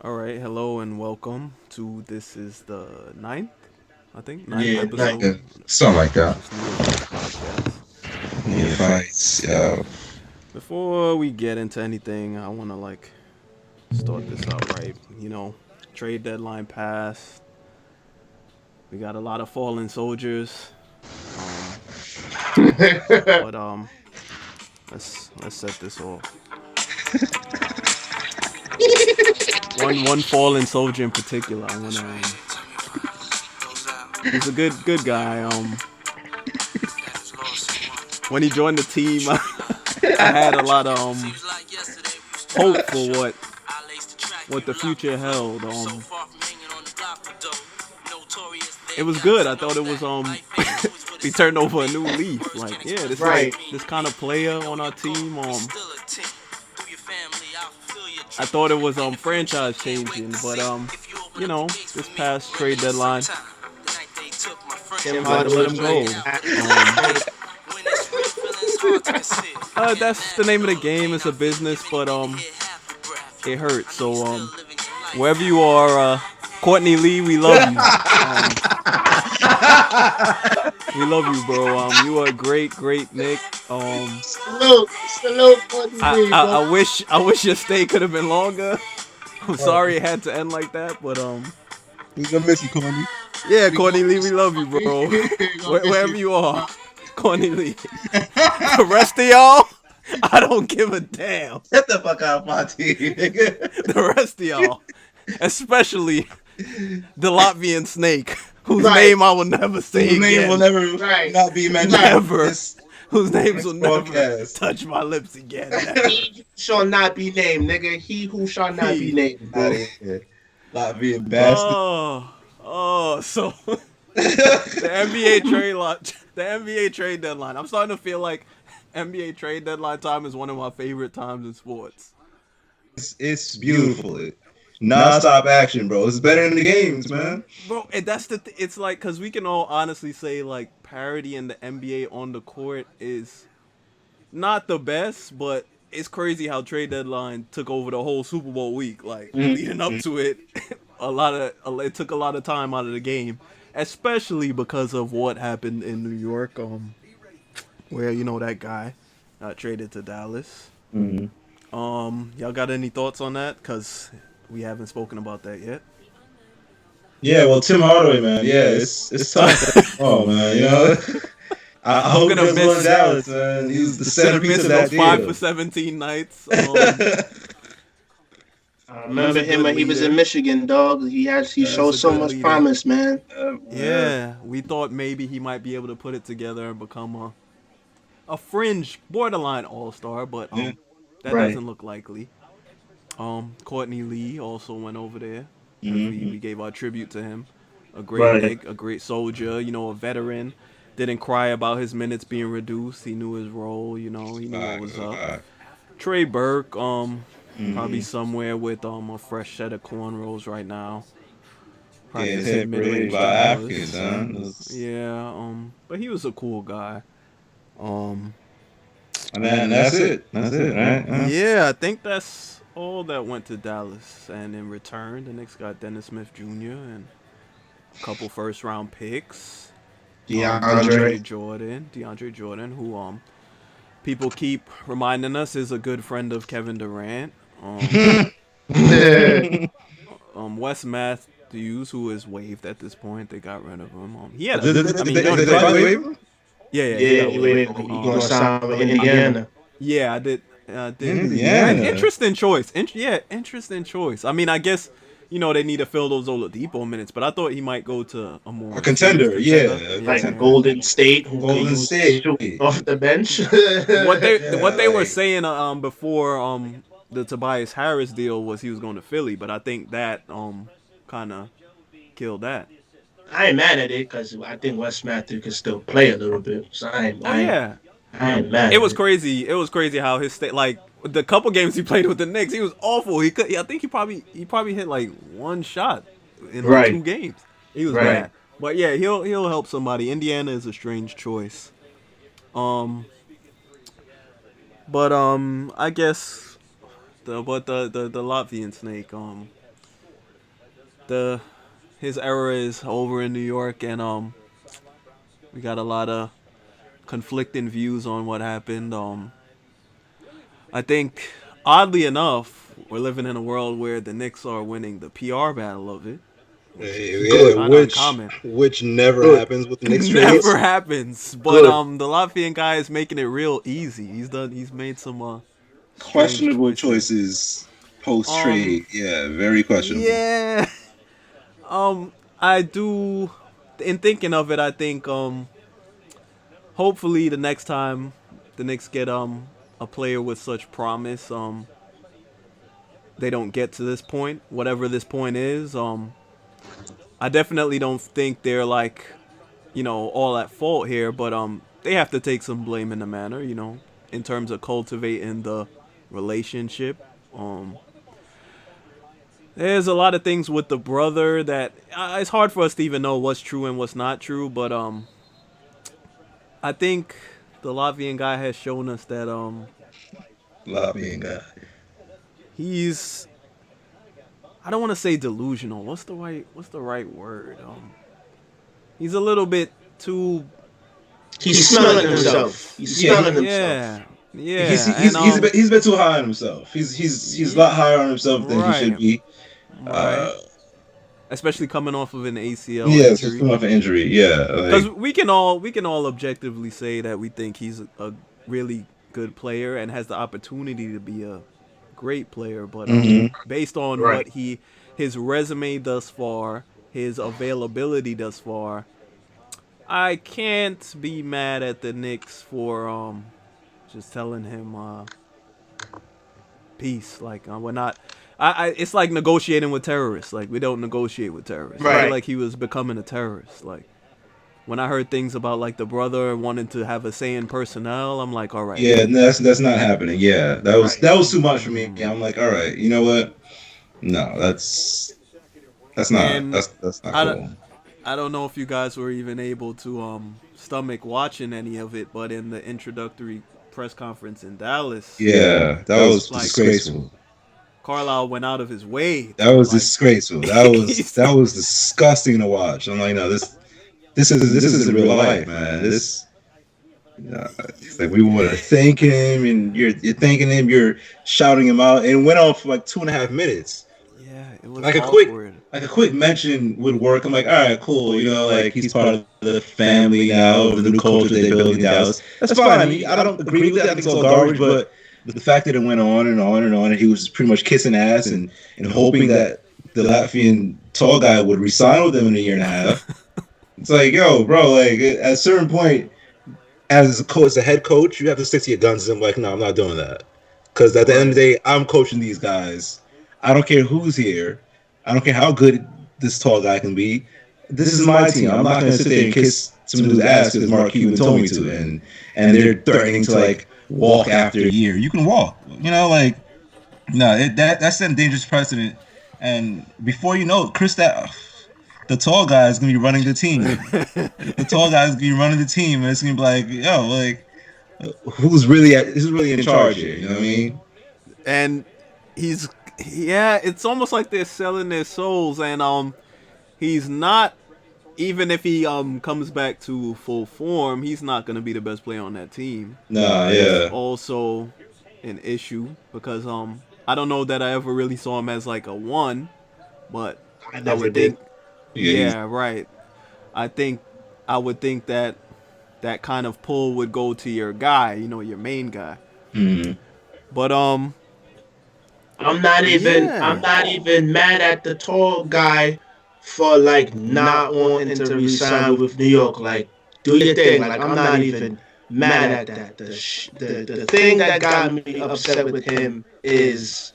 All right, hello and welcome to this is the ninth, I think, ninth Yeah, like episode something of like that. Precocious Neophytes podcast. Neophytes, yeah. Before we get into anything, I want to start this out right. Trade deadline passed. We got a lot of fallen soldiers. Um, but let's set this off. One fallen soldier in particular. I want to. He's a good guy. When he joined the team, I had a lot of hope for what the future held. It was good. I thought it was we turned over a new leaf. Like, yeah, Right. this kind of player on our team. I thought it was franchise changing, but this past trade deadline, Tim had to let Hardaway him go. Jr. That's the name of the game. It's a business, but it hurts. So wherever you are, Courtney Lee, we love you. We love you, bro. You are a great Nick. Salute, I wish your stay could have been longer. I'm sorry it had to end like that, but We gonna miss you, Corny. yeah, Courtney Lee, we love you, bro. Wherever you are, Courtney Lee. The rest of y'all, I don't give a damn. Get the fuck out of my team, nigga. The rest of y'all, especially the Latvian snake, whose Right. name I will never say His name again. will never Right. not be mentioned. Never. This Whose names will never broadcast. touch my lips again. He shall not be named, nigga. He who shall not be named, Out bro. of here. Latvian bastard. So the NBA trade lot, the NBA trade deadline. I'm starting to feel like NBA trade deadline time is one of my favorite times in sports. It's beautiful. Non-stop action, bro. It's better than the games, man. Bro, and that's it's like, because we can all honestly say, like, parity in the NBA on the court is not the best, but it's crazy how trade deadline took over the whole Super Bowl week. Like, leading up to it, it took a lot of time out of the game, especially because of what happened in New York, where that guy got traded to Dallas. Y'all got any thoughts on that? Cause we haven't spoken about that yet. Yeah, well, Tim Hardaway, man. Yeah, it's tough. Oh man, I hope he gonna does well in miss- Dallas, man. He was the centerpiece of that those 5 deal. for 17 nights. I remember He's a him good when he was leader. in Michigan, dog. He He's showed a so good much leader. promise, man. Yeah, we thought maybe he might be able to put it together and become a fringe, borderline all-star, but Yeah. that Right. doesn't look likely. Courtney Lee also went over there. Mhm. We gave our tribute to him. A great Right. Nick, a great soldier, a veteran. Didn't cry about his minutes being reduced. He knew his role, he knew what was up. Trey Burke, probably somewhere with a fresh set of cornrows right now. Probably Getting just hit hit mid-range by jumpers. Africans, son. Yeah, but he was a cool guy. And then that's it. That's it, right? Yeah, I think that's all that went to Dallas. And in return, the Knicks got Dennis Smith Jr. and a couple first-round picks. DeAndre. DeAndre Jordan, who people keep reminding us is a good friend of Kevin Durant. Wes Matthews, who is waived at this point, they got rid of him. He had Did a, I mean, they finally waive him? yeah, Yeah, he he got waited. waived. He gonna sign with Indiana. Yeah, I did. Indiana. Interesting choice. Interesting choice. I mean, I guess they need to fill those Oladipo minutes, but I thought he might go to a more A contender, serious yeah. Like Golden State, who Golden can State. shoot off the bench. What they were like- saying before the Tobias Harris deal was he was going to Philly, but I think that kind of killed that. I ain't mad at it because I think Wes Matthews can still play a little bit. So I ain't mad. It was crazy. It was crazy how his state, like the couple games he played with the Knicks, he was awful. I think he probably hit like one shot in like Right. 2 games. He was Right. bad. But yeah, he'll help somebody. Indiana is a strange choice. But I guess the Latvian snake the his era is over in New York, and we got a lot of conflicting views on what happened. I think, oddly enough, we're living in a world where the Knicks are winning the PR battle of it, which is Yeah, kind of uncommon. which never Good. happens with the Knicks Never trades. happens. But Good. the Latvian guy is making it real easy. He's made some strange Questionable choices. choices post Um, trade. Yeah, very questionable. yeah. I do. In thinking of it, I think hopefully the next time the Knicks get a player with such promise, they don't get to this point, whatever this point is. I definitely don't think they're like, all at fault here, but they have to take some blame in the manner, in terms of cultivating the relationship. There's a lot of things with the brother that it's hard for us to even know what's true and what's not true, but I think the Latvian guy has shown us that Latvian guy. he's, I don't want to say delusional. What's the right word? He's a little bit too. He's smelling himself. He's smelling himself. Yeah. Yeah. He's a bit too high on himself. He's a lot higher on himself than he should be. Right. Especially coming off of an ACL injury. injury. Off an injury. Yeah. Because we can all objectively say that we think he's a really good player and has the opportunity to be a great player, but based on what his resume thus far, his availability thus far, I can't be mad at the Knicks for just telling him peace. Like we're not. It's like negotiating with terrorists. Like we don't negotiate with terrorists. I feel like he was becoming a terrorist. Like when I heard things about like the brother wanting to have a say in personnel, I'm like, all right. Yeah, that's not happening. Yeah, that was too much for me. I'm like, all right, you know what? No, that's not cool. I don't know if you guys were even able to stomach watching any of it, but in the introductory press conference in Dallas, that was like, disgraceful. Carlisle went out of his way. That was disgraceful. That was disgusting to watch. I'm like, no, this isn't real life, man. It's like we want to thank him, and you're thanking him, you're shouting him out, and it went on for like 2.5 minutes. Yeah, it was like awkward. a quick mention would work. I'm like, all right, cool. Like he's part of the family now, of the new culture they build in Dallas. That's fine. I don't agree with that. I think it's all garbage, but the fact that it went on and on and on, and he was pretty much kissing ass and hoping that the Latvian tall guy would resign with him in a year and a half. It's like, yo, bro, like at a certain point, as a head coach, you have to stick to your guns. And I'm like, no, I'm not doing that. Because at the end of the day, I'm coaching these guys. I don't care who's here. I don't care how good this tall guy can be. This is my team. I'm not going to sit there and kiss some dude's ass because Mark Cuban told me to. And they're threatening to like walk after a year. You can walk. Like no, that's a dangerous precedent. And before you know it, the tall guy is gonna be running the team. The tall guy is gonna be running the team, and it's gonna be like, yo, like, who's really in charge here? You know what I mean? And it's almost like they're selling their souls, and he's not. Even if he comes back to full form, he's not gonna be the best player on that team. Nah, yeah. Also, an issue because I don't know that I ever really saw him as like a 1, but I never did. Yeah, right. I would think that kind of pull would go to your guy, your main guy. Mm-hmm. But I'm not even mad at the tall guy for like not wanting to resign with New York. Like, do your thing. Like, I'm not even mad at that. The thing that got me upset with him is,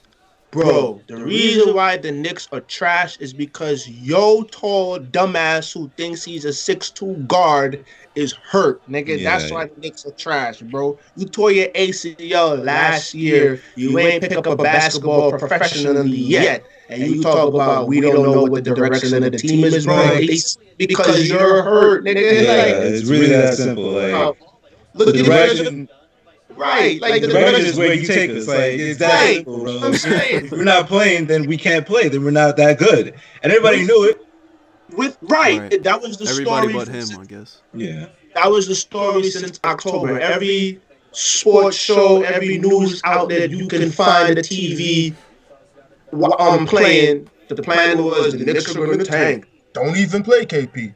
bro, the reason why the Knicks are trash is because yo tall dumbass who thinks he's a 6'2" guard is hurt, nigga. Yeah. That's why the Knicks are trash, bro. You tore your ACL last year. You ain't pick up a basketball professionally yet. And you talk about we don't know what the direction of the team is, bro. Because you're hurt, nigga. Yeah, it's really that simple. Like, look at the direction. Right. Like The Rangers is where you take us. Like it's that Right. simple, bro. I'm saying. If we're not playing, then we can't play. Then we're not that good. And everybody knew it. Right. That was the Everybody story but him, I guess. Yeah. that was the story since October. Every sports show, every news outlet you can find a TV playing. The plan was the Knicks are going to tank. Don't even play KP.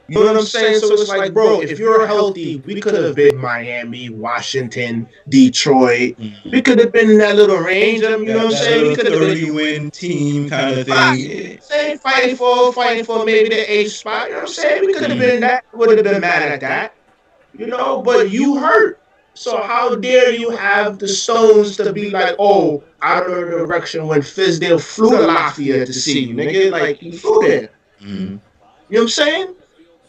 You know what I'm saying? So it's like, bro, if you're healthy, we could have been Miami, Washington, Detroit. We could have been in that little range. You know what I'm saying? We could have been 30-win team kind of thing. saying fighting for maybe the eighth spot. You know what I'm saying? We could have been that. Would have been mad at that. You know, but you hurt. So how dare you have the stones to be like, oh, I don't know the direction when Fizdale flew to Latvia to see you, nigga. Like he flew there. Mm-hmm. You know what I'm saying?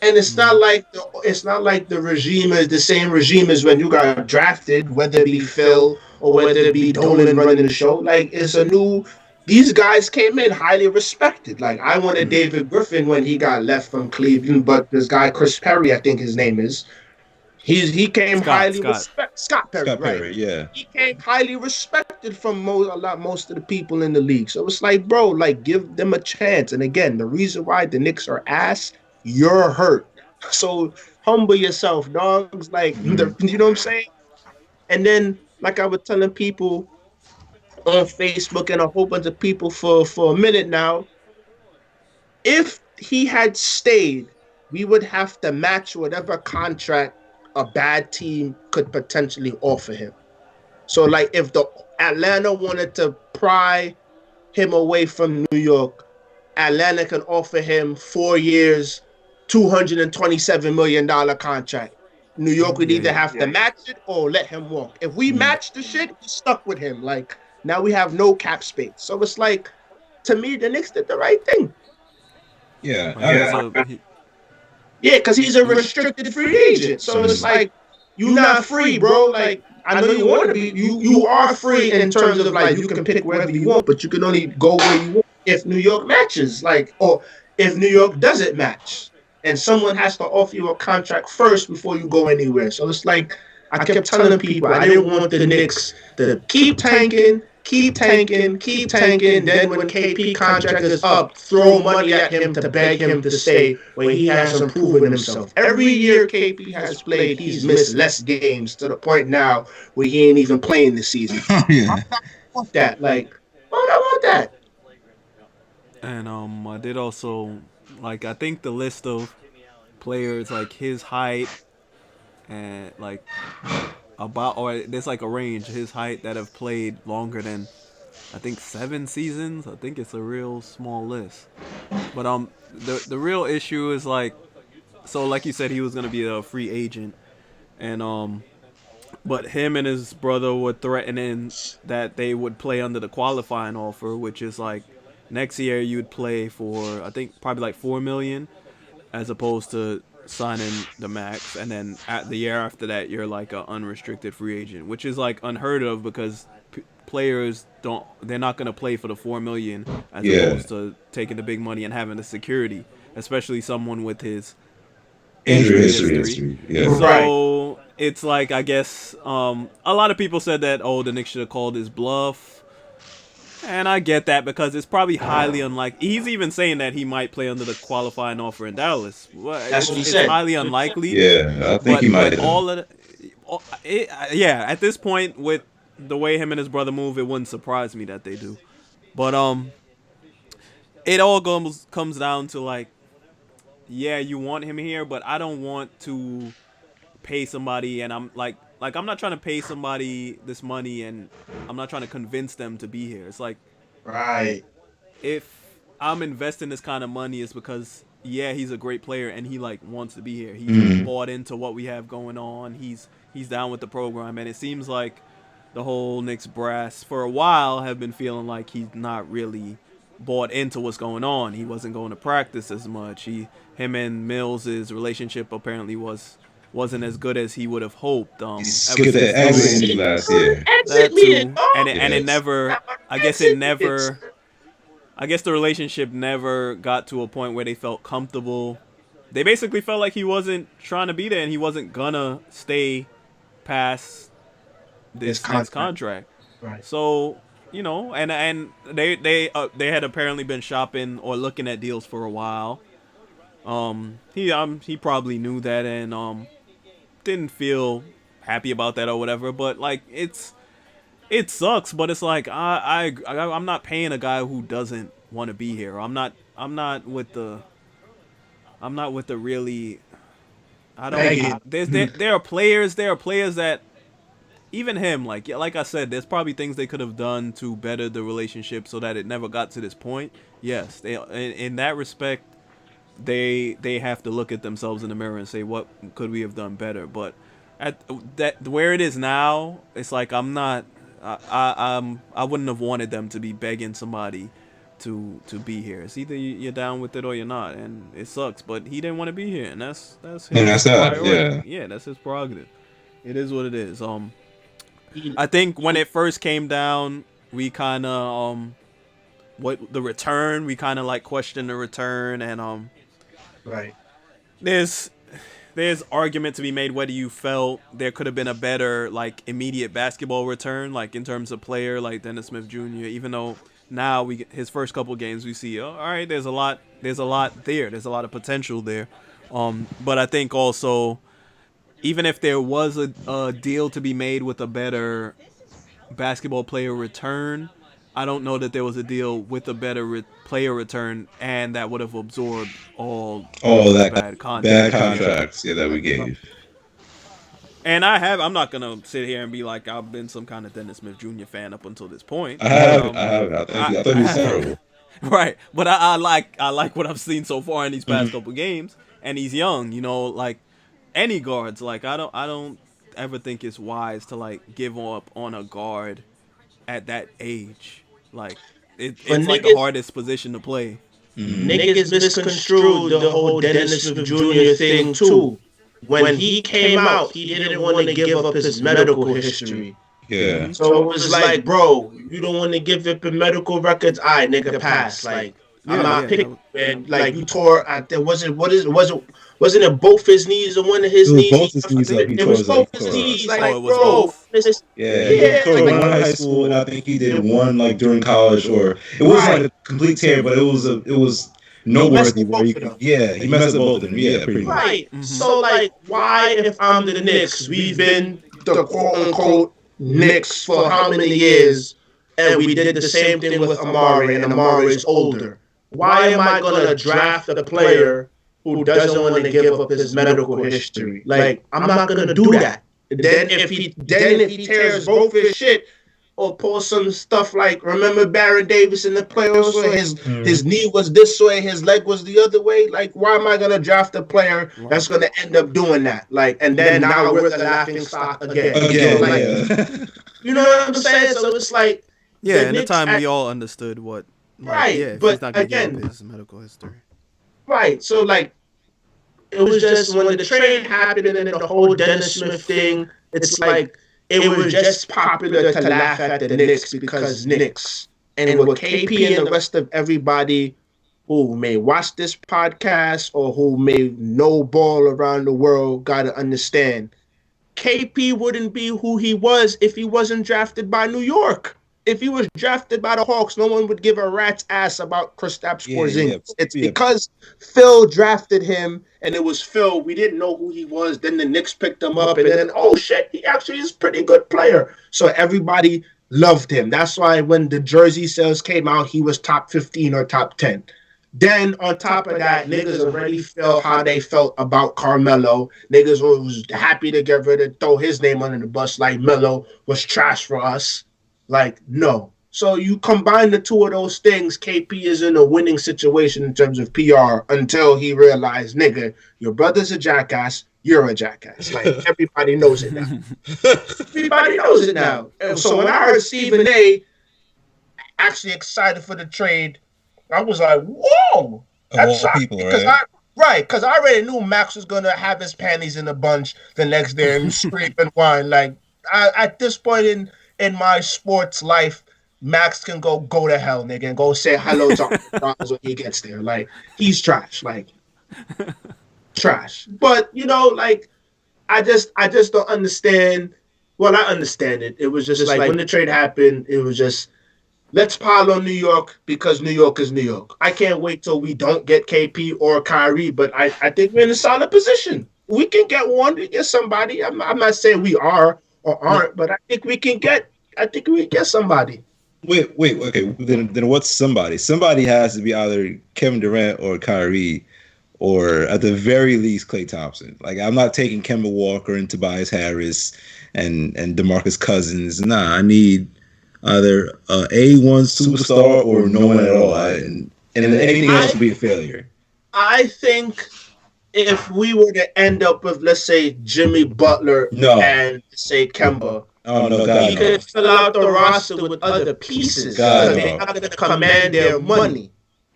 And it's not like the regime is the same regime as when you got drafted, whether it be Phil or whether it be Dolan running the show. Like it's a new. These guys came in highly respected. Like I wanted David Griffin when he got left from Cleveland, but this guy Chris Perry, I think his name is. He came highly respected. Scott Perry, right? Yeah. He came highly respected from most of the people in the league. So it's like, bro, like give them a chance. And again, the reason why the Knicks are ass, you're hurt. So humble yourself, dogs. Like you know what I'm saying? And then, like I was telling people on Facebook and a whole bunch of people for a minute now, if he had stayed, we would have to match whatever contract a bad team could potentially offer him. So like if the Atlanta wanted to pry him away from New York, Atlanta can offer him 4 years, $227 million contract. New York would either have to match it or let him walk. If we match the shit, we're stuck with him. Like now we have no cap space. So it's like, to me, the Knicks did the right thing. Yeah. Yeah, because he's a restricted free agent. So it's like, you're not free, bro. Like, I know you want to be. You are free in terms of, like, you can pick wherever you want, but you can only go where you want if New York matches. Like, or if New York doesn't match. And someone has to offer you a contract first before you go anywhere. So it's like, I kept telling people, I didn't want the Knicks to keep tanking. Then when KP contract is up, throw money at him to beg him to stay when he hasn't proven himself. Every year KP has played, he's missed less games to the point now where he ain't even playing this season. Yeah. I want that. Like, why would I want that? And I did also, like, I think the list of players, like his height and like there's like a range, his height that have played longer than I think 7 seasons. I think it's a real small list. But the real issue is like, so like you said, he was gonna be a free agent, and but him and his brother were threatening that they would play under the qualifying offer, which is like next year you'd play for I think probably like $4 million, as opposed to signing the max, and then at the year after that you're like an unrestricted free agent, which is like unheard of because players they're not going to play for the $4 million as opposed to taking the big money and having the security, especially someone with his injury history. Yeah. So it's like, I guess a lot of people said that the Knicks should have called his bluff. And I get that because it's probably highly unlikely. He's even saying that he might play under the qualifying offer in Dallas. That's what he said. It's highly unlikely. Yeah, I think he might. At this point, with the way him and his brother move, it wouldn't surprise me that they do. But it all comes down to like, yeah, you want him here, but I don't want to pay somebody, and I'm like I'm not trying to pay somebody this money, and I'm not trying to convince them to be here. It's like, right, if I'm investing this kind of money, it's because he's a great player and he like wants to be here. He's bought into what we have going on. He's down with the program, and it seems like the whole Knicks brass for a while have been feeling like he's not really bought into what's going on. He wasn't going to practice as much. Him and Mills' relationship apparently wasn't as good as he would have hoped. He skipped the exit last year. That too. And it never, I guess the relationship never got to a point where they felt comfortable. They basically felt like he wasn't trying to be there and he wasn't gonna stay past his this next contract. contract. Right. So and they had apparently been shopping or looking at deals for a while. He probably knew that and didn't feel happy about that or whatever. But like it sucks. But it's like I'm not paying a guy who doesn't want to be here. I'm not with the really. I don't. There are players. There are players that even him, like I said, there's probably things they could have done to better the relationship so that it never got to this point. Yes, they in that respect, they have to look at themselves in the mirror and say what could we have done better. But at that where it is now, it's like I'm not. I wouldn't have wanted them to be begging somebody to be here. It's either you're down with it or you're not, and it sucks. But he didn't want to be here, and that's his And that's that. priority. Yeah. Yeah, that's his prerogative. It is what it is. I think when it first came down, we kind of what the return, we kind of like questioned the return, and Right. there's argument to be made whether you felt there could have been a better like immediate basketball return, like in terms of player like Dennis Smith Jr. Even though now his first couple games we see, oh, all right, there's a lot there's a lot of potential there, but I think also even if there was a deal to be made with a better basketball player return, I don't know that there was a deal with a better player return and that would have absorbed all that bad contracts, that we gave. And I'm not gonna sit here and be like I've been some kind of Dennis Smith Jr. fan up until this point. I have. I thought he was terrible. Right, but I like what I've seen so far in these past couple games, and he's young. Like any guards, like I don't ever think it's wise to like give up on a guard at that age. Like it's like the hardest position to play. Niggas misconstrued the whole Dennis Smith Jr. thing too. When he came out, he didn't want to give up his medical history. Yeah. So it was like, bro, you don't want to give up your medical records? I nigga, pass. Like I'm not picking. And like you tore. Wasn't it both his knees or one of his knees? Both his knees. It was both his knees. Like, it was bro, both. He tore one in high school, and I think he did one like during college, or it wasn't like a complete tear, but it was noteworthy. He messed up both of them. Yeah, pretty much. Right. So like, why if I'm the Knicks, we've been the quote unquote Knicks for how many years, and we did the same thing with Amari, and Amari is older. Why am I gonna draft a player who doesn't want to give up his medical history? Like, I'm not gonna do that. Then if he tears both his shit or pull some stuff like, remember Baron Davis in the playoffs where his knee was this way, his leg was the other way? Like, why am I gonna draft a player that's gonna end up doing that? Like, and then now we're the laughing stock again. You know what I'm saying? So it's like, in the time we all understood what. Like, but he's not gonna again, give up his medical history. Right. So like, it was just when the trade happened and then the whole Dennis Smith thing, it's like it was just popular to laugh at the Knicks because Knicks. And what KP and the rest of everybody who may watch this podcast or who may know ball around the world gotta understand, KP wouldn't be who he was if he wasn't drafted by New York. If he was drafted by the Hawks, no one would give a rat's ass about Kristaps Porzingis. It's because Phil drafted him, and it was Phil. We didn't know who he was. Then the Knicks picked him up, and then, oh, shit, he actually is a pretty good player. So everybody loved him. That's why when the jersey sales came out, he was top 15 or top 10. Then on top of that, niggas already felt how they felt about Carmelo. Niggas was happy to get rid of, throw his name under the bus like Melo was trash for us. Like, no. So you combine the two of those things, KP is in a winning situation in terms of PR until he realized, nigga, your brother's a jackass, you're a jackass. Like, everybody knows it now. Everybody knows it now. And so when I heard Stephen A. actually excited for the trade, I was like, whoa! That's people, right? Because I already knew Max was going to have his panties in a bunch the next day and scream and whine. Like, at this point in my sports life, Max can go to hell, nigga, and go say hello to Ron's when he gets there. Like, he's trash. Like, trash. But, like, I just don't understand Well, I understand it. It was just like when the trade happened, it was just let's pile on New York because New York is New York. I can't wait till we don't get KP or Kyrie, but I think we're in a solid position. We can get one, we get somebody. I'm not saying we are or aren't, but I think we get somebody. Wait. Okay, then what's somebody? Somebody has to be either Kevin Durant or Kyrie, or at the very least Klay Thompson. Like I'm not taking Kemba Walker and Tobias Harris and DeMarcus Cousins. Nah, I need either A1 superstar or no one at all. And anything else would be a failure. I think if we were to end up with, let's say, Jimmy Butler No. and say Kemba, Oh no, God, he no. could fill out the roster with other pieces God, because no. they're not going to command their money.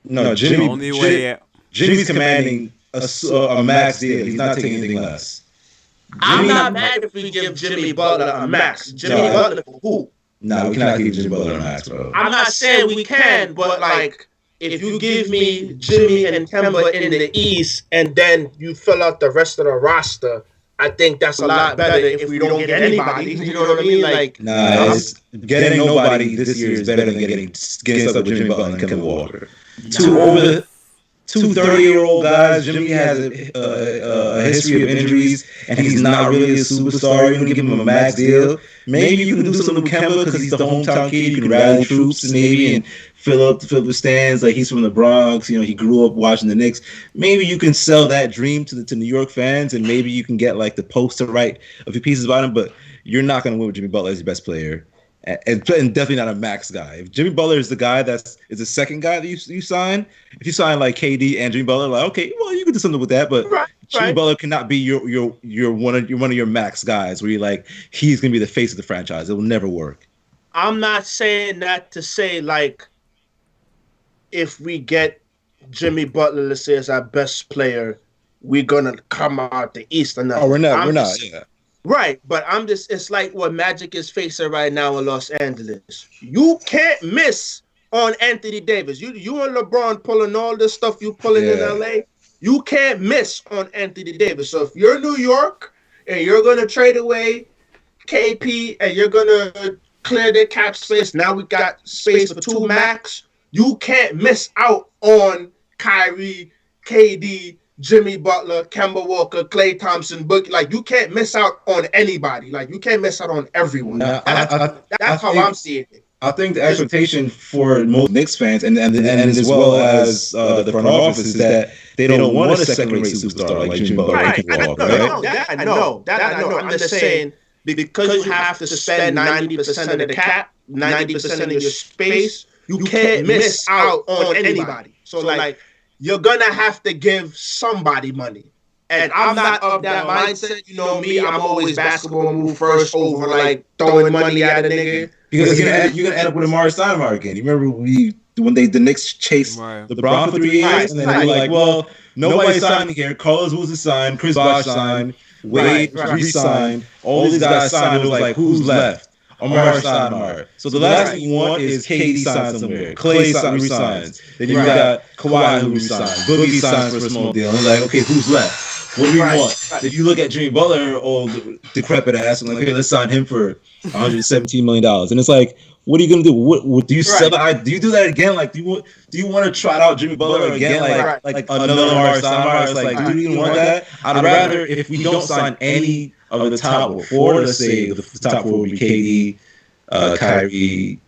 No, The only way. Jimmy's commanding a max deal. He's not taking anything less. I'm not mad if we give Jimmy Butler a max. Jimmy Butler for who? No, we cannot give Jimmy Butler a max, bro. I'm not saying we can, but like if you give me Jimmy and Kemba in the East and then you fill out the rest of the roster, I think that's a lot better if we don't get anybody. You know what I mean? Like, nah, getting nobody this year is better than getting stuck with Jimmy Butler and Kemba Walker. Two 30-year-old guys. Jimmy has a history of injuries, and he's not really a superstar. You're going to give him a max deal. Maybe you can do something with Kemba because he's the hometown kid. You can rally troops maybe and fill up the stands. Like he's from the Bronx. You know, he grew up watching the Knicks. Maybe you can sell that dream to New York fans, and maybe you can get like the Post to write a few pieces about him. But you're not going to win with Jimmy Butler as your best player. And definitely not a max guy. If Jimmy Butler is the guy is the second guy that you sign, if you sign like KD and Jimmy Butler, like okay, well you can do something with that, but Jimmy Butler cannot be your one of your max guys where you're like he's gonna be the face of the franchise. It will never work. I'm not saying that to say like if we get Jimmy Butler, let's say as our best player, we're gonna come out the East or nothing. Oh, we're not. Yeah. Right, but it's like what Magic is facing right now in Los Angeles. You can't miss on Anthony Davis. You and LeBron pulling all this stuff you pulling in LA. You can't miss on Anthony Davis. So if you're New York and you're gonna trade away KP and you're gonna clear their cap space, now we got space for two max. You can't miss out on Kyrie, KD, Jimmy Butler, Kemba Walker, Klay Thompson, Book. Like you can't miss out on anybody. Like you can't miss out on everyone. That's how I'm seeing it. I think the expectation for most Knicks fans and as well as the front office is that they don't want a second-rate superstar like Jimmy Butler and Kemba Walker. Right? I know. I'm just saying because you have to spend 90% of the cap, 90% of your space, you can't miss out on anybody. So like. You're gonna have to give somebody money. And I'm not of that mindset. You know me, I'm always basketball move first over like throwing money at a nigga. Because you're gonna end up with Amari Stoudemire again. You remember when the Knicks chased LeBron for 3 years, and then they were like, well, nobody's signing here. Carlos Boozer signed, Chris Bosh signed, Wade re-signed, all these guys signed. It was like, who's left? Amari Stoudemire. So the last thing you want is KD signs somewhere, Klay resigns. Then you got Kawhi who resigns, Boogie signs for a small deal. And it's like, okay, who's left? What do we want? If you look at Jimmy Butler, old decrepit ass, and like, hey, let's sign him for $117 million. And it's like, what are you gonna do? What do you sell? Do you do that again? Like, do you want to trot out Jimmy Butler again? Like another Amari Stoudemire? It's like, do you even want that? I'd rather if we don't sign any of the top four, let's say the top four would be KD, Kyrie,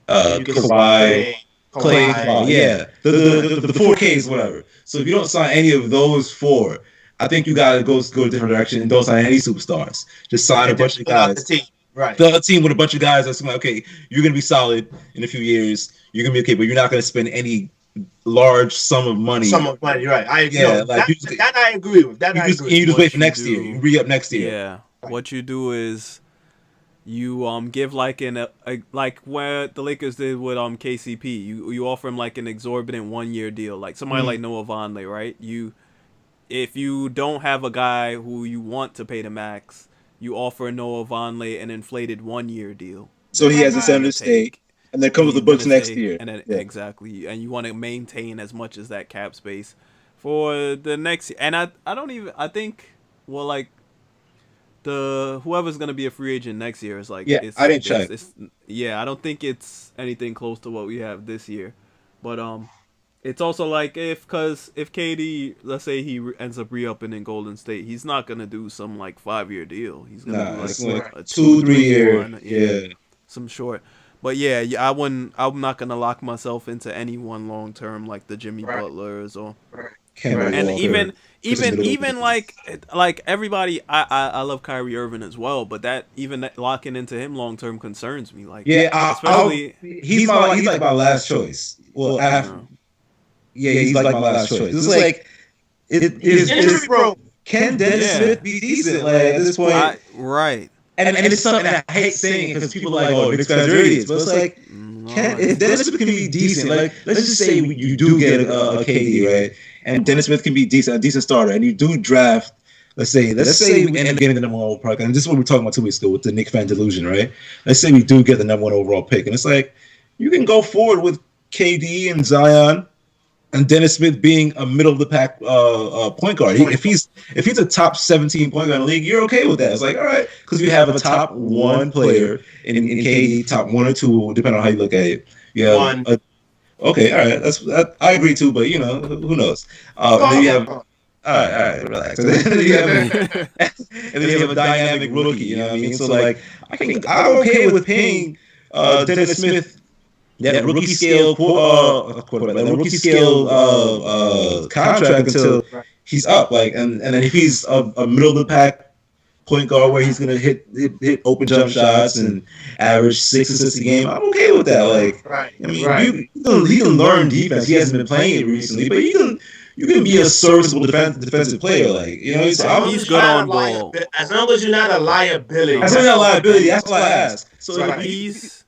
Kawhi, Klay, yeah, the 4Ks, whatever. So if you don't sign any of those four, I think you gotta go a different direction and don't sign any superstars. Just sign a bunch of guys. The team with a bunch of guys that's like, okay, you're gonna be solid in a few years. You're gonna be okay, but you're not gonna spend any large sum of money. Right? I agree. Yeah, that I agree with. You just wait for next year. You re-up next year. Yeah. What you do is you give like like where the Lakers did with KCP. You offer him like an exorbitant 1-year deal, like somebody like Noah Vonleh, right? If you don't have a guy who you want to pay the max, you offer Noah Vonleh an inflated 1-year deal. So he has incentive to stay, and then comes with the books next year. And then, exactly, and you want to maintain as much as that cap space for the next year. And I think, well, like, whoever's gonna be a free agent next year is like Yeah, I didn't check. Yeah, I don't think it's anything close to what we have this year, but it's also like if KD, let's say he ends up re-upping in Golden State, he's not gonna do some like 5-year deal. He's gonna do It's like like a 2-3 year. one, Yeah. some short. But yeah, I wouldn't. I'm not gonna lock myself into anyone long term like the Jimmy Butlers or. Kemba And Walker, even like everybody, I love Kyrie Irving as well, but that even locking into him long term concerns me. Like especially he's like my last choice. Well, after, he's like my last choice. It's like it is bro. Can Dennis Smith be decent? Like at this point, right? And it's something I hate saying because people are like, oh, Knicks fans are idiots. But it's like, if Dennis Smith can be decent, like let's just say you do get a KD, right? And Dennis Smith can be decent, a decent starter, and you do draft. Let's say we end up getting the number one overall pick, and this is what we were talking about 2 weeks ago with the Knicks fan delusion, right? Let's say we do get the number one overall pick, and it's like you can go forward with KD and Zion, and Dennis Smith being a middle of the pack point guard. If he's a top 17 point guard in the league, you're okay with that. It's like, all right, because you have a top one player in KD, top 1 or 2, depending on how you look at it. Yeah. Okay, all right. I agree too, but who knows? Then you have all right, relax. And then you have a dynamic rookie. You know what I mean? So like, I'm okay with paying Dennis Smith that rookie scale quarterback, that rookie scale contract until he's up. Like, and then if he's a middle of the pack point guard where he's gonna hit open jump shots and average 6 assists a game, I'm okay with that. Like, I mean, he can learn defense. He hasn't been playing it recently, but you can be a serviceable defensive player. Like, he's good on ball. As long as you're not a liability. As long as you're not a liability, that's all I ask. So he's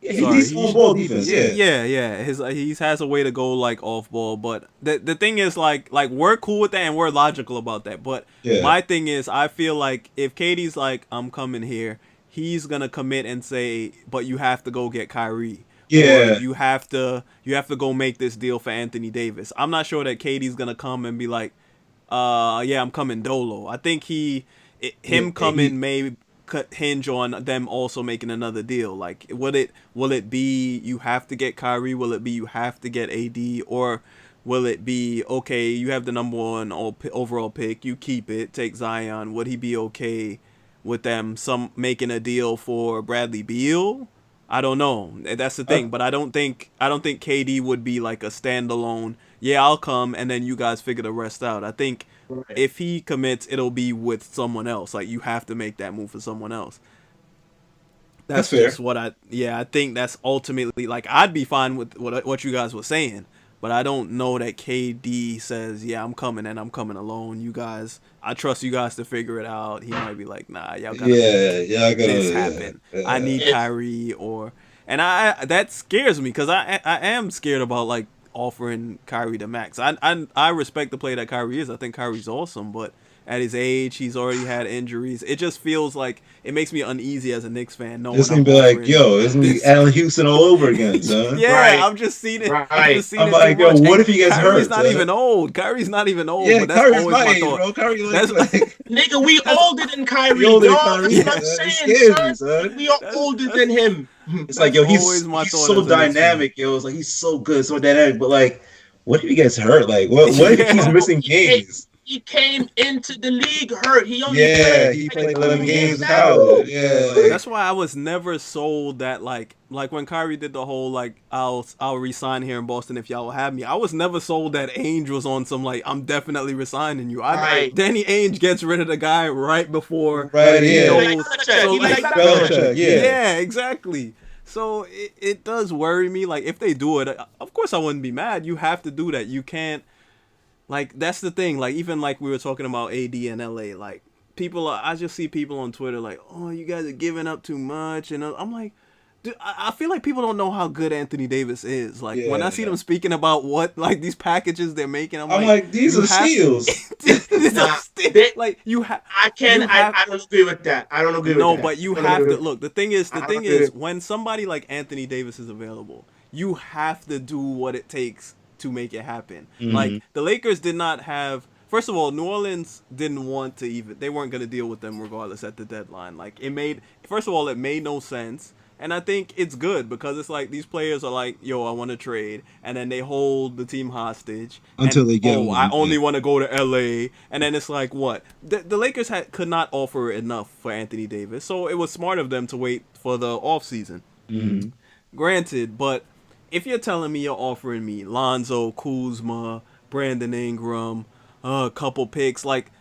on ball defense. Yeah. He has a way to go like off ball, but the thing is like we're cool with that and we're logical about that. But my thing is, I feel like if KD's like, I'm coming here, he's gonna commit and say, but you have to go get Kyrie. Yeah, or you have to go make this deal for Anthony Davis. I'm not sure that KD's gonna come and be like, I'm coming dolo. I think coming may hinge on them also making another deal. Like, will it be you have to get Kyrie? Will it be you have to get AD? Or will it be, okay, you have the number 1 overall pick, you keep it, take Zion? Would he be okay with them making a deal for Bradley Beal? I don't know. That's the thing. But I don't think KD would be like a standalone, I'll come and then you guys figure the rest out. I think if he commits, it'll be with someone else. Like, you have to make that move for someone else. That's just fair. what I think that's ultimately, like, I'd be fine with what you guys were saying, but I don't know that KD says, I'm coming and I'm coming alone. You guys, I trust you guys to figure it out. He might be like, nah, y'all gotta make this happen. I need Kyrie and that scares me because I am scared about like offering Kyrie the max. I respect the player that Kyrie is. I think Kyrie's awesome, but at his age, he's already had injuries. It just feels like it makes me uneasy as a Knicks fan. It's gonna be like, it's gonna be Allen Houston all over again, son. I'm just seeing it. I'm like, what if he gets hurt? Kyrie's not even old. Kyrie's not even old. Yeah, but that's Kyrie's always my age, thought. bro. Kyrie like nigga, we older than Kyrie. We are older than him. It's like, he's so dynamic, It's like he's so good, so dynamic. But like, what if he gets hurt? Like, what if he's missing games? He came into the league hurt. He only played 11 games in college. That's why I was never sold that like when Kyrie did the whole like I'll resign here in Boston if y'all will have me. I was never sold that Ainge was on some like I'm definitely resigning you. Danny Ainge gets rid of the guy right before. Yeah, exactly. So it does worry me. Like, if they do it, of course I wouldn't be mad. You have to do that. You can't. Like, that's the thing. Like, even like we were talking about AD in LA. Like, I just see people on Twitter like, oh, you guys are giving up too much. And I'm like, dude, I feel like people don't know how good Anthony Davis is. Like, when I see them speaking about what, like, these packages they're making, I'm like, these are steals. These are steals. Like, I don't agree with that. I don't agree with that. No, but you have to. Look, the thing is, when somebody like Anthony Davis is available, you have to do what it takes to make it happen. Mm-hmm. Like, the Lakers did not have first of all, New Orleans didn't want to even. They weren't gonna deal with them regardless at the deadline. Like it made. First of all, it made no sense. And I think it's good because it's like these players are like, yo, I want to trade. And then they hold the team hostage. Until and, they get I one. only want to go to LA. And then it's like, what? The Lakers could not offer enough for Anthony Davis. So it was smart of them to wait for the offseason. Mm-hmm. Granted, but if you're telling me you're offering me Lonzo, Kuzma, Brandon Ingram, a couple picks, like,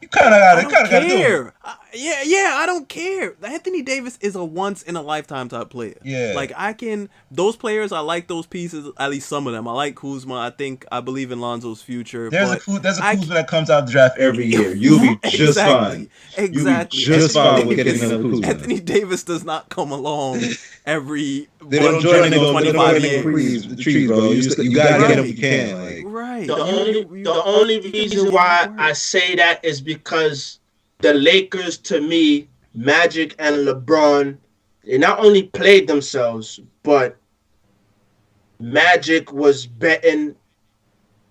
You kind of I got don't to do it. care. I don't care. Anthony Davis is a once in a lifetime type player. Yeah. Like those players, I like those pieces. At least some of them. I like Kuzma. I believe in Lonzo's future. There's but a Kuzma that comes out of the draft every year. You'll be just fine. Exactly. You'll be just fine with getting another Kuzma. Anthony Davis does not come along every They don't join in 25 years. the trees, bro. You gotta get them if you can. Like, Right. The only reason why I say that is because the Lakers, to me, Magic and LeBron, they not only played themselves, but Magic was betting.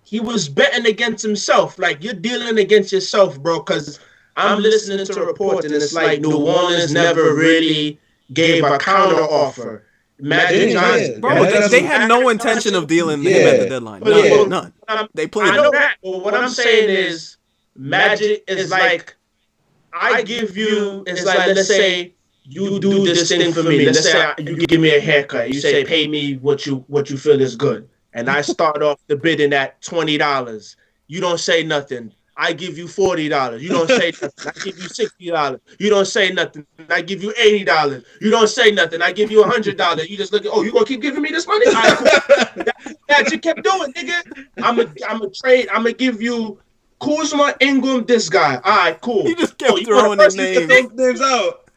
He was betting against himself. Like, you're dealing against yourself, bro, because I'm listening to reports, and it's like New Orleans never really gave a counter offer. Magic Johnson. Bro, they had no intention of dealing him at the deadline. None. They played. I know that. But what I'm saying is, Magic is like, I give you. It's like, let's say you do this thing for me. Let's say you give me a haircut. You say pay me what you feel is good, and I start off the bidding at $20. You don't say nothing. I give you $40. You don't say nothing. I give you $60. You don't say nothing. I give you $80. You don't say nothing. I give you $100. You just look at, oh, you gonna keep giving me this money? All right, cool. That's you kept doing, nigga. I'm a trade. I'm gonna give you Kuzma, Ingram, this guy. All right, cool. He just kept throwing the names out.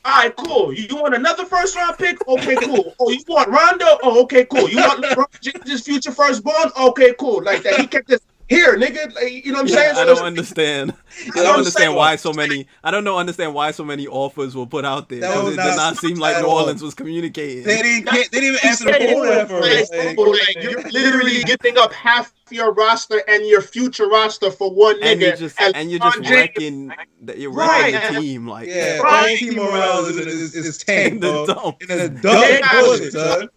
All right, cool. You want another first round pick? Okay, cool. Oh, you want Rondo? Oh, okay, cool. You want LeBron James' future firstborn? Okay, cool. Like that. He kept this. Here, nigga, like, you know what I'm saying? I don't understand. I don't understand why so many. I don't understand why so many offers were put out there. It did not seem like New Orleans was communicating. They didn't even answer the phone at first. Like, you're literally giving up half your roster and your future roster for one nigga, and you're just wrecking the team. Like, all team morale is tanked, bro. In the dump bullshit, son.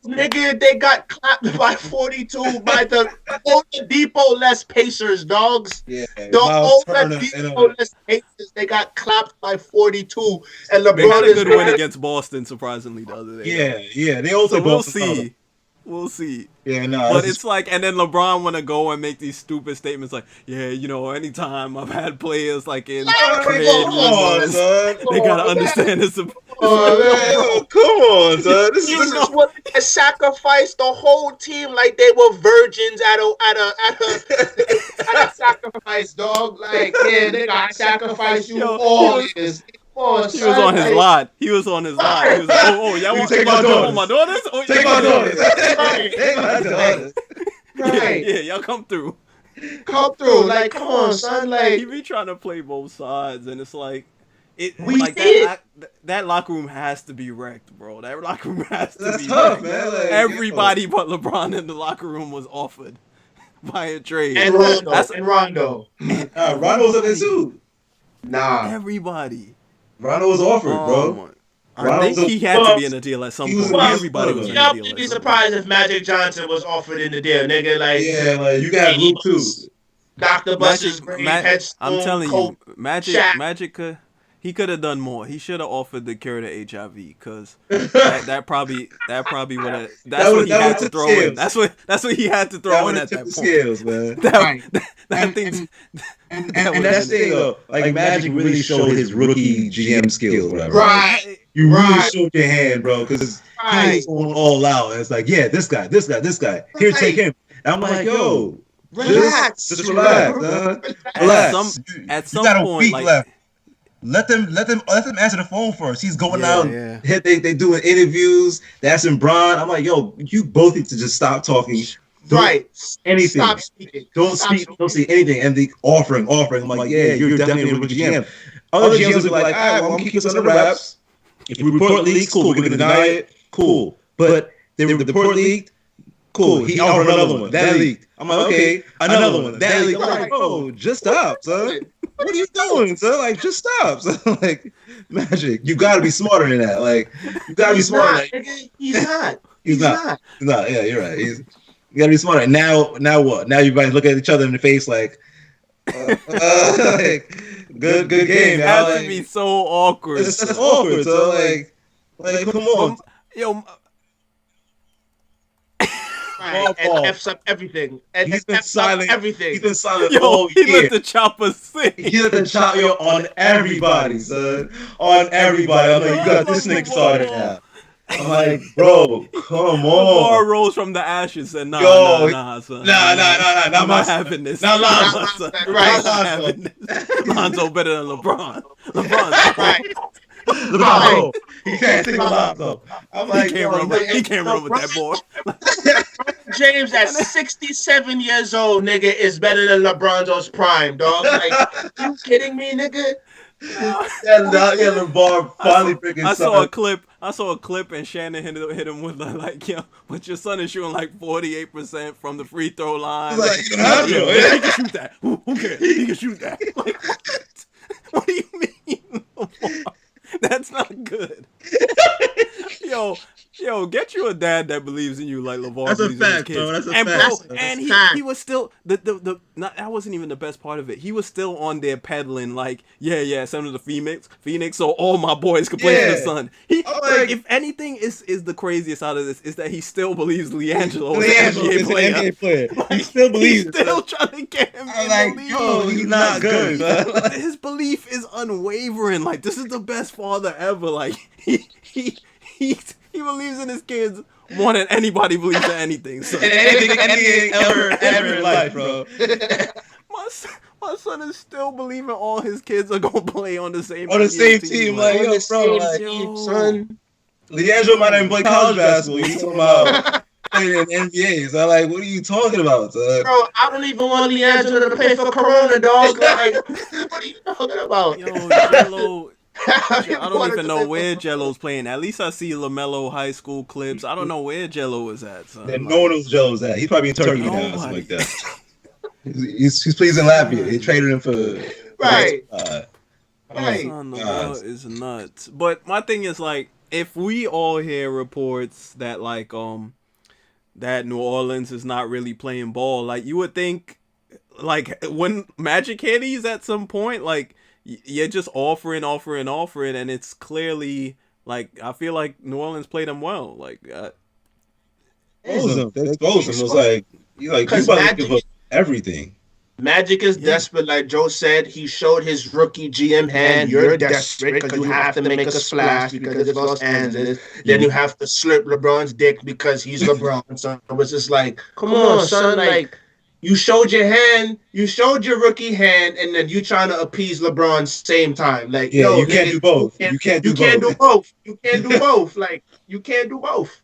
Nigga, they got clapped by 42 by the Oladipo-less Pacers, dogs. Yeah, the Oladipo-less Pacers, they got clapped by 42. And LeBron they had a good win against Boston, surprisingly, the other day. Yeah. They also we'll see. We'll see. Yeah, no. But it's like, and then LeBron want to go and make these stupid statements like, yeah, anytime I've had players like in trade rumors, they gotta understand this. Come on, son. This is what they sacrificed the whole team like they were virgins at a sacrifice, dog. Like, yeah, they got sacrifice you all this. He was on his lot. He was on his lot. He was like, y'all want to take my daughters? Take my daughters. Take my daughters. Right. Yeah, y'all come through. Come through. Like, come on, son. Like, he be trying to play both sides, and it's like, that locker room has to be wrecked, bro. That locker room has to be tough, wrecked. man. Like, everybody but LeBron in the locker room was offered by a trade. And Rondo. Rondo's up there too. Nah. Everybody. Rondo was offered, bro. I think he had to be in the deal at some point. Everybody was in the deal. You'd be surprised if Magic Johnson was offered in the deal, nigga. Like, like you got Luke too. Dr. Buster's I'm telling you, Magic he could have done more. He should have offered the cure to HIV because that probably would have. That's what he had to throw in. That's what he had to throw in at that point. Scales, man. That thing's. And that's the thing though. Like Magic really showed his rookie GM skills, whatever. Right. You really showed your hand, bro, because he was going all out. And it's like, yeah, this guy. Here, take him. And I'm like, yo, relax. Just relax, relax. At some point, like. Left. Let them answer the phone first. He's going out. They doing interviews. That's in Bron. I'm like, yo, you both need to just stop talking. Anything. Stop speaking. Don't speak. Don't say anything. And the offering. I'm like, yeah, you're definitely a rookie GM. Other GMs are like, all right, well, I'm keeping this under wraps. If we report leaks, cool. We're gonna deny it, cool. But they report leaked, Cool. He offered another one. That leaked. I'm like, okay, another one. That leaked. I'm like, bro, just stop, son. What are you doing, son? Like, just stop. So, like, Magic, you gotta be smarter than that. Like, you gotta be smarter. He's not. He's not. Yeah, you're right. You gotta be smarter. Now what? Now you guys look at each other in the face like, like good game. It has to be so awkward. That's awkward. So like, come on. Yo. Right, and F's up everything. And he's been silent. Everything. He's been silent all year. He let the chopper sing. He let the chopper on everybody, son. On everybody. I'm like, you got this nigga started now. I'm like, bro, come on. LeVar rose from the ashes and nah, son. Nah. I'm not having this. Nah, Lonzo. Right. I'm having this. Lonzo better than LeBron. LeBron's right. LeBron, he can't sing Lonzo. I'm like, he can't run with that boy. James at 67 years old, nigga, is better than LeBron's prime, dog. Like, you kidding me, nigga? Yeah, LeVar finally freaking. I saw a clip, and Shannon hit him with like, yo, but your son is shooting like 48% from the free throw line. He's like, you don't have to. Yeah, he can shoot that. Who cares? He can shoot that. Like, what do you mean? That's not good. Yo, get you a dad that believes in you like LeVar. That's a believes in his fact, kids. bro. That's a and fact. Bro, and he was still that wasn't even the best part of it. He was still on there peddling like, yeah, send him to Phoenix, so all my boys can play for the Sun. If anything is the craziest out of this is that he still believes LiAngelo is an NBA player. Like, he still believes. He's still trying to get him in the league. Yo, he's not good. His belief is unwavering. Like, this is the best father ever. Like, he believes in his kids more than anybody believes in anything. So. Anything ever in life, bro. My son is still believing all his kids are gonna play on the same team. Like, yo, bro, like, son. LiAngelo might not even play college basketball. You talking about playing in NBA? So, like, what are you talking about, son? Bro, I don't even want LiAngelo to pay for Corona, dog. Like, what are you talking about? Yo, Jello. I don't even know where Jello's playing. At least I see LaMelo high school clips. I don't know where Jello is at. Son. No one knows Jello's at. He's probably in Turkey now, something like that. He's plays in Latvia. They traded him for right. Right. Son, the world is nuts. But my thing is like, if we all hear reports that like that New Orleans is not really playing ball, like you would think, like when Magic hit these at some point, like. You're just offering, and it's clearly like I feel like New Orleans played them well. Like, expose him. It was like you about to give up everything. Magic is desperate, like Joe said. He showed his rookie GM hand. You're desperate because you have to make a splash because of Los Angeles. Then you have to slurp LeBron's dick because he's LeBron. So it was just like, come on, son, like. You showed your hand, you showed your rookie hand, and then you trying to appease LeBron same time. Like, yeah, you can't do both. You can't do both. You can't do both. Like, you can't do both.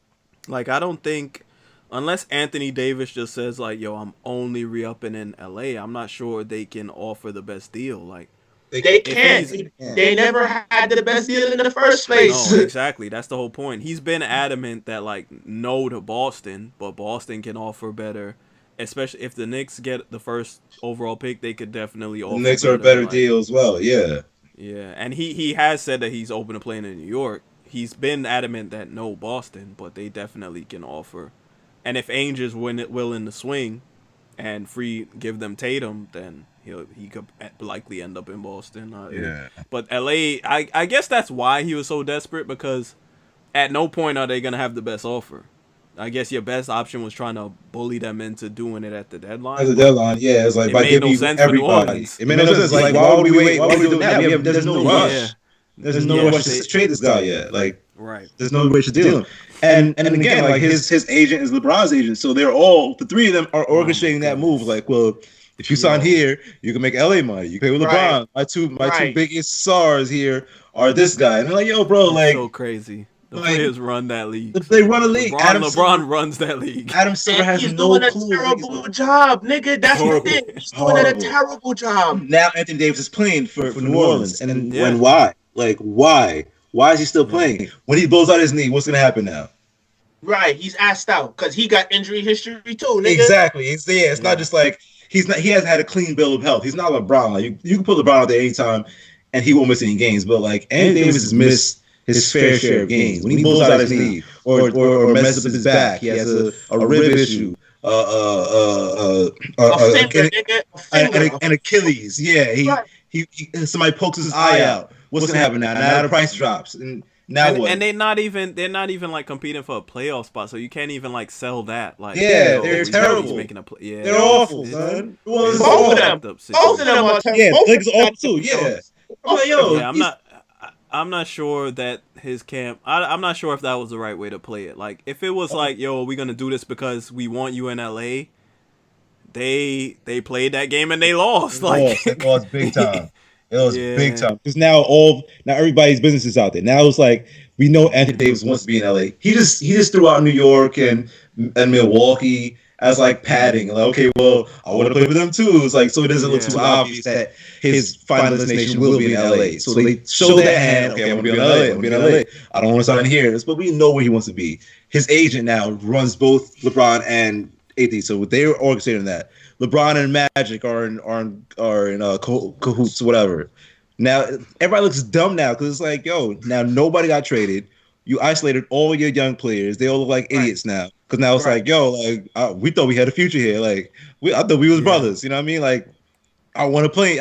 Like, I don't think, unless Anthony Davis just says, like, yo, I'm only re-upping in LA, I'm not sure they can offer the best deal. Like, they can't. They never had the best deal in the first place. No, exactly. That's the whole point. He's been adamant that, like, no to Boston, but Boston can offer better. Especially if the Knicks get the first overall pick, they could definitely offer. The Knicks are a better deal as well, yeah. Yeah, and he has said that he's open to playing in New York. He's been adamant that no Boston, but they definitely can offer. And if Ainge is willing to swing and give them Tatum, then he could likely end up in Boston. Yeah. But LA, I guess that's why he was so desperate, because at no point are they going to have the best offer. I guess your best option was trying to bully them into doing it at the deadline. At the deadline, yeah. It's like by giving everybody. It made no sense. Like, why would we wait? Why would we do it now? There's no rush. Yeah. There's no rush to trade this guy yet. Like, right. There's no rush to deal him. And again, like his agent is LeBron's agent, so the three of them are orchestrating that move. Like, well, if you sign here, you can make LA money. You can play with LeBron. My two biggest stars here are this guy. And they're like, yo, bro, like, so crazy. The players run that league. They run a league. LeBron runs that league. Adam Silver has no clue. He's doing a terrible job, nigga. That's the thing. He's doing a terrible job. Now Anthony Davis is playing for New Orleans. And then when why? Like, why? Why is he still playing? When he blows out his knee, what's going to happen now? Right, he's asked out because he got injury history too, nigga. Exactly. It's not just like he hasn't had a clean bill of health. He's not LeBron. Like you can put LeBron out there anytime and he won't miss any games. But like Anthony Davis has missed his fair share of games. When he blows out his knee or messes up his back, he has a rib issue. A finger, nigga. A finger. An Achilles. Yeah, Right. he somebody pokes his eye out. What's gonna happen now? Now the price drops, and now what? And they're not even like competing for a playoff spot, so you can't even like sell that. Like, Yeah, yo, they're he's terrible. Making yeah, They're awful, son. Both of them. Both of them are terrible. Yeah, Both Lakers of are them awful too. Yeah, are I'm like, yo, Yeah, I'm not sure that his camp. I'm not sure if that was the right way to play it. Like, if it was like, yo, we're gonna do this because we want you in LA. They played that game and they lost. Like, it was big time. It was Yeah. big time because now everybody's business is out there. Now it's like we know Anthony Davis wants to be in LA. He just threw out New York and Milwaukee as like padding. Like, okay, well, I want to play with them too. It's like so it doesn't look too obvious that his final destination will be in LA. So they show that hand. Okay, I want to be in LA. I want to be in LA. I don't want to sign here. But we know where he wants to be. His agent now runs both LeBron and AD. So they were orchestrating that. LeBron and Magic are in cahoots, whatever. Now everybody looks dumb now because it's like, yo, now nobody got traded. You isolated all your young players. They all look like idiots now because now it's like, yo, like we thought we had a future here. Like I thought we was brothers. You know what I mean? Like I want to play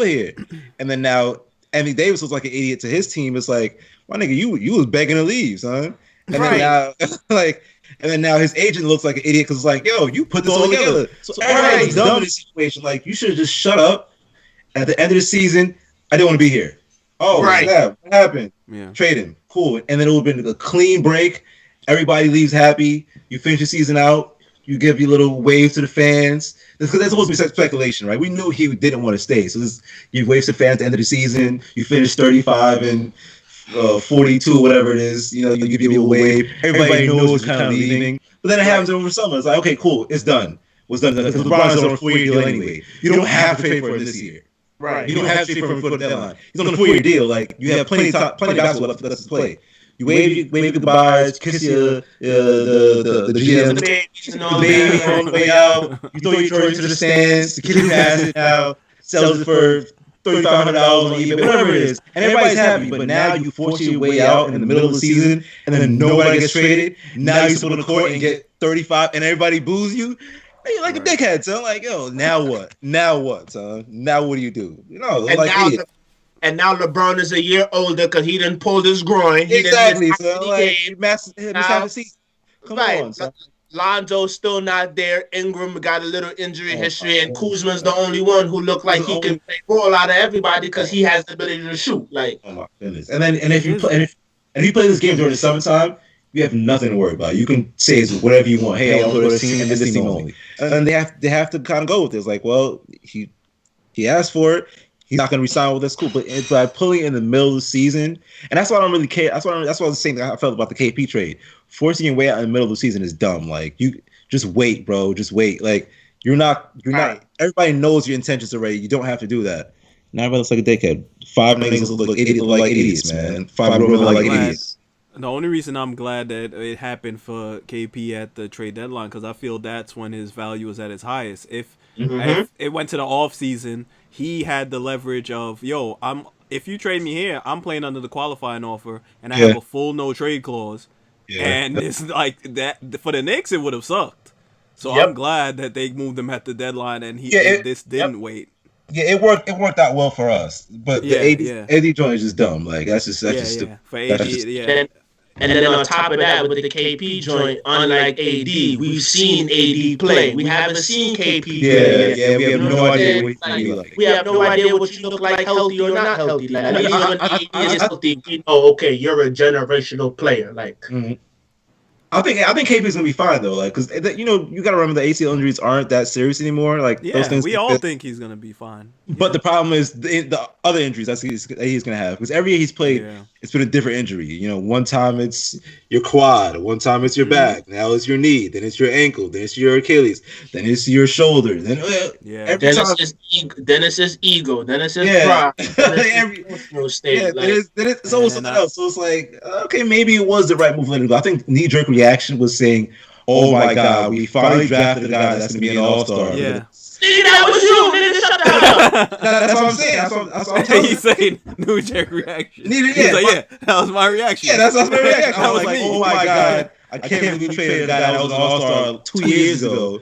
here. And then now Anthony Davis was like an idiot to his team. It's like, my nigga, you was begging to leave, son. And then now like. And then now his agent looks like an idiot because it's like, yo, you put this all together. So everybody's dumb in this situation. Like, you should have just shut up. At the end of the season, I didn't want to be here. Oh, snap. What happened? Yeah. Trade him. Cool. And then it would have been a clean break. Everybody leaves happy. You finish the season out. You give your little wave to the fans. Because that's supposed to be speculation, right? We knew he didn't want to stay. So you wave to fans at the end of the season. You finish 35 and 42, whatever it is, you give you a wave. Everybody knows you're kind of leaving. But then it happens over summer. It's like, okay, cool, it's done. What's done? Because LeBron's on a 4-year deal anyway. You don't have to trade for him this year. Right. You don't have to trade for him for the deadline. He's on a 4-year deal. Like, you have plenty of basketball left to play. You wave goodbyes, kiss the GM, the baby on the way out. You throw your trophy to the stands. The kid who has it now sells it for $3,500 on eBay, whatever it is, and everybody's happy. But now you force your way out in the middle of the season, and then nobody gets traded. Now you sit on the court and get 35, and everybody boos you. You're like a dickhead, son. Like, yo, now what? Now what, son? Now what do you do? And now LeBron is a year older because he didn't pull his groin. Exactly, son. Like, missed half the season. Come on, son. Lonzo's still not there. Ingram got a little injury history, and Kuzma's the only one who looked like he can play ball out of everybody because he has the ability to shoot. Like, oh my goodness! And if you play this game during the summertime, you have nothing to worry about. You can say whatever you want. Hey, I'll go to this team and this team only. And they have to kind of go with this. Like, well, he asked for it. He's not going to resign with us. Cool, but by pulling in the middle of the season, and that's why I don't really care. That's what I was saying. I felt about the KP trade. Forcing your way out in the middle of the season is dumb. Like, you just wait, bro. Just wait. Like, you're not. Everybody knows your intentions already. You don't have to do that. Now everybody looks like a dickhead. 5 niggas look like idiots, man. 5 grown look like idiots. The only reason I'm glad that it happened for KP at the trade deadline because I feel that's when his value was at its highest. If it went to the off season, he had the leverage of, yo, if you trade me here, I'm playing under the qualifying offer and I have a full no trade clause. Yeah. And it's like that for the Knicks, it would have sucked. So I'm glad that they moved him at the deadline and this didn't wait. Yeah, it worked out well for us, but the AD joint is just dumb. Like that's just stupid. For AD, And then on top of that, with the KP joint, unlike AD, we've seen AD play. We haven't seen KP play. Yeah, we have no idea what he's like. We have no idea what you look like, healthy or not healthy. Like, even when AD is healthy, we know, okay, you're a generational player. Like, I think KP is gonna be fine though, like because you gotta remember the ACL injuries aren't that serious anymore. Like those things. We all think he's gonna be fine. But the problem is the other injuries he's gonna have because every year he's played, it's been a different injury. One time it's your quad, one time it's your back, now it's your knee, then it's your ankle, then it's your Achilles, then it's your shoulder, then it's his ego, then it's his pride, then it's always something else. So it's like, okay, maybe it was the right move for him to go. I think knee jerk reaction reaction was saying, "Oh my God, we finally drafted a guy that's going to be an all-star." Yeah. Nigga, that was you. Nigga, shut the hell up. That's what I'm saying. That's what I'm telling you. He's saying New Jack reaction. Neither- He's yeah, like, but- yeah, that was my reaction. Yeah, that's my reaction. I That was was like, me. "Oh my God, I can't believe we traded a guy that was an all-star 2 years ago."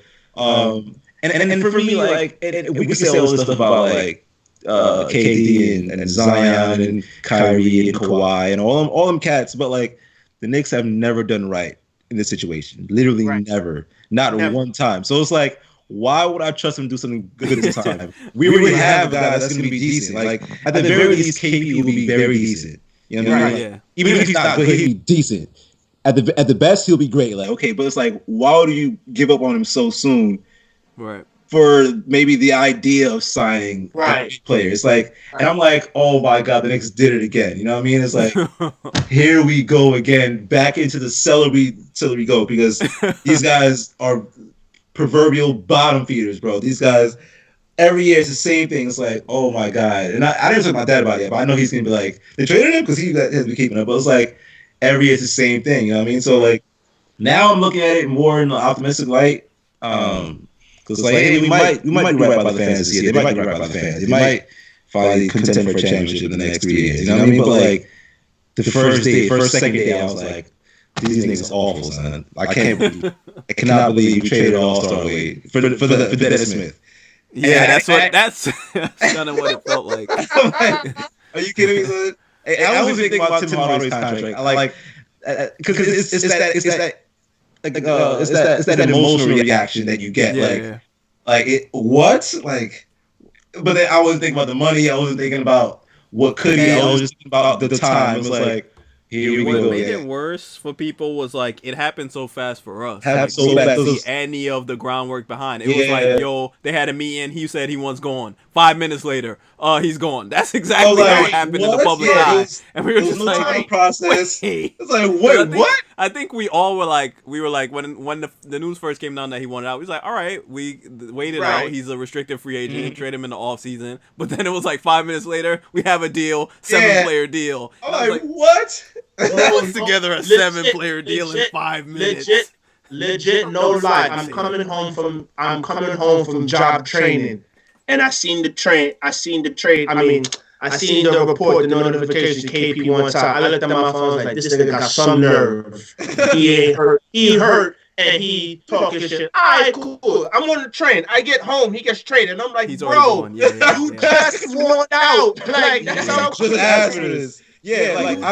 And for me, like, we can say all this stuff about like KD and Zion and Kyrie and Kawhi and all them cats, but like the Knicks have never done right in this situation. Literally never. Not one time. So it's like, why would I trust him to do something good this time? We already have a guy that's going to be decent. Like, at the very least, KD will be very decent. You know what I mean? Yeah. Even if he's not good, he'll be decent. At the best, he'll be great. Like, okay, but it's like, why would you give up on him so soon? Right. For maybe the idea of signing a player. It's like, and I'm like, oh my God, the Knicks did it again. You know what I mean? It's like, here we go again, back into the cellar we go, because these guys are proverbial bottom feeders, bro. These guys, every year it's the same thing. It's like, oh my God. And I didn't talk to my dad about it yet, but I know he's going to be like, they traded him because he has been keeping up. But it's like, every year it's the same thing. You know what I mean? So like, now I'm looking at it more in an optimistic light. Because like, hey, we might be right by the fans this year. They might be right by the fans. They might finally contend for a championship in the next 3 years. You know what I mean? But like, the second day, I was like, these niggas awful, son. I cannot believe you traded All-Star away for Dennis Smith. Yeah, that's kind of what it felt like. Are you kidding me, son? I was thinking about Tim Hardaway's contract. I like, because it's that emotional reaction that you get. But then I wasn't thinking about the money. I wasn't thinking about what could be. I was just thinking about the time. It was like, here we go. What made it worse for people was like, it happened so fast for us. Happened so fast. See any of the groundwork behind it. It was like, yo, they had a meeting. He said he wants gone. 5 minutes later, he's gone. That's exactly how it happened in the public eye. And we were just like, time process. Wait. It's like, wait, what? I think we all were like, when the news first came down that he wanted out, we was like, all right, we waited out. He's a restricted free agent. Mm-hmm. Trade him in the off season. But then it was like 5 minutes later, we have a deal, 7-player deal. I'm like, what? Put together a 7-player deal in 5 minutes. Legit, no lie. I'm coming home from job training, and I seen the trade. I seen the report, the notification. KP one time. I looked at my phone. I was like, this nigga got some nerve. He ain't hurt. He hurt. And he talking shit. All right, cool. I'm on the train. I get home. He gets traded. And I'm like, bro, you just won out. Like, that's how just ask for this. Yeah, like I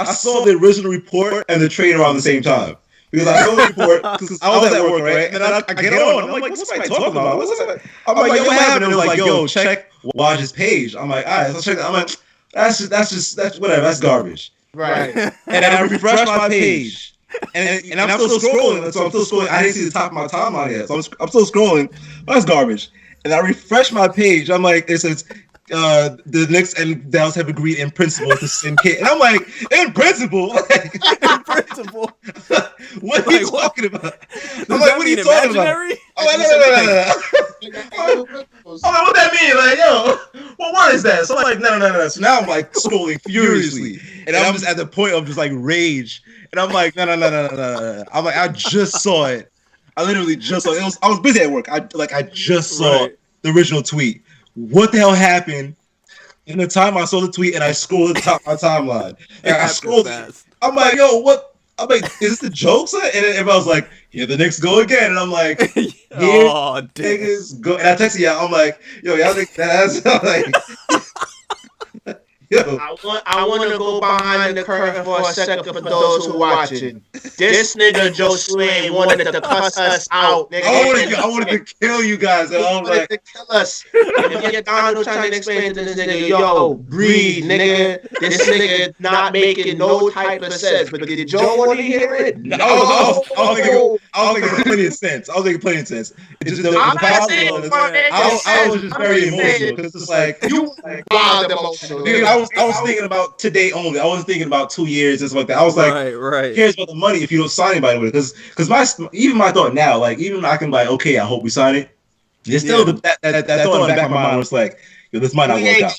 saw the original report and the trade around the same time. Because I saw the report, because I was at work, right? And then I get on. I'm like, what's somebody talking about? I'm like, yo, what happened? And it was like, yo, check Waj's page. I'm like, all right, let's check that. I'm like, that's whatever. That's garbage. Right. And I refreshed my page. And I'm still scrolling. So I'm still scrolling. I didn't see the top of my timeline yet. So I'm still scrolling. That's garbage. And I refresh my page. I'm like, it says, the Knicks and Dallas have agreed in principle to send Kid. And I'm like, in principle? In principle? What are you talking about? I'm like, what are you talking about? I'm like, no. I'm like, what that mean? Like, yo, well, what is that? So I'm like, no. So now I'm like scrolling furiously. And I'm just at the point of just like rage. And I'm like, no. I'm like, I just saw it. I literally just saw it. I was busy at work. I just saw the original tweet. What the hell happened in the time I saw the tweet and I scrolled to the top of my timeline? And I scrolled. I'm like, yo, what? I'm like, is this the joke? And everybody was like, here the Knicks go again. And I'm like, here niggas go. And I texted y'all. I'm like, yo, y'all think that's like. Yo. I want to go behind the curtain for a second for those who watching. This nigga Joe Sway wanted to cuss us out. Nigga. I wanted to kill you guys. He wanted to kill us. And yet Donald trying to explain to this nigga, yo, breathe, nigga. This nigga not making no type of sense. But did Joe want to hear it? No. I was thinking plenty of sense. It's just I was just very emotional because it's like you wild emotional. I was thinking about today only. I wasn't thinking about 2 years and stuff like that. I was like, right. Cares about the money if you don't sign anybody with it. Because my thought now, like even I can be like, okay, I hope we sign it. There's still that thought in the back of my mind where it's like, yo, this might not work out.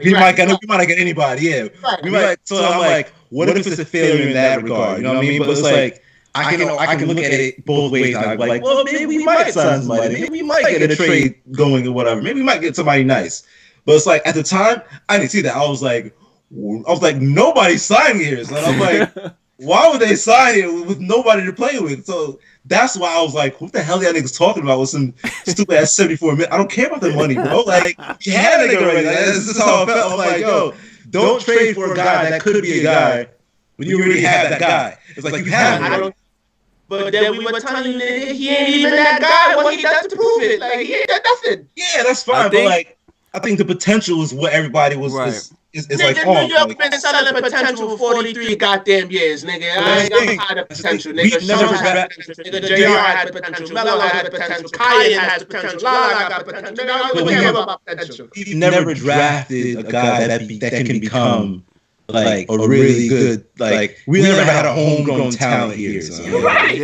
We might not get anybody. Yeah, we might. So I'm like, what if it's a failure in that regard? You know what I mean? But it's like, I can look at it both ways. I'm like, well, maybe we might sign somebody. Maybe we might get a trade going or whatever. Maybe we might get somebody nice. But it's like at the time, I didn't see that. I was like, nobody's signing here. So I'm like, why would they sign here with nobody to play with? So that's why I was like, what the hell are y'all niggas talking about with some stupid ass 74 minutes? I don't care about the money, bro. Like, you had a nigga already. Like, this is how I felt. I'm like, yo, don't trade for a guy that could be a guy when you already have that guy. It's like you have him. But then we were telling you that he ain't even that guy. What he does to prove it? Like, he ain't done nothing. Yeah, that's fine. But like, I think the potential is what everybody was is like. New York been selling potential for 43 goddamn years, nigga. I ain't gonna hide the potential, nigga. Sean had potential, nigga. JR had potential. Melo had potential. Kyan has potential. Lala got potential. Nigga, I don't care about potential. We've never drafted a guy that can become like a really good, like we never had a homegrown talent here. So. Right.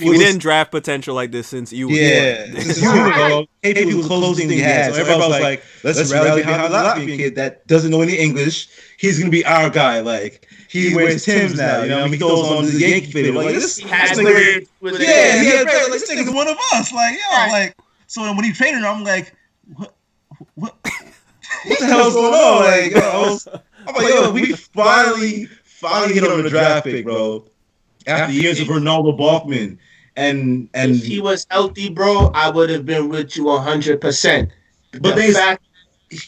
We didn't draft potential like this since you were since you were gone. KP was the closest thing we had. So everybody was like, let's rally behind the Latvian kid that doesn't know any English. He's gonna be our guy. Like he wears Timbs now, you know. He throws on the Yankee fit. Like this nigga, he had like this nigga's one of us. Like like so when he traded him, I'm like, what the hell's going on? Like I'm like, yo, we finally hit on the draft pick, bro. After years of Ronaldo Balkman, and if he was healthy, bro, I would have been with you 100%. But the fact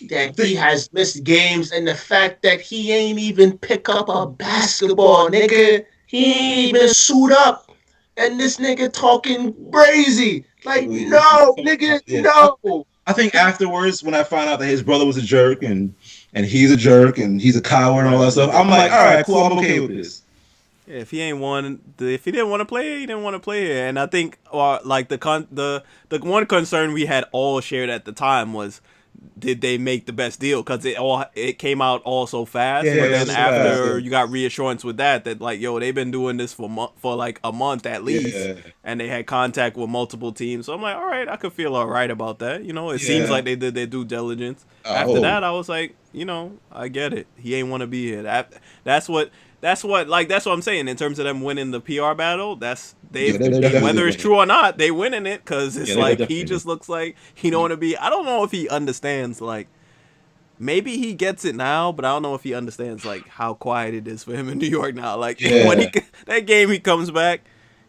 that he has missed games and the fact that he ain't even pick up a basketball, nigga, he ain't even suit up, and this nigga talking crazy, like no, nigga, no. I think afterwards, when I found out that his brother was a jerk and he's a jerk and he's a coward and all that stuff, I'm like, all right, cool, I'm okay with this. Yeah, if he didn't want to play, he didn't want to play it. And I think, like the one concern we had all shared at the time was, did they make the best deal? Because it came out all so fast. Yeah, but then after you got reassurance with that like, yo, they've been doing this for like a month at least, and they had contact with multiple teams. So I'm like, all right, I could feel all right about that. You know, it seems like they did their due diligence. After that, I was like, you know, I get it. He ain't want to be here. That's what I'm saying in terms of them winning the PR battle. Whether it's true or not, they winning it because it's like he just looks like he don't want to be. I don't know if he understands. Like maybe he gets it now, but I don't know if he understands like how quiet it is for him in New York now. Like when that game he comes back,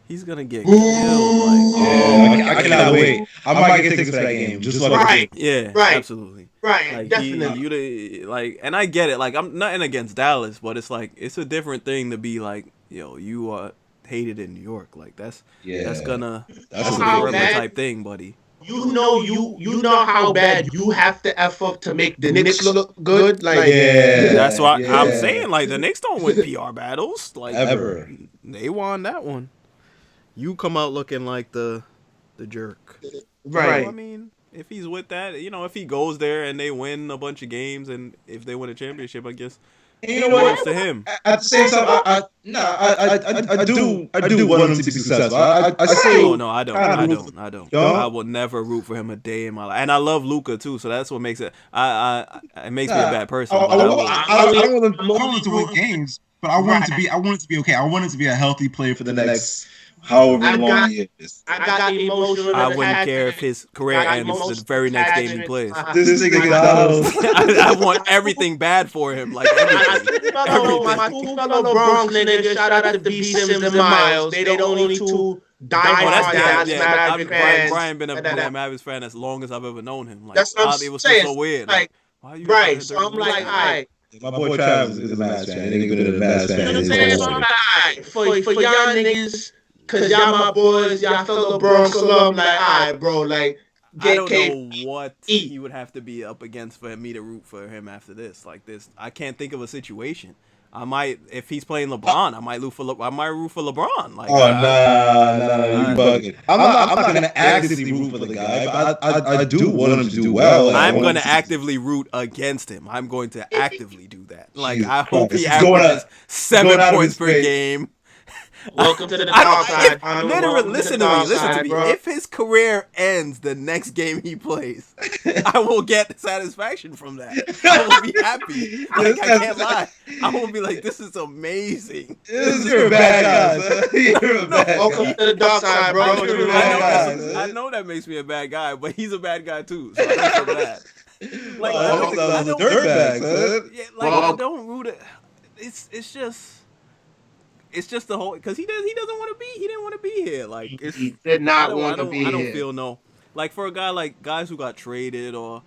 he's gonna get killed. I cannot wait. I might get tickets for that game. Just right. Absolutely. Right, like definitely. And I get it. Like I'm nothing against Dallas, but it's like it's a different thing to be like, yo, you are hated in New York. Like that's a forever type thing, buddy. You know how bad you have to F up to make the Knicks look good. Like that's why I'm saying like the Knicks don't win PR battles like ever. They won that one. You come out looking like the jerk, right? So, I mean, if he's with that, you know, if he goes there and they win a bunch of games, and if they win a championship, I guess you know what? To him. At the same time, I do want him to be successful. I say, no, I don't. I will never root for him a day in my life, and I love Luka too, so that's what makes it. It makes me a bad person. I don't want him to win games, but I want it to be okay. I want him to be a healthy player for the next however long he is. I got emotional. I wouldn't care if his career ends the very next game he plays. This nigga Donald. I want everything bad for him. Like everything. My two fellow Bronx niggas, shout out to B. Sims and Miles. They the only two die-hard Mavericks fans. Brian been a Mavericks fan as long as I've ever known him. Like, that's what I'm saying. It was so weird. Like, right. So I'm like, all right. My boy Travis is a Mavs fan. They ain't good at a Mavs fan. You know what I'm saying? So I'm like, all right. For y'all niggas, cause y'all my boys, y'all fellow Bronx alum, like, all right, bro, like, I don't know what he would have to be up against for me to root for him after this. Like this, I can't think of a situation. I might, if he's playing LeBron, I might root for LeBron. Like, nah, you bugging. I'm not gonna actively root for the guy, but I do want him to do well. Like, I'm gonna actively root against him. I'm going to actively do that. Like, I hope he averages 7 points per game. Welcome to the dark side. Literally, listen to me. Bro. If his career ends the next game he plays, I will get satisfaction from that. I will be happy. Like, I can't lie. I will be like, this is amazing. You're a bad guy, son. You're a bad Welcome guy. to the dark side, bro. You're a bad guy. I know that makes me a bad guy, but he's a bad guy too. So I don't feel that. Like, I don't- was a don't- dirtbag, son. Yeah, like I don't root it. It's just the whole because he doesn't want to be. He didn't want to be here. Like it's, He did not want to be here. I don't feel no. Like for a guy like guys who got traded or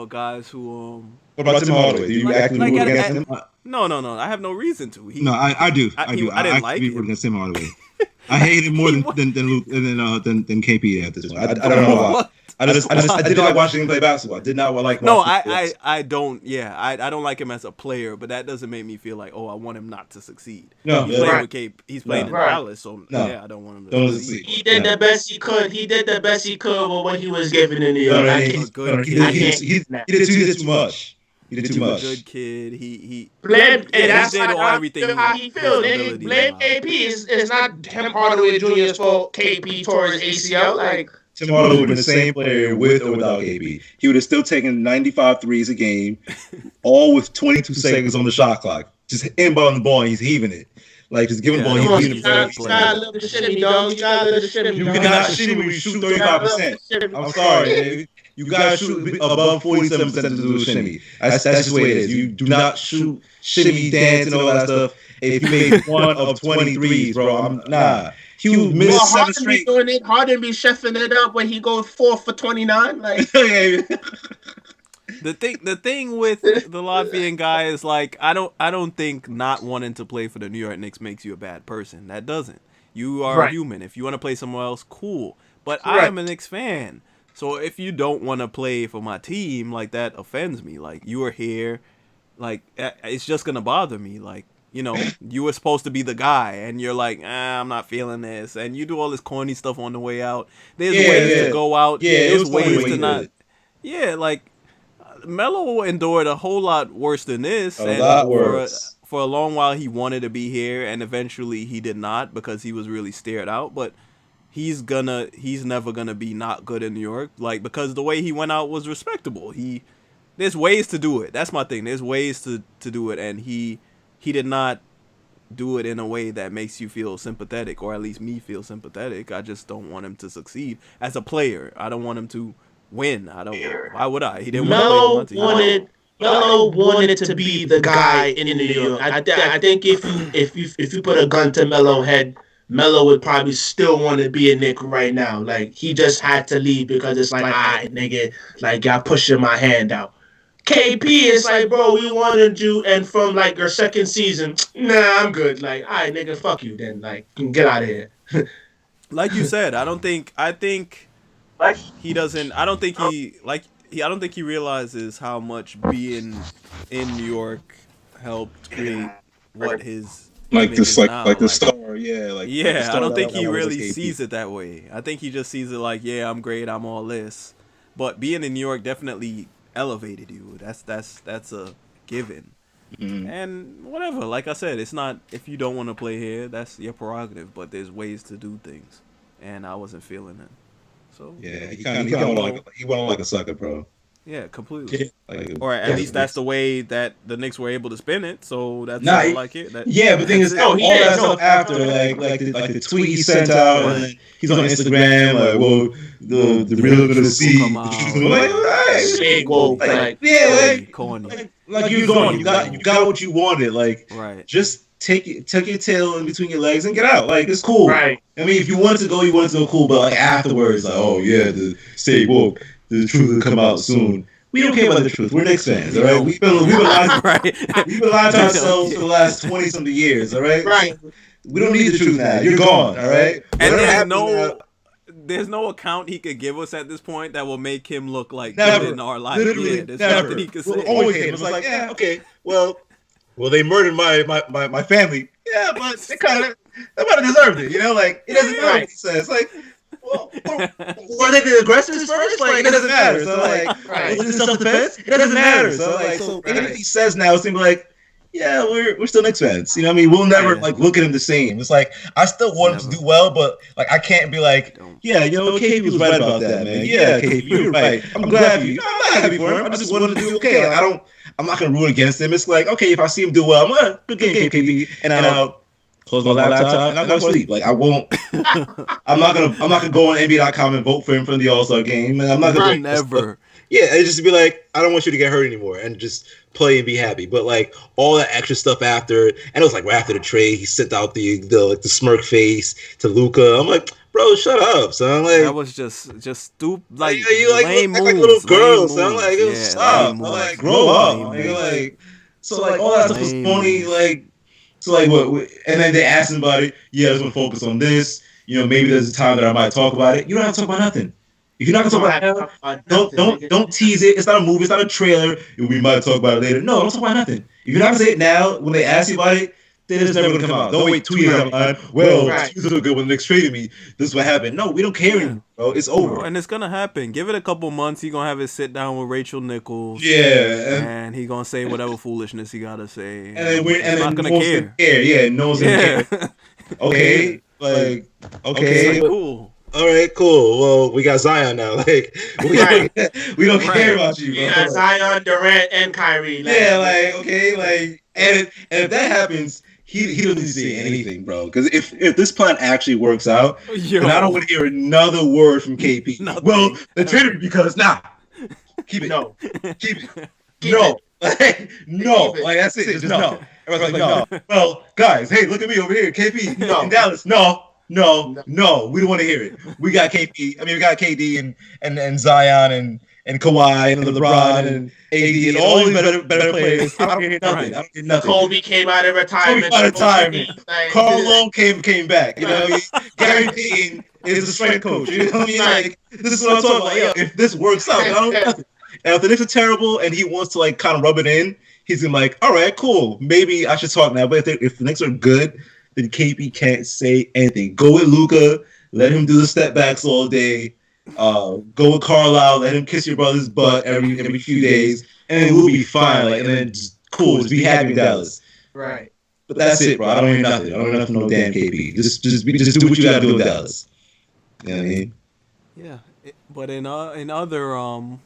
guys who What about Tim Hardaway? Do you Like- actively like root at- against at- him? No. I have no reason to. No, I do. I I do. didn't like actively him. root against Tim Hardaway. I hate him more than KP at this point. I don't know why. What? I did not like watching him play basketball. I did not like. No, watching him play I don't. Yeah, I don't like him as a player, but that doesn't make me feel like, oh, I want him not to succeed. No, he's yeah. playing Right. with Cape. He's playing in Right. Dallas, so No. yeah, I don't want him to Don't succeed. succeed. He did the best he could. He did the best he could with what he was given in New York. No, I he can't good he kid. did too much. He did too much. Good kid. He blame. he And that's did how everything how he feels. his Nigga. ability Blame allowed. KP. It's not Tim Hardaway Jr.'s fault. KP tore his ACL. Like Tim Hardaway would have been the same player with or without KP. He would have still taken 95 threes a game, all with 22 seconds on the shot clock. Just inbounding the ball and he's heaving it. Like, just giving the ball, come on, he's you heaving it. gotta live the shimmy, dog. You gotta live the shimmy. You dog. cannot shoot when you shoot 35%. I'm sorry, Dave. You gotta shoot above 47% to do a shimmy. That's just the way it is. You do not shoot shimmy, dance, and all that stuff. If you make one of 23s, bro, nah. You missed Well, 7 Harden be straight. doing it. Harden be chefing it up when he goes 4 for 29. Like Yeah. The thing with the Latvian guy is like I don't think not wanting to play for the New York Knicks makes you a bad person. That doesn't. You are Right. human. If you want to play somewhere else, cool. But I Right. am a Knicks fan. So if you don't want to play for my team, like that offends me. Like you are here, like it's just gonna bother me. Like you were supposed to be the guy, and you're like, I'm not feeling this, and you do all this corny stuff on the way out. There's ways to go out. Yeah, it there's was funny ways when to you not. did it. Yeah, like Melo endured a whole lot worse than this. A lot worse. For a long while, he wanted to be here, and eventually he did not because he was really stared out. But he's never gonna be not good in New York, like because the way he went out was respectable. There's ways to do it. That's my thing. There's ways to do it, and he did not do it in a way that makes you feel sympathetic, or at least me feel sympathetic. I just don't want him to succeed as a player. I don't want him to win. Why would I? He didn't Melo want to play for my team. Melo wanted to be the guy in New York. I think if you put a gun to Melo's head, Melo would probably still want to be a Knick right now. Like he just had to leave because it's like, alright, nigga, like y'all pushing my hand out. KP is like, bro, we wanted you, and from like your second season, nah, I'm good. Like, alright, nigga, fuck you then. Like, get out of here. Like you said, I think he doesn't. I don't think he realizes how much being in New York helped create what his Like image this, is like now. the star, yeah. Like the Yeah, star I don't think that he was really KP. sees it that way. I think he just sees it like, yeah, I'm great, I'm all this. But being in New York definitely elevated you. That's a given. Mhm. And whatever, like I said, it's not if you don't want to play here, that's your prerogative. But there's ways to do things, and I wasn't feeling it. So Yeah, he kind of went on like a sucker, bro. yeah, completely. Like, Or at least that's the way that the Knicks were able to spin it. So that's Nah, not he- like it. yeah, but the thing is, That's all it. that stuff after, like the tweet he sent out, and then he's on Instagram, like, well, the real gonna see come the out. truth. I'm like, all right. Big whoa, like, Yeah, Corny. like you're gone. You got what you wanted. Like, Right. just tuck your tail in between your legs and get out. Like, it's cool. right. I mean, if you wanted to go cool. But like afterwards, like, oh yeah, stay woke. The truth will come out soon. We don't care about the truth. We're Knicks fans, all right? We've been lying, Right. we've been lying to ourselves for the last 20-something years, all right? Right. We don't need the truth now. You're gone, all right? And Whatever there's happens no there's no account he could give us at this point that will make him look like Never. good in our life. Literally, Yeah, there's never. nothing he could We'll say. always hate him. It's like, yeah, okay, well, they murdered my family. Yeah, but they kind of deserved it, you know? Like, it doesn't matter what he says. Like, well, were they the aggressors first? Like, it doesn't matter. So, like, Right. was it self-defense? It doesn't matter. So, like, anything he says now is going to be like, yeah, we're still Knicks fans. You know what I mean? We'll never Yeah. like look at him the same. It's like I still want him to do well, but like I can't be like, yeah, you know, KP was right about that, man. Yeah, KP, you're right. I'm glad for you. I'm not happy for him. I just wanted to do okay. Like, I'm not gonna root against him. It's like, okay, if I see him do well, I'm like, good game, KP, and I'll close my laptop and I'll go to sleep. Like I won't. I'm not gonna go on NBA.com and vote for him for the All-Star game. And I'm not gonna Never. Yeah, it just be like, I don't want you to get hurt anymore, and just play and be happy. But like all that extra stuff after, and it was like right after the trade, he sent out the smirk face to Luka. I'm like, bro, shut up, son. Like that was just stupid. Like you like lame act moves, like little girls, lame son. Like moves. stop. Lame Like moves. grow up. Lame Like, moves. like so like all that stuff was Lame phony. moves. Like so like what? And then they asked him about it. Yeah, I just want to focus on this. You know, maybe there's a time that I might talk about it. You don't have to talk about nothing. If you're not gonna talk about it, don't tease it. It's not a movie. It's not a trailer. We might talk about it later. No, don't talk about nothing. If you're not gonna say it now, when they ask you about it, then it's never gonna come out. Don't wait 2 years down the line. Well, Right. you so good when the Knicks traded me. This is what happened. No, we don't care anymore, bro. It's over. And it's gonna happen. Give it a couple months. He gonna have his sit down with Rachel Nichols. Yeah, and he gonna say whatever foolishness he gotta say. and then we're He's not gonna no one's care. Yeah, no one's gonna Yeah. care. Okay, like It's okay. like, cool. All right, cool. Well, we got Zion now. Like, we don't care about you, bro. Yeah, Zion, Durant, and Kyrie. Yeah, like okay, like, and if that happens, he doesn't need to say anything, bro. Because if this plan actually works out, Yo. then I don't want to hear another word from KP. Nothing. Well, they traded me because keep it, No. keep it, Keep no, like, no, Keep it. like that's it, just no. Everyone's like, no. Well, guys, hey, look at me over here, KP No. in Dallas. No, we don't want to hear it. We got KP. I mean, we got KD and Zion and Kawhi and LeBron and AD and all these better players. I don't hear nothing. Right. I don't hear nothing. Kobe came out of retirement. Kobe out of retirement. Like, Karl Malone came back. You know what I mean? Gary Payton is the strength coach. You know what I mean? Like, this is what I'm talking about. Yo, if this works out, I don't nothing. And if the Knicks are terrible and he wants to like kind of rub it in, he's gonna be like, all right, cool. Maybe I should talk now. But if the Knicks are good, then KP can't say anything. Go with Luka. Let him do the step backs all day. Go with Carlisle. Let him kiss your brother's butt every few days, and then we'll be fine. Like, and then just cool. Just be happy in Dallas. right. But that's it, bro. I don't hear nothing. I don't hear nothing from no damn KP. Just do what you gotta do in Dallas. You know what I mean? Yeah, but in other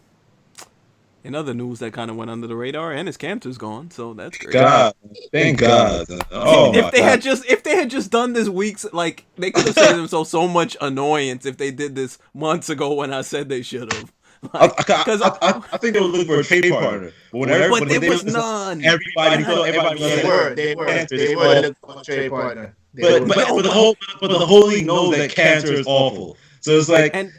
news that kind of went under the radar, and his Cantor's gone, so that's great. God, thank God. Oh my if they God. had just done this weeks, like they could have saved themselves so much annoyance if they did this months ago when I said they should have. I think they were looking for a trade partner, but there was none. Everybody They were looking for a trade partner. But the whole league knows that Cantor is awful. So it's like, And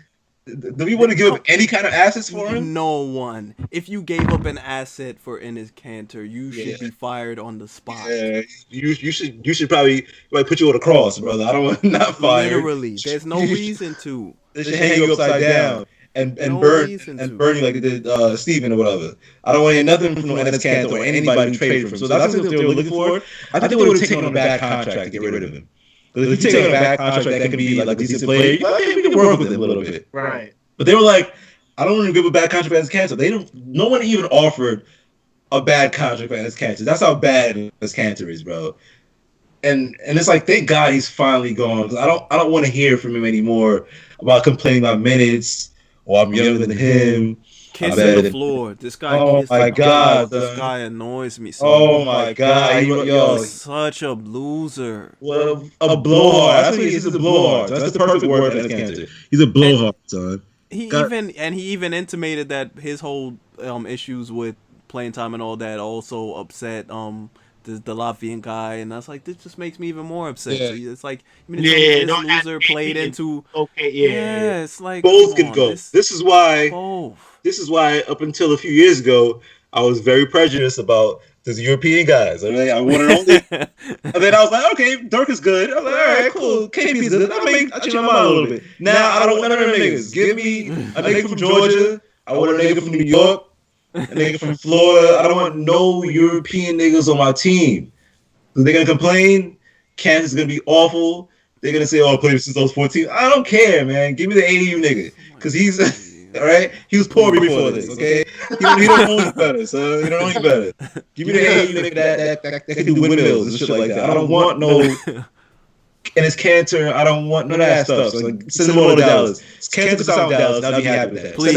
do we want to give up any kind of assets for him? no one. If you gave up an asset for Enes Cantor, you should be fired on the spot. Yeah, you should probably put you on a cross, brother. I don't want not fired. Literally, there's no reason to. They should hang you upside down and No burn reason and to. burn you like they did Steven or whatever. I don't want to hear nothing from Enes Cantor or anybody who traded for him. So that's what they were looking for. I think they would have taken on a bad contract to get rid of him. But if you take on a bad contract that can be like a decent player, we can work with him a little bit. Right. But they were like, I don't want to give a bad contract for Enes Cantor. No one even offered a bad contract for Enes Cantor. That's how bad Enes Cantor is, bro. And it's like, thank God he's finally gone. Because I don't want to hear from him anymore about complaining about minutes or I'm younger than him. Kissing the floor. This guy. Oh my God, This guy annoys me so. Oh my God, He's such a loser. Well, a blowhard. That's what he is. He's a blowhard. That's the perfect word for Enes Cantor. He's a blowhard, son. He even intimated that his whole issues with playing time and all that also upset the Latvian guy, and I was like, this just makes me even more upset. Yeah. So it's like, Yeah, this loser played into. Okay, yeah. It's like Both come can on, go. This is why. Both. This is why up until a few years ago, I was very prejudiced about these European guys. I mean, I wanted only. And then I was like, okay, Dirk is good. I was like, all right, cool. KP's good. I change my mind a little bit. Now I don't want none of them niggas. Give me a nigga from Georgia. I want a nigga from New York. A nigga from Florida. I don't want no European niggas on my team. They're gonna complain. Kansas is gonna be awful. They're gonna say, "Oh, I played since I was 14." I don't care, man. Give me the AAU nigga, because he's All right, he was poor before this. Okay, he don't know any better, son. He don't know any better. Give me the nigga that can do windmills and shit like that. I don't want no. And it's Cantor. I don't want none of that stuff. So send him over to Dallas. Cantor to South Dallas. I'll be happy with that. Please,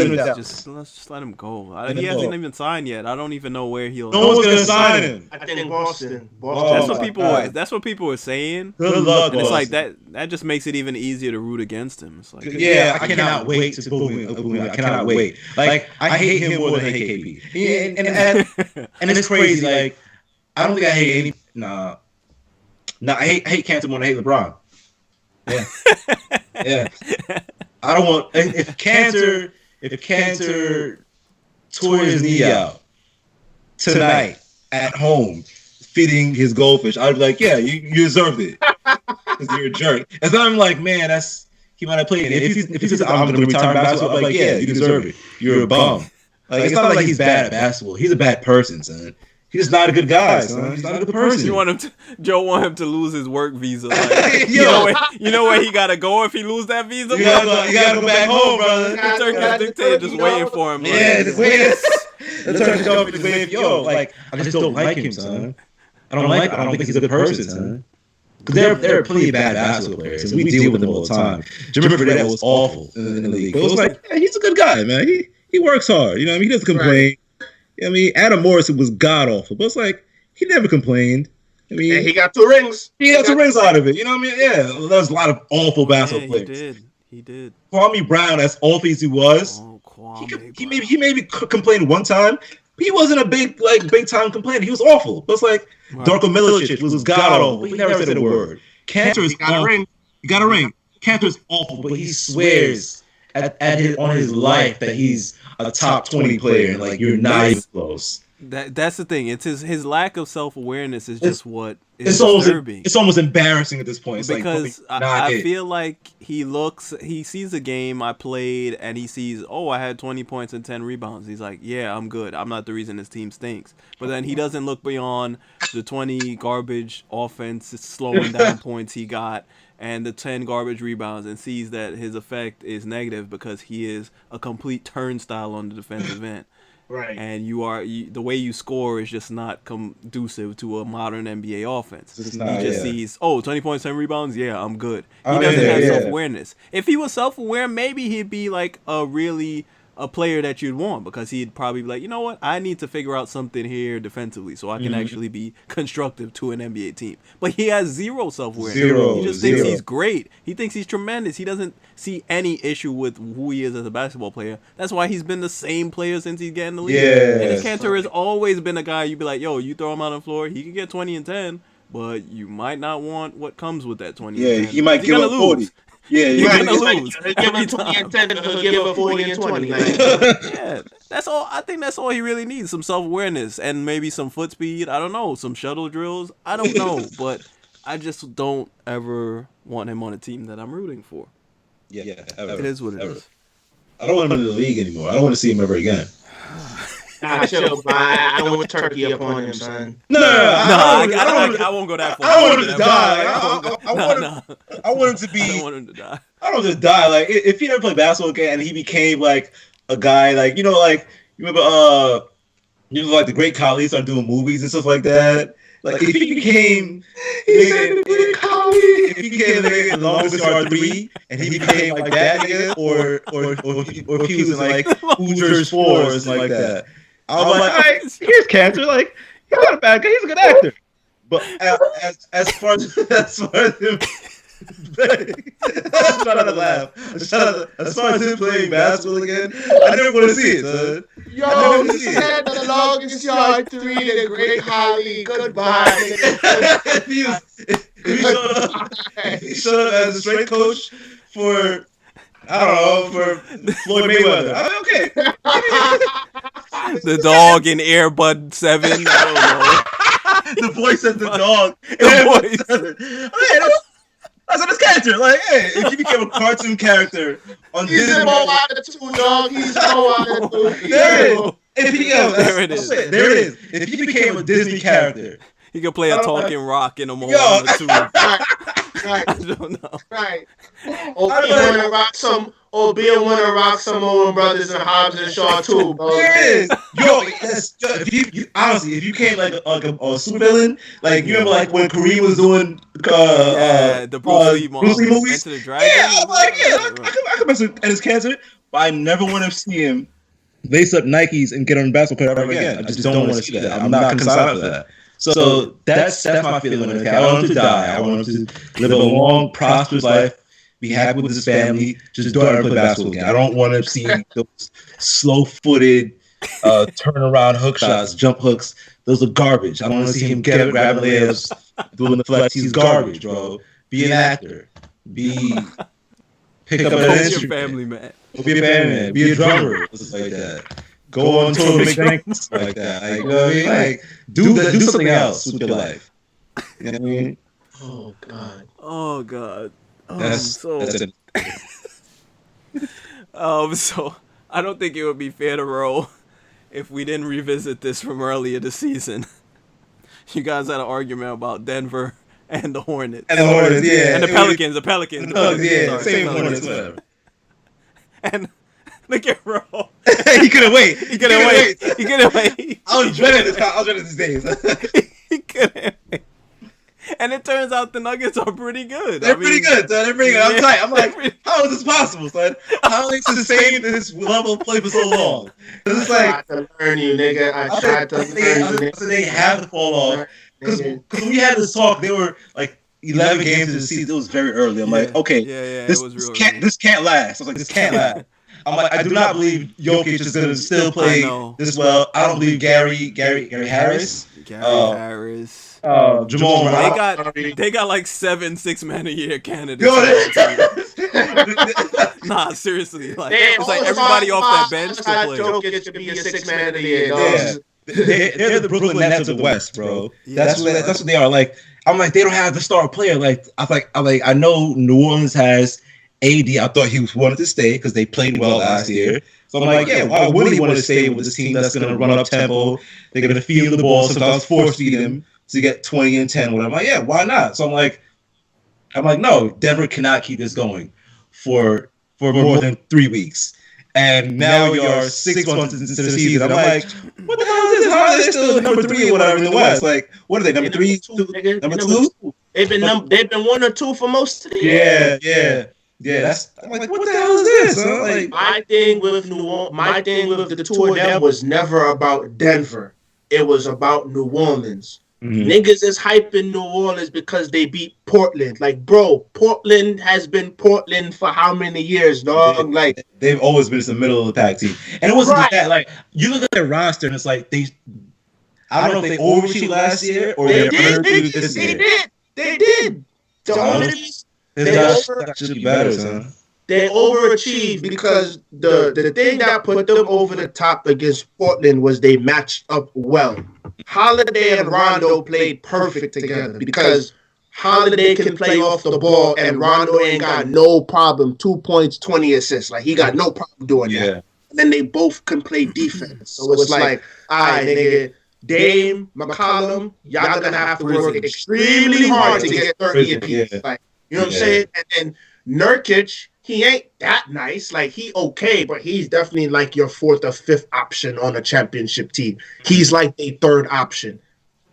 let's just let him go. He hasn't even signed yet. I don't even know where he'll. No one's gonna sign him. I think Boston. That's what people were saying. Good luck. And it's like that just makes it even easier to root against him. It's like, yeah, I cannot wait to boo him. I cannot wait. Like I hate him more than I hate KP. And it's crazy. Like I don't think I hate any. Nah, I hate Cantor more than I hate LeBron. Yeah, yeah. I don't want if Cantor tore his knee out tonight at home feeding his goldfish, I'd be like, yeah, you deserved it because you're a jerk. And then I'm like, man, he might have played. If he says I'm going to retire basketball, I'm like, yeah, you deserve it. You're a bum. Like it's not like he's bad at basketball. He's a bad person, son. He's not a good guy, son. He's not a good person. Joe want him to lose his work visa. Like, you know where he gotta go if he lose that visa? You gotta go back home, brother. The Turkish dictator just waiting for him. Yeah, just waiting. The Turkish government just waiting for yo. Like, I just don't like him, son. I don't think he's a good person, son. Because there are plenty of bad basketball players, and we deal with them all the time. Jimmy Fredette was awful in the league. But it was like, yeah, he's a good guy, man. He works hard. You know what I mean? He doesn't complain. Right. I mean, Adam Morrison was god awful, but it's like he never complained. I mean, and he got 2 rings. He got 2 rings out of it. You know what I mean? Yeah, there's a lot of awful basketball players. He did. Kwame Brown, as awful as he was, he maybe complained one time. But he wasn't a big time complainer. He was awful. But it's like Darko Milicic was god awful. He never said a word. Cantor is awful. He got a ring. Cantor is awful, but he swears on his life that he's a top 20 player, and like you're not even close. That's the thing. It's his lack of self-awareness is just what is disturbing. It's almost embarrassing at this point. It's because I feel like he sees a game I played and he sees, I had 20 points and 10 rebounds. He's like, yeah, I'm good. I'm not the reason this team stinks. But then he doesn't look beyond the 20 garbage offense slowing down points he got and the 10 garbage rebounds and sees that his effect is negative because he is a complete turnstile on the defensive end. Right. And the way you score is just not conducive to a modern NBA offense. He just sees, 20 points, 10 rebounds, yeah, I'm good. He doesn't have self-awareness. If he was self-aware, maybe he'd be like a player that you'd want because he'd probably be like, you know what, I need to figure out something here defensively so I can actually be constructive to an NBA team. But he has zero self-awareness. He just thinks he's great. He thinks he's tremendous. He doesn't see any issue with who he is as a basketball player. That's why he's been the same player since he's getting the league. And Cantor has always been a guy you'd be like, yo, you throw him out on the floor, he can get 20 and 10, but you might not want what comes with that 20 and 10. He might give up 40. Yeah, you're gonna lose. He'll give him 20 and 10, he'll give him 40 and 20. Yeah, that's all. I think that's all he really needs: some self-awareness and maybe some foot speed. I don't know, some shuttle drills. I don't know, but I just don't ever want him on a team that I'm rooting for. Yeah, it is what it is. I don't want him in the league anymore. I don't want to see him ever again. Nah, chill. I don't want Turkey up on him, son. No, I won't go that far. I want him to die. I want him to be. I don't want him to die. I don't want him to die. Like if he never played basketball again and he became like a guy, like you remember like the great Kali started doing movies and stuff like that. Like if he became, if he became the longest yard 3 and he became like that nigga, or if he was in like Hoosiers 4 or something like that. I was like, all right, here's Cantor. Like, he's not a bad guy. He's a good actor. But as far as him, I'm trying to laugh. As far as him playing basketball again, I never want to see it, son. Yo, you said the longest yard 3, the great Holly. Goodbye. He showed up as a straight coach for. I don't know, for Floyd Mayweather. I mean, okay. The dog in Air Bud 7. I don't know. The voice of the dog. The voice. Okay, that's his character. Like, hey, if he became a cartoon character on Disney. He's more out of 2, dog. He's more out of 2. There it is. There it is. If he became a Disney character. He could play a talking rock in a moment or two. Right, I don't know. right. Or being want to rock some Owen Brothers and Hobbs and Shaw too, bro. There it is. Yo, if you honestly, if you came like a super villain, like you remember like when Kareem was doing The Bruce Lee movies. Enter the Dragon. Yeah, I'm like, I could mess with Ennis Cancer, but I never want to see him lace up Nikes and get on a basketball court ever again. I just don't want to see that. I'm not gonna sign up for that. So that's my feeling. Okay, I want him to die. I want him to live a long, prosperous life. Be happy with his family. Just don't ever play basketball again. I don't want to see those slow-footed turnaround hook shots, jump hooks. Those are garbage. I don't want to see him grabbing layups, doing the flex. He's garbage, bro. Be an actor. Pick up an instrument. Your family man. Be a family man. Be a drummer. Like that. Go on tour, make things like that. Like, you know what I mean? Like, do something else with your life. You know what I mean? Oh God. Oh God. That's it. So I don't think it would be fair to Roll if we didn't revisit this from earlier this season. You guys had an argument about Denver and the Hornets. And the Hornets, yeah. And the Pelicans. The Pelicans, yeah. Same Hornets, whatever. And look at Roll. He couldn't wait. He couldn't wait. I was dreading these days. He couldn't wait. And it turns out the Nuggets are pretty good. They're pretty good, son. They're pretty good. I'm tight. I'm like, how is this possible, son? How are they sustained this level of play for so long? It's like, I tried to learn you, nigga. I tried to learn you. So they have to fall off. Because we had this talk, they were like 11 games into the season. It was very early. I'm like, okay, this can't last. I was like, this can't last. I'm like, I do not believe Jokic is going to still play this well. I don't believe Gary Harris. Harris. Jamal Murray. They got like 7 6-man a year candidates. Nah, seriously. Like, it's like everybody off that bench to play. Jokic to be a 6-man of the year. They're the Brooklyn Nets of the West, bro. That's what they are. Like, I'm like, they don't have the star player. Like, I know New Orleans has AD. I thought he wanted to stay because they played well last year. So I'm like, yeah, why wouldn't he want to stay with this team that's going to run up tempo? They're going to feed him the ball, sometimes force feed him to get 20 and 10. Whatever. I'm like, yeah, why not? So I'm like, no, Denver cannot keep this going for more than 3 weeks. And now we are 6 months into the season. I'm like, what the hell is this? How are they still number 3 or whatever in the West? Like, what are they, number 3? Number 2? They've been 1 or 2 for most of the year. Yeah. I'm like, what the hell is this? Huh? Like, my thing with the 2 of them was never about Denver. It was about New Orleans. Mm-hmm. Niggas is hyping New Orleans because they beat Portland. Like, bro, Portland has been Portland for how many years, dog? Like, they've always been in the middle of the pack team. And it wasn't that. Like, you look at their roster and it's like I don't know if they overachieved last year or they underachieved this year. They did. That should be better, son. They overachieved because the thing that put them over the top against Portland was they matched up well. Holiday and Rondo played perfect together because Holiday can play off the ball and Rondo ain't got no problem. 2 points, 20 assists. Like, he got no problem doing that. And then they both can play defense. So it's like, all right, nigga, Dame, McCollum, y'all gonna have to work extremely hard to get 30 apiece. Like, you know what I'm saying? And then Nurkic, he ain't that nice. Like, he okay, but he's definitely like your 4th or 5th option on a championship team. He's like a 3rd option.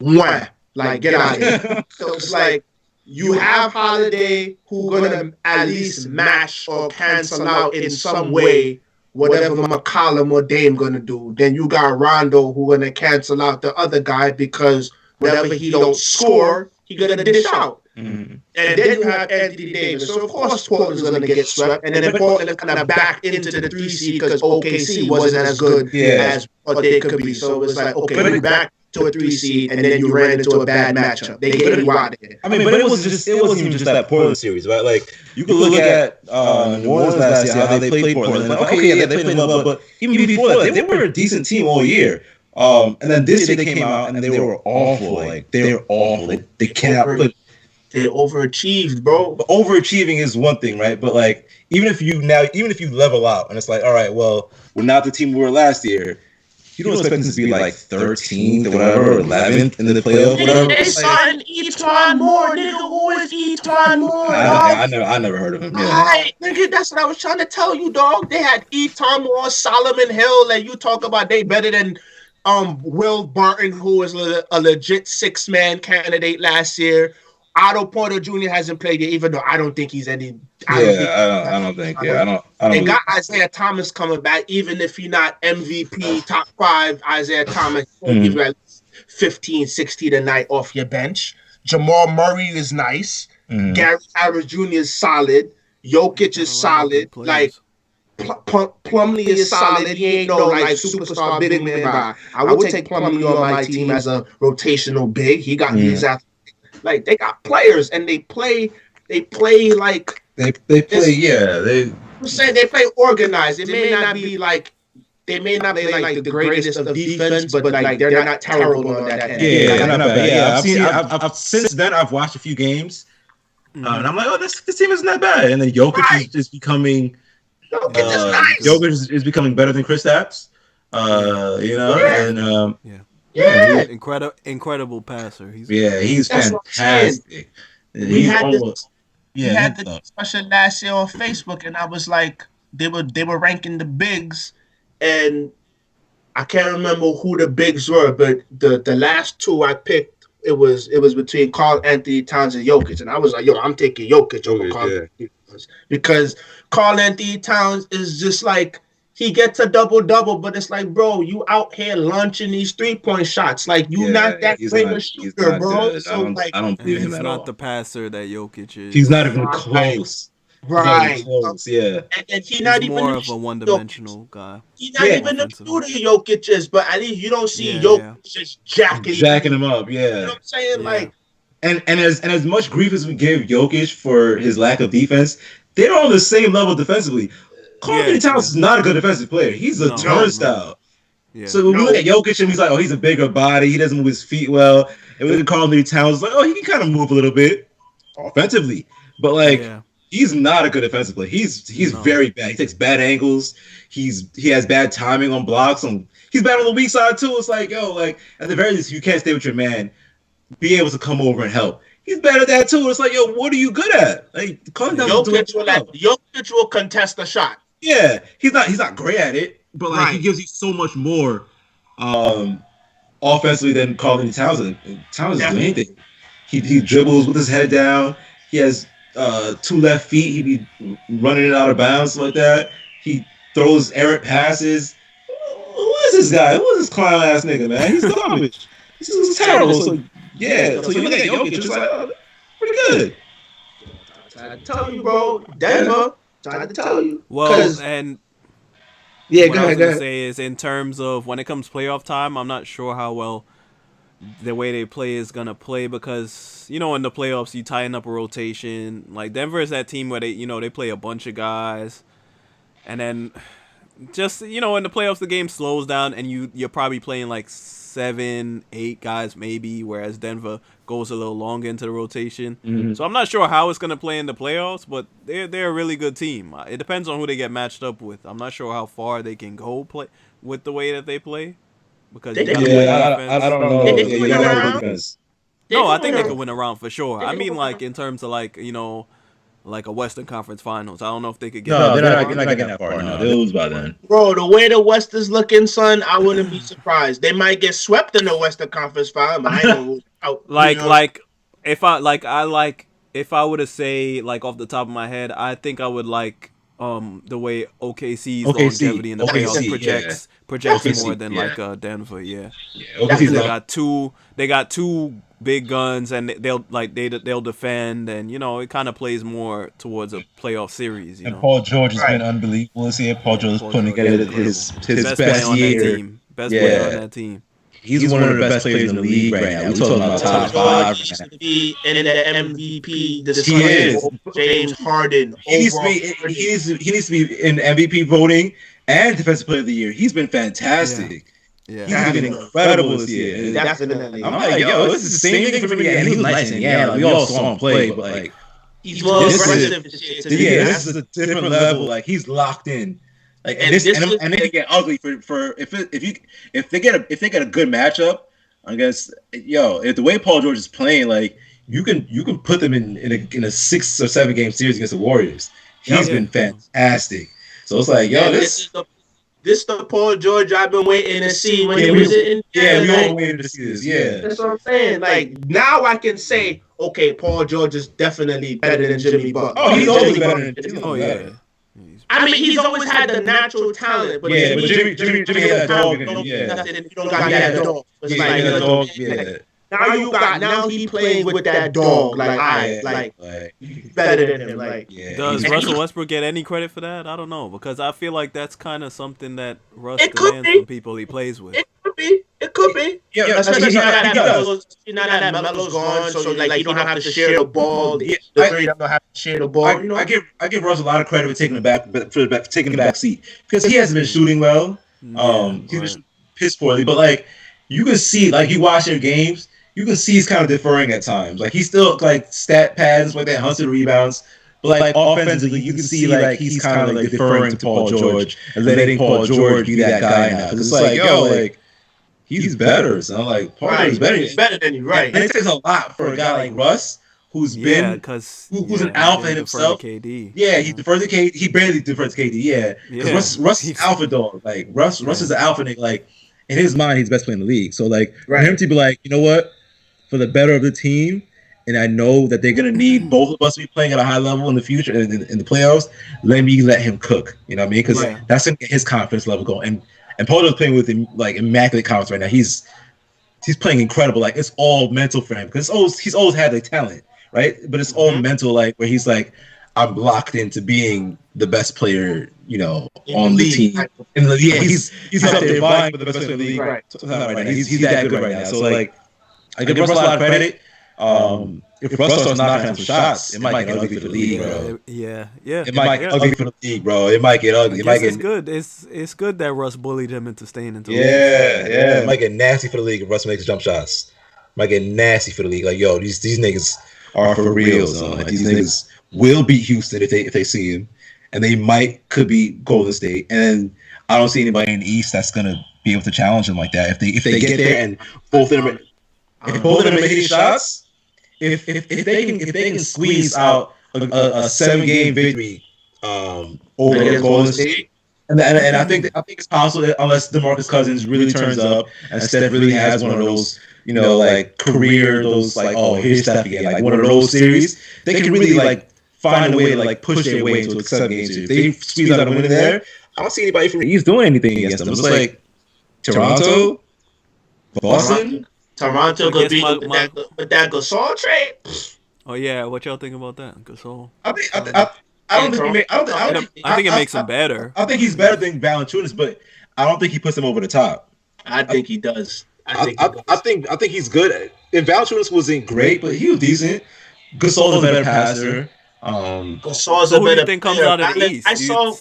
Mwah. Like, get out of here. So it's like, you have Holiday who gonna at least match or cancel out in some way whatever McCollum or Dame gonna do. Then you got Rondo who gonna cancel out the other guy because whatever he don't score, he gonna dish out. Mm-hmm. And then you have Anthony Davis. So, of course, Portland's going to get swept. And then Portland kind of back into the 3 seed because OKC wasn't as good as what they could be. So, it was like, okay, we're back to a 3 seed, and then you ran into a bad matchup. They get you out of it. I mean, but it wasn't even just that Portland series, right? Like, you could look at New Orleans last year, how they played Portland. Like, okay, yeah, they played well, but even before that, they were a decent team all year. And then this year they came out, and they were awful. Like, they were awful. They cannot put... They overachieved, bro. But overachieving is one thing, right? But like, even if you level out and it's like, all right, well, we're not the team we were last year. you don't expect him to be like 13th or whatever, or 11th in the playoff, whatever. They signed Eton Moore, nigga. Who is Eton Moore? I never heard of him. Yeah. Right, nigga, that's what I was trying to tell you, dog. They had Eton Moore, Solomon Hill, and you talk about they better than Will Barton, who was a legit 6-man candidate last year. Otto Porter Jr. hasn't played yet, even though I don't think he's any. I don't think. They got Isaiah Thomas coming back, even if he's not MVP top 5. Isaiah Thomas will give you at least 15, 16 a night off your bench. Jamal Murray is nice. Gary Harris Jr. is solid. Jokic is solid. Like Plumlee is solid. He ain't no like superstar big man. But I would take Plumlee on my team as a rotational big. He got his athletic. Like they got players and they play like they play. Yeah, I'm saying they play organized. It may not be like they may not be like the greatest of defense, but like they're not terrible on that end. Yeah, not bad. Yeah, I've since then I've watched a few games, and I'm like, oh, this team isn't that bad. And then Jokic is becoming. Jokic is nice. Jokic is becoming better than Kristaps. Incredible passer. He's fantastic. We had the discussion last year on Facebook, and I was like, they were ranking the bigs, and I can't remember who the bigs were, but the last two I picked, it was between Karl Anthony Towns and Jokic, and I was like, yo, I'm taking Jokic over Karl Anthony Towns because Karl Anthony Towns is just like. He gets a double-double, but it's like, bro, you out here launching these 3-point shots. Like, you not that great a shooter, bro. Good. So, I don't believe him at all. He's not the passer that Jokic is. He's not even close. Right. Yeah. And he's not even more of a one-dimensional guy. He's not even the shooter Jokic is, but at least you don't see Jokic just jacking him up. Yeah. You know what I'm saying? Yeah. Like, and as much grief as we give Jokic for his lack of defense, they're on the same level defensively. Karl Anthony Towns is not a good defensive player. He's a turnstile. Yeah. So when we look at Jokic and he's like, oh, he's a bigger body. He doesn't move his feet well. And we look at Karl Anthony Towns, like, oh, he can kind of move a little bit offensively. But, like, he's not a good defensive player. He's very bad. He takes bad angles. He has bad timing on blocks. He's bad on the weak side, too. It's like, yo, like, at the very least, if you can't stay with your man, be able to come over and help. He's bad at that, too. It's like, yo, what are you good at? Like, Jokic will contest the shot. Yeah, he's not great at it, but like he gives you so much more offensively than Karl Anthony Towns. Towns doesn't do anything. He dribbles with his head down. He has 2 left feet. He be running it out of bounds like that. He throws errant passes. Who is this guy? Who is this clown ass nigga, man? He's garbage. This is terrible. So you look at Jokic, it's like, oh, pretty good. I tell you, bro, Denver. Trying to tell you. Well, and what I was going to say is in terms of when it comes playoff time, I'm not sure how well the way they play is going to play because, in the playoffs, you tighten up a rotation. Like Denver is that team where they play a bunch of guys. And then just, in the playoffs, the game slows down and you're probably playing like 7, 8 guys maybe, whereas Denver goes a little longer into the rotation. Mm-hmm. So I'm not sure how it's going to play in the playoffs, but they're a really good team. It depends on who they get matched up with. I'm not sure how far they can go play with the way that they play. Because I don't know. I think they could win a round for sure. I mean, like, in terms of, like, like a Western Conference Finals. I don't know if they could get. No, they're not getting that far. No, they'll lose by then. Bro, the way the West is looking, son, I wouldn't be surprised. They might get swept in the Western Conference Final, but I ain't gonna out. If I were to say like off the top of my head, I think I would like the way OKC's longevity in the playoffs projects more than like Denver. Yeah. They got two big guns and they'll defend and it kind of plays more towards a playoff series. And Paul George has been unbelievable this year. Paul George is putting together his best year. Best player on that team. He's one of the best players in the league right now. We're talking about top 5. He should be in the MVP discussion. James Harden. He needs to be in MVP voting and Defensive Player of the Year. He's been fantastic. Yeah. He's been incredible this year. Definitely. I'm like, yo, this is the same thing for me. And he was nice. And we all saw him play, but like, he's more aggressive. This is a different level. Like, he's locked in. Like and they get ugly for if they get a good matchup, I guess if the way Paul George is playing, like you can put them in a 6 or 7 game series against the Warriors. He's been fantastic. So it's like this the Paul George I've been waiting to see when he was in. Yeah, we all waited to see this. Yeah, that's what I'm saying. Like now I can say, okay, Paul George is definitely better than Jimmy Butler. Oh, he's always better than. Oh yeah. I mean, he's always had the natural talent, but Jimmy had that dog in him. You don't got that dog. It's like that dog. Yeah. Now he playing with that dog. Like better than him. Like, does Russell Westbrook get any credit for that? I don't know, because I feel like that's kind of something that Russ demands from people he plays with. It could be. Yeah, especially now that Melo's gone, so like you don't have to share the ball. The three don't have to share the ball. I give Russ a lot of credit for taking the back seat because he hasn't been shooting well. He's been piss poorly, but like you can see, like you watch their games, you can see he's kind of deferring at times. Like he's still like stat pads like that, 100 rebounds. But like offensively, you can see like he's kind of like deferring to Paul George and letting Paul George be that guy now. Because it's like, like he's better. So I'm like, Paul George is better. He's better than you, right? And it takes a lot for a guy like Russ, who's an alpha in himself. Yeah, he defers to KD. He barely defers to KD. Yeah, because Russ is alpha dog. Like Russ is the alpha nigga. Like in his mind, he's the best player in the league. So like for him to be like, you know what, for the better of the team. And I know that they're gonna need both of us to be playing at a high level in the future in the playoffs. Let him cook. You know what I mean? Because that's gonna get his confidence level going. And Paul is playing with him like immaculate confidence right now. He's playing incredible. Like it's all mental for him because he's always had the talent, right? But it's all mental, like where he's like, I'm locked into being the best player, on the team. And he's up there vying for the best player in the league right now. He's that good right now. So like, I give Russ a lot of credit. If Russ starts knocking some shots, it might get ugly for the league, bro. Yeah. It might get ugly for the league, bro. It might get ugly. It's good. It's good that Russ bullied him into staying into the league. Yeah. It might get nasty for the league if Russ makes jump shots. It might get nasty for the league. Like, yo, these niggas are for real. So like, these niggas will beat Houston if they see him, and they could beat Golden State. And I don't see anybody in the East that's gonna be able to challenge them like that. If they get there and both of them are hitting shots. If they can squeeze out a 7-game victory over Golden State, and I think it's possible unless DeMarcus Cousins really turns up and Steph really has one of those like career here's Steph again, like one of those series, they can really like find a way to like push their way into a 7-game series. They squeeze out a win there. I don't see anybody from the East doing anything against them. It's like Toronto, Boston. Toronto could be with that Gasol trade. Oh yeah, what y'all think about that, Gasol? I think it makes him better. I think he's better than Valanciunas, but I don't think he puts him over the top. I think he does. I think he's good. And Valanciunas wasn't great, but he was decent. Gasol's a better passer. Gasol's a better. Who do you think comes out of the East? I saw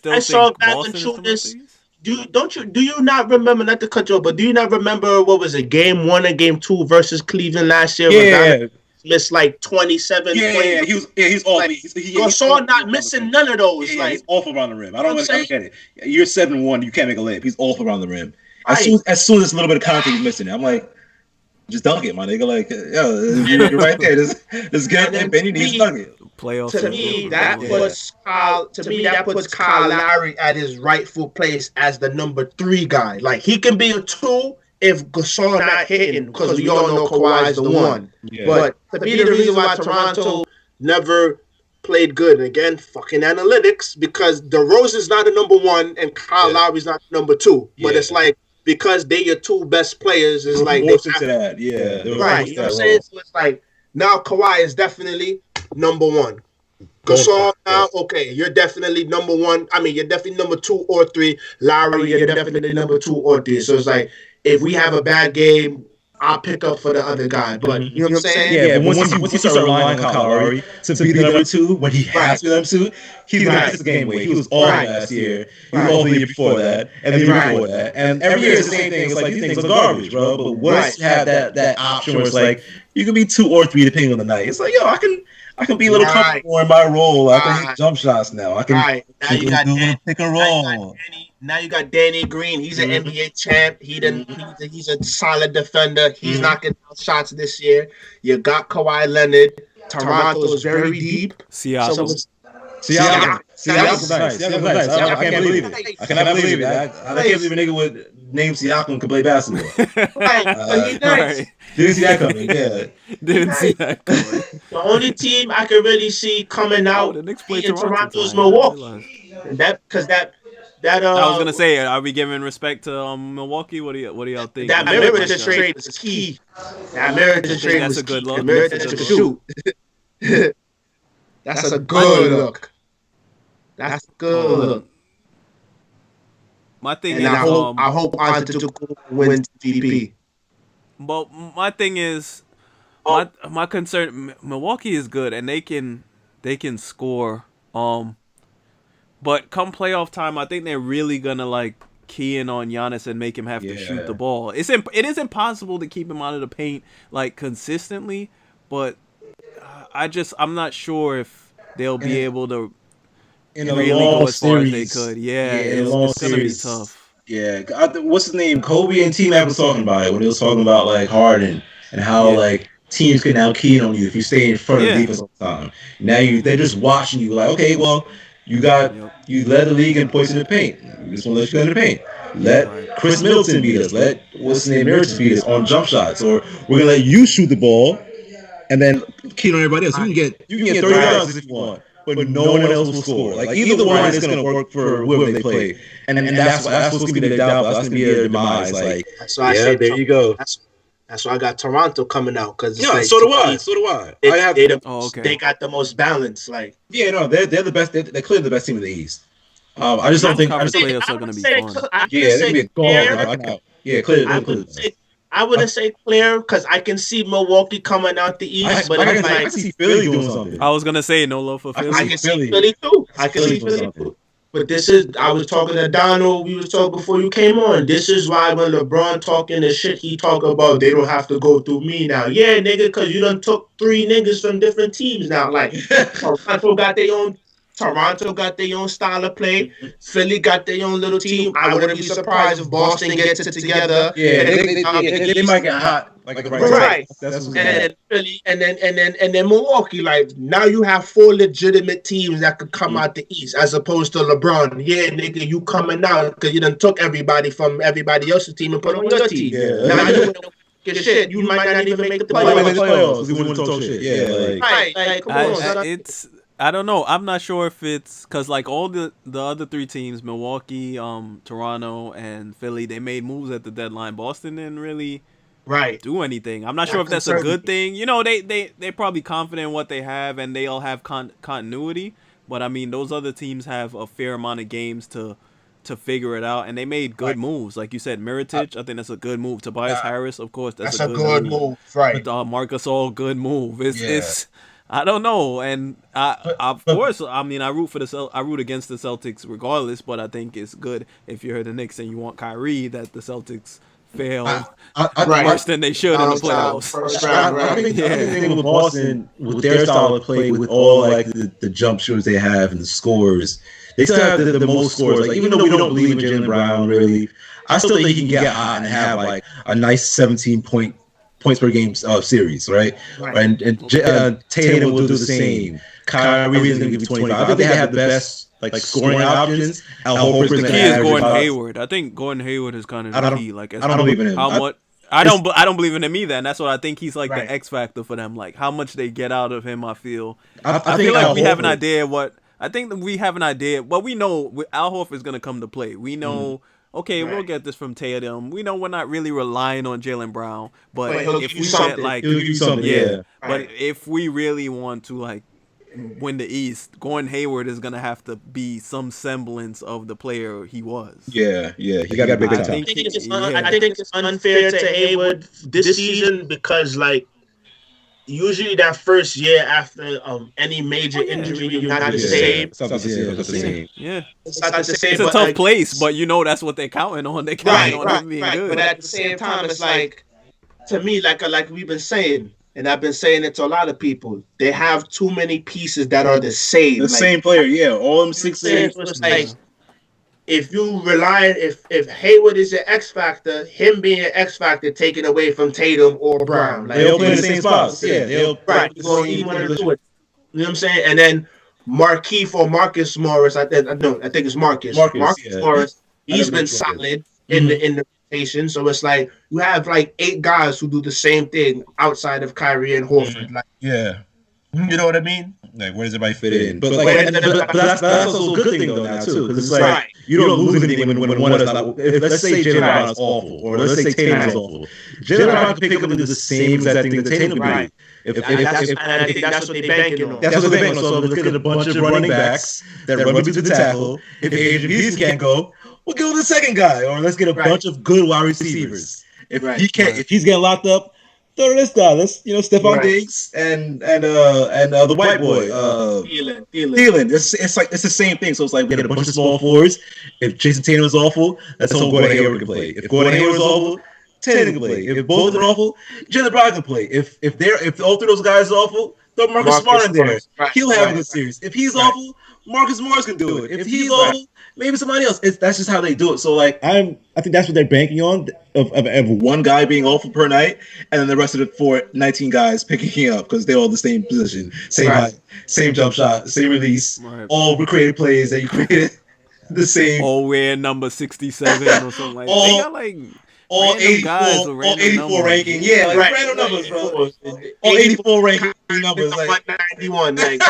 Valanciunas. Do you not remember, not to cut you off, but do you not remember what was it, game 1 and game 2 versus Cleveland last year? Yeah. Missed like 27. Yeah, he was all like, Gasol not missing none of those. Yeah, like he's off around the rim. I don't get it. You're 7-1, you can't make a layup. He's off around the rim. As soon as there's a little bit of contact he's missing, I'm like, just dunk it, my nigga. Like, yo, you're right there. Just get it, Benny needs dunk it. Playoffs. To me, that puts Kyle Lowry at his rightful place as the number 3 guy. Like he can be a 2 if Gasol not hitting, because we all know Kawhi is the 1. Yeah. But to be the reason why Toronto never played good, and again, fucking analytics, because DeRozan's not the number 1 and Kyle Lowry's not the number 2. But it's like, because they're your 2 best players, it's like forced into that. Yeah, right. You know what I'm saying? So it's like now Kawhi is definitely number 1. Gasol now, okay, you're definitely number 1. I mean, you're definitely number 2 or 3. Lowry, you're definitely number 2 or 3. So it's like, if we have a bad game, I'll pick up for the other guy. But you know what I'm saying? Yeah, but once you start relying on Kyle Lowry to be the number 2 when he has to be number 2, he's going to take the game away. He was all last year. He was all the year before that, and the year before that. And every year it's the same thing. It's like, these things are garbage, bro. But once you have that option where it's like, you can be 2 or 3 depending on the night. It's like, yo, I can be a little Right. comfortable in my role. I can Right. hit jump shots now. I can Right. Now you got do a Dan, little pick and now you got roll. Now you got Danny Green. He's an Mhm. NBA champ. He's a solid defender. He's Mhm. knocking down shots this year. You got Kawhi Leonard. Toronto's very deep. So Siakam. it's Siakam's nice. Siakam's nice. I can't believe it. I cannot believe it. I can't believe a nigga would name Siakam could play basketball. right. But he's nice. Right. Didn't see that coming. Yeah. Didn't see that coming. The only team I can really see coming Oh, out the Knicks play in Toronto Toronto is tonight. I didn't Milwaukee. realize. And that because that I was gonna say, are we giving respect to Milwaukee? What do y'all think? that Miritich trade was key. That Miritich trade that's was a good key. look? Miritich could shoot. That's a good look. That's a good look. My thing And is, I hope Antetokounmpo wins MVP. but my thing is, my concern. Milwaukee is good and they can score. But come playoff time, I think they're really gonna like key in on Giannis and make him have to shoot the ball. It is impossible to keep him out of the paint like consistently, but I'm not sure if they'll be able to In a really long go as far as series, they could. in a long it's gonna be series, tough. Yeah, what's his name? Kobe and T-Mac was talking about it when they was talking about like Harden and how like teams can now key on you if you stay in front of the defense all the time. Now they're just watching you like, okay, well, you led the league in points in the paint. We just want to let you go in the paint. Let Chris Middleton beat us. Let what's his name Miritich beat us on jump shots, or we're gonna let you shoot the ball and then Key on everybody else. You can get 30 yards if you want. But no one else will score. Like either one is going to work for whoever they play, and that's what's going to be their downfall. That's going to be their demise. Like, So I say there you go. That's why I got Toronto coming out because Yeah, so do I. So do I. They got the most balance. Like They're the best. They're clearly the best team in the East. I just don't think. Conference playoffs are going to be fun. They're going to be a gauntlet. Yeah, clearly. I wouldn't say clear because I can see Milwaukee coming out the East, but I can see Philly doing something. I was gonna say no love for Philly. I can see Philly too. But this is, I was talking to Donald, we was talking before you came on. This is why when LeBron talking the shit he talk about, they don't have to go through me now. Yeah, nigga, because you done took 3 niggas from different teams now. Like, Toronto got their own style of play. Philly got their own little team. I wouldn't be surprised if Boston gets it together. Yeah, they might get hot. Like the right. And then Milwaukee, like now you have 4 legitimate teams that could come out the East as opposed to LeBron. Yeah, nigga, you coming out because you done took everybody from everybody else's team and put on your team. Yeah. Now you your shit, you might not even make the playoffs. We want to talk shit. Yeah, like come on. I don't know. I'm not sure if it's because like all the other 3 teams, Milwaukee, Toronto, and Philly, they made moves at the deadline. Boston didn't really do anything. I'm not sure if that's a good thing. You know, they're probably confident in what they have and they all have continuity. But I mean, those other teams have a fair amount of games to figure it out, and they made good moves. Like you said, Miritich, I think that's a good move. Tobias Harris, of course, that's a good move. Right. Marcus All, good move. It's I don't know, and of course, I mean, I root against the Celtics regardless, but I think it's good if you're the Knicks and you want Kyrie that the Celtics fail worse than they should in the playoffs. I think with Boston, with their style of play, with all like the jump shooters they have and the scores, they still have the most scores. Like even though we don't believe in Jaylen Brown really, I still think he can get hot and have like a nice 17 points per game series, right? And Tatum will do the same. Kyrie is going to give you 25. I think they have the best like scoring options. Al Horford's going to key is Gordon Hayward. I think Gordon Hayward is kind of the key. Like I don't believe in him. I don't believe in him either, and that's what I think he's like the X factor for them. Like how much they get out of him, I feel. I feel like we have an idea what. I think that we have an idea. Well, we know Al Horford is going to come to play. We know. Okay, we'll get this from Tatum. We know we're not really relying on Jaylen Brown, but if we get like, but if we really want to like win the East, Gordon Hayward is gonna have to be some semblance of the player he was. Yeah, he got a big time. I think it's unfair to Hayward this season because like usually that first year after any major injury, you're not the same. It's not the same. Yeah, it's not the same. It's a tough place, but you know that's what they're counting on. They're counting on him being good. But at the same time, it's like to me, like we've been saying, and I've been saying it to a lot of people, they have too many pieces that are the same. The same player, yeah. All them 6'8". So it's like if you rely, if Hayward is your X factor, him being an X factor taken away from Tatum or Brown, like They all play in the same spots. Yeah, they'll right. You want to do it. You know what I'm saying? And then Markeith or Marcus Morris, I think it's Marcus. Marcus Morris, he's been solid in the rotation. So it's like you have like 8 guys who do the same thing outside of Kyrie and Horford. Like, yeah. you know what I mean? Like, where does everybody fit in? But that's also a good thing though now too, because it's like you don't lose anything when one is not. Let's say Jaylen Brown is awful, or let's say Tatum is awful. Jaylen Brown can pick up and do the same exact thing that Tatum can do. And I think that's what they're banking on. That's what they're banking on. So let's get a bunch of running backs that run between the tackle. If Adrian Peterson can't go, we'll go to the second guy, or let's get a bunch of good wide receivers. If he can't, if he's getting locked up, throw to this guy. Let's Stephon Diggs and the white boy, Thielen. It's the same thing. So it's like we get a bunch of small fours. If Jason Tatum is awful, that's all Gordon Hayward can play. If Gordon Hayward is awful, Tatum can play. If both are awful, Jaylen Brown can play. If all 3 of those guys are awful, throw Marcus Smart in there. He'll have a good series. If he's awful, Marcus Morris can do it. If he's awful, maybe somebody else. That's just how they do it. So like I think that's what they're banking on of one guy being awful per night, and then the rest of the 19 guys picking him up because they're all the same position, same height, same jump shot, same release, all recreated plays that you created the same. All wear number 67 or something like that. They got like all 84 ranking. Yeah, like random numbers, bro. All 84 ranking numbers. Like 191. Like,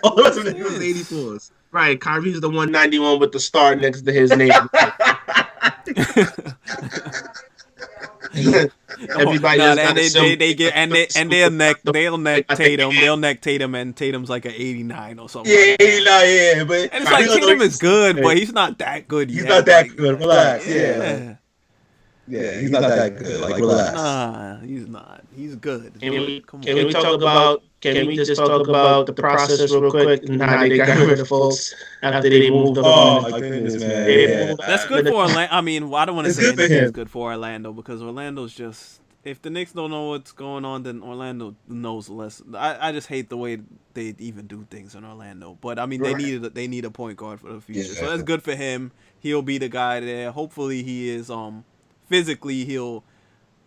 all the rest of it was 84s. Right, Kyrie's the 191 with the star next to his name. Everybody they'll neck Tatum. They'll neck Tatum, and Tatum's like an 89 or something. Yeah, 89, yeah. But and it's like Tatum is good, but he's not that good yet. He's not that good. Relax. Yeah. Yeah, he's not that good. Like, relax. Nah, he's not. He's good. Can we just talk about the process real quick and how they got rid of folks after they moved up? Oh my goodness, man. That's good for Orlando. I mean, I don't want to say anything's good for Orlando because Orlando's just. If the Knicks don't know what's going on, then Orlando knows less. I just hate the way they even do things in Orlando. But I mean, they need a point guard for the future, so that's good for him. He'll be the guy there. Hopefully, he is physically.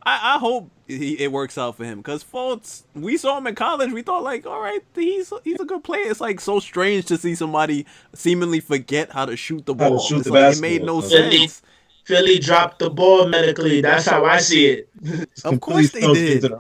I hope it works out for him because Fultz, we saw him in college. We thought like, all right, he's a good player. It's like so strange to see somebody seemingly forget how to shoot the ball. It made no sense. Philly dropped the ball medically. That's how I see it. Of course they did.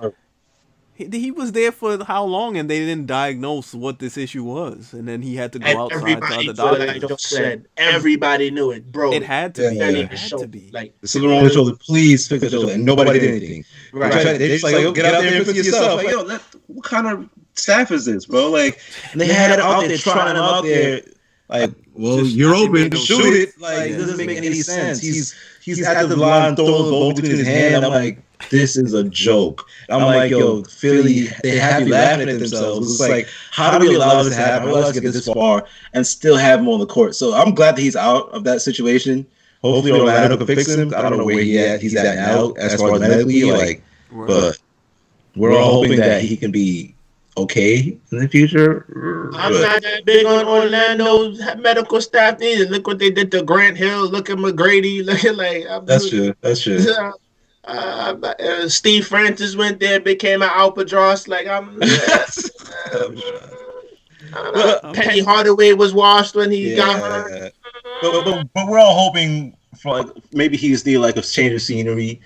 He was there for how long, and they didn't diagnose what this issue was, and then he had to go outside to other doctors. Like said, everybody knew it, bro. It had to be. It had to be. Like the something wrong with the shoulder. Please fix the shoulder, and nobody did anything. Right? They just like, get out there and fix it yourself. Like, yo, what kind of staff is this, bro? Like, and they had it out there, trying him out there. Like, well, you're open to shoot it. Like, it doesn't make any sense. He's at the line throwing the ball between his hands. I'm like, this is a joke. I'm like, yo, Philly, they have you laughing at themselves. It's like, how do we allow this to happen? How do we get this far and still have him on the court? So I'm glad that he's out of that situation. Hopefully Orlando can fix him. I don't know where he's at now as far as medically. Like, but we're all hoping that he can be okay in the future. I'm not that big on Orlando's medical staff neither. Look what they did to Grant Hill. Look at McGrady. Look at That's true. Steve Francis went there, became an Albatross. Like Penny Hardaway was washed when he got hurt. But we're all hoping for like maybe he's need like a change of scenery,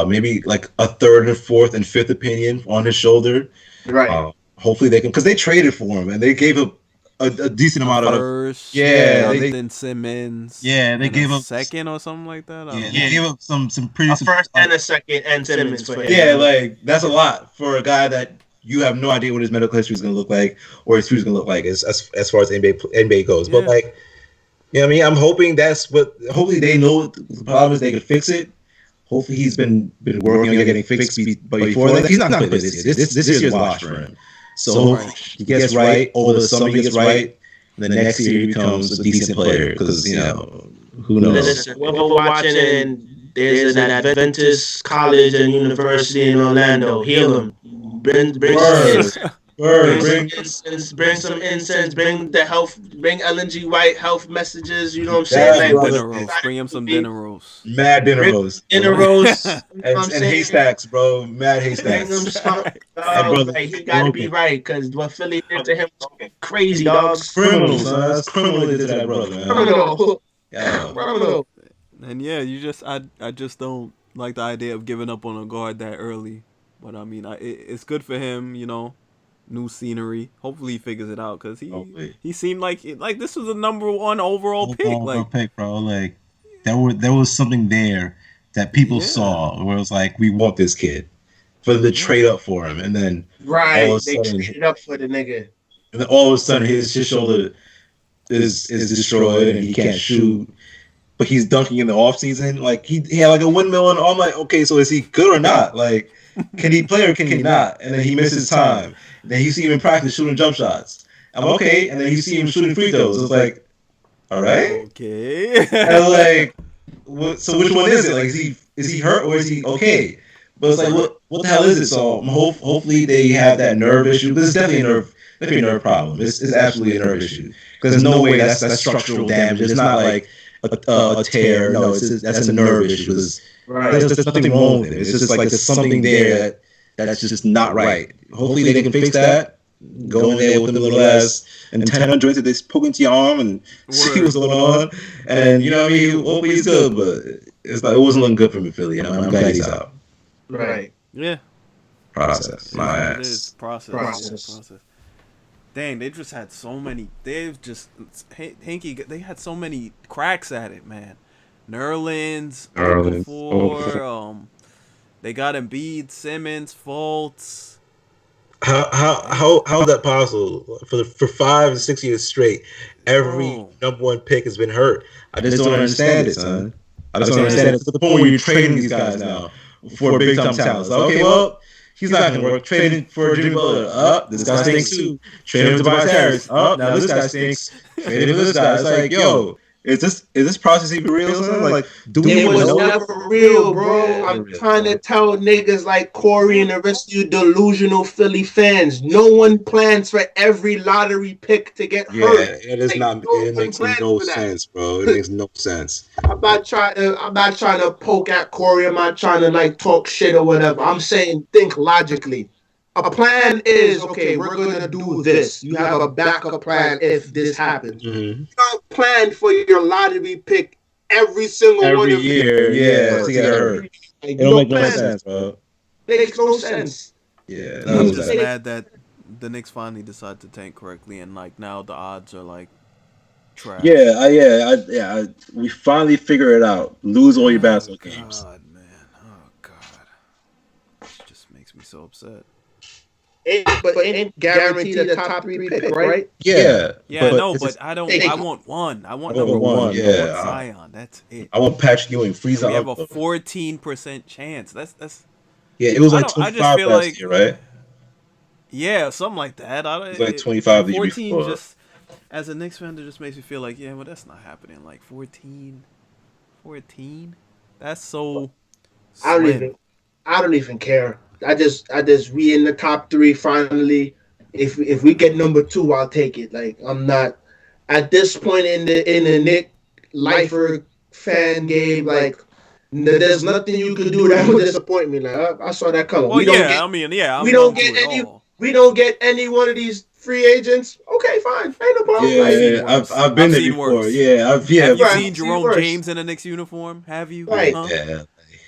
maybe like a third and fourth and fifth opinion on his shoulder. Right. Hopefully they can, because they traded for him and they gave him a decent amount of first. Then Simmons. Yeah, they gave up second or something like that. They gave up some pretty first and a second and Simmons for him. Yeah, like that's a lot for a guy that you have no idea what his medical history is going to look like or his future is going to look like as far as NBA goes. But like, you know what I mean? I'm hoping hopefully they know the problem is they can fix it. Hopefully he's been working on getting fixed before that. He's not going to play this year. This year's washed for him. So he gets right over the summer. He gets right. The next year he becomes a decent player because who knows? Listen, we're watching and There's an Adventist college and university in Orlando. Heal them. Bring some Word. incense. Word. Bring some incense. Bring some incense. Bring the health. Bring Ellen G. White health messages. You know what I'm saying? That's Some what I dinner was roast. Bring him some dinner roast. mad dinner Bring roast. dinner roast. You know what I'm And saying? haystacks, bro. Mad Bring him haystacks. something. And brother, Like, he got to be broken. right because what Philly did to him was crazy, dogs. Criminals, son. That's criminal they did to that brother, man. Criminal. Yeah. Criminal. And yeah, I just don't like the idea of giving up on a guard that early. But I mean, it's good for him, you know. New scenery. Hopefully he figures it out because Hopefully. he seemed like this was the number 1 overall pick. Overall Like pick, bro. Like there was something there that people Yeah. saw where it was like, we We want this kid. For them to trade up for him. And then Right. all of a They sudden, traded up for the nigga. his shoulder is destroyed and he can't shoot. But he's dunking in the offseason. Like he had like a windmill and I'm like, okay, so is he good or not? Like, can he play or can he not? And then he misses time. Then you see him in practice shooting jump shots. I'm okay, and then you see him shooting free throws. It's like, all right. okay. And I'm like, so which one is it? Like, is he hurt or is he okay? But it's like, what the hell is it? So hopefully they have that nerve issue. This is definitely a nerve problem. It's absolutely a nerve issue. Because there's no way that's structural damage. It's not like a tear. No, that's a nerve issue. Right. There's nothing wrong with it. It's just like there's something there that's just not right. Hopefully they can fix that. Go in there with the little ass antenna joint that they poke into your arm and see what's going on. And you know what I mean? Hopefully he's good, but it wasn't looking good for me, Philly. I'm glad he's out. Right. Yeah. Process. My It ass. is process. Dang, they just had so many. Hinkie. They had so many cracks at it, man. Nerlens, Okafor, they got Embiid, Simmons, Fultz. How is that possible? For 5 and 6 years straight, every number 1 pick has been hurt. I just don't understand it, son. I just don't understand it to the point where you're trading these guys now for big time talents. Like, okay, well, he's not going to work. Trading for Jimmy Butler. This guy stinks too. Trade him to Tobias Harris. Now this guy stinks. Trade him to this guy. It's like, yo, is this process even real? Son? Like, do we It even was know? never real, bro. I'm trying to tell niggas like Corey and the rest of you delusional Philly fans. No one plans for every lottery pick to get hurt. It is Like, not. no It one makes plans no for that. sense, bro. It makes no sense. I'm not trying to poke at Corey. I'm not trying to like talk shit or whatever. I'm saying think logically. A plan is okay. We're gonna do this. You have a backup plan if this happens. Mm-hmm. You don't plan for your lottery pick every single one Every of year, you. to get hurt. Like, It don't make no plan. sense, bro. Makes no sense. Yeah, I'm was just bad. mad that the Knicks finally decided to tank correctly, and like now the odds are like trash. We finally figure it out. Lose all your basketball games. God, man. Oh God. It just makes me so upset. But ain't guaranteed a top 3 pick, right? Yeah, Yeah, I know, it's but just- I don't. Hey, I want one. I want I want number one, one. yeah. I want Zion. That's it. I want Patrick Ewing freeze We out. have a 14% chance. That's. Yeah, it was I like don't- I just 25 feel last like- year, right? Yeah, something like that. It was like 25 the year 14 before. just as a Knicks fan, it just makes me feel like, yeah, well, that's not happening. Like 14. That's so. I Slim. don't even care. I just we in the top 3 finally. If we get number 2, I'll take it. Like I'm not at this point in the Nick lifer fan game. Like there's nothing you can do that would disappoint me. Like I saw that color. Well, we don't yeah, get, I mean, yeah, I'm we don't going get through it any. all. We don't get any one of these free agents. Okay, fine, ain't no problem. Yeah, worse. I've been I've there seen before. worse. Yeah, Have you Right, seen I've Jerome seen worse. James in a Knicks uniform? Have you? Right. Huh? Yeah.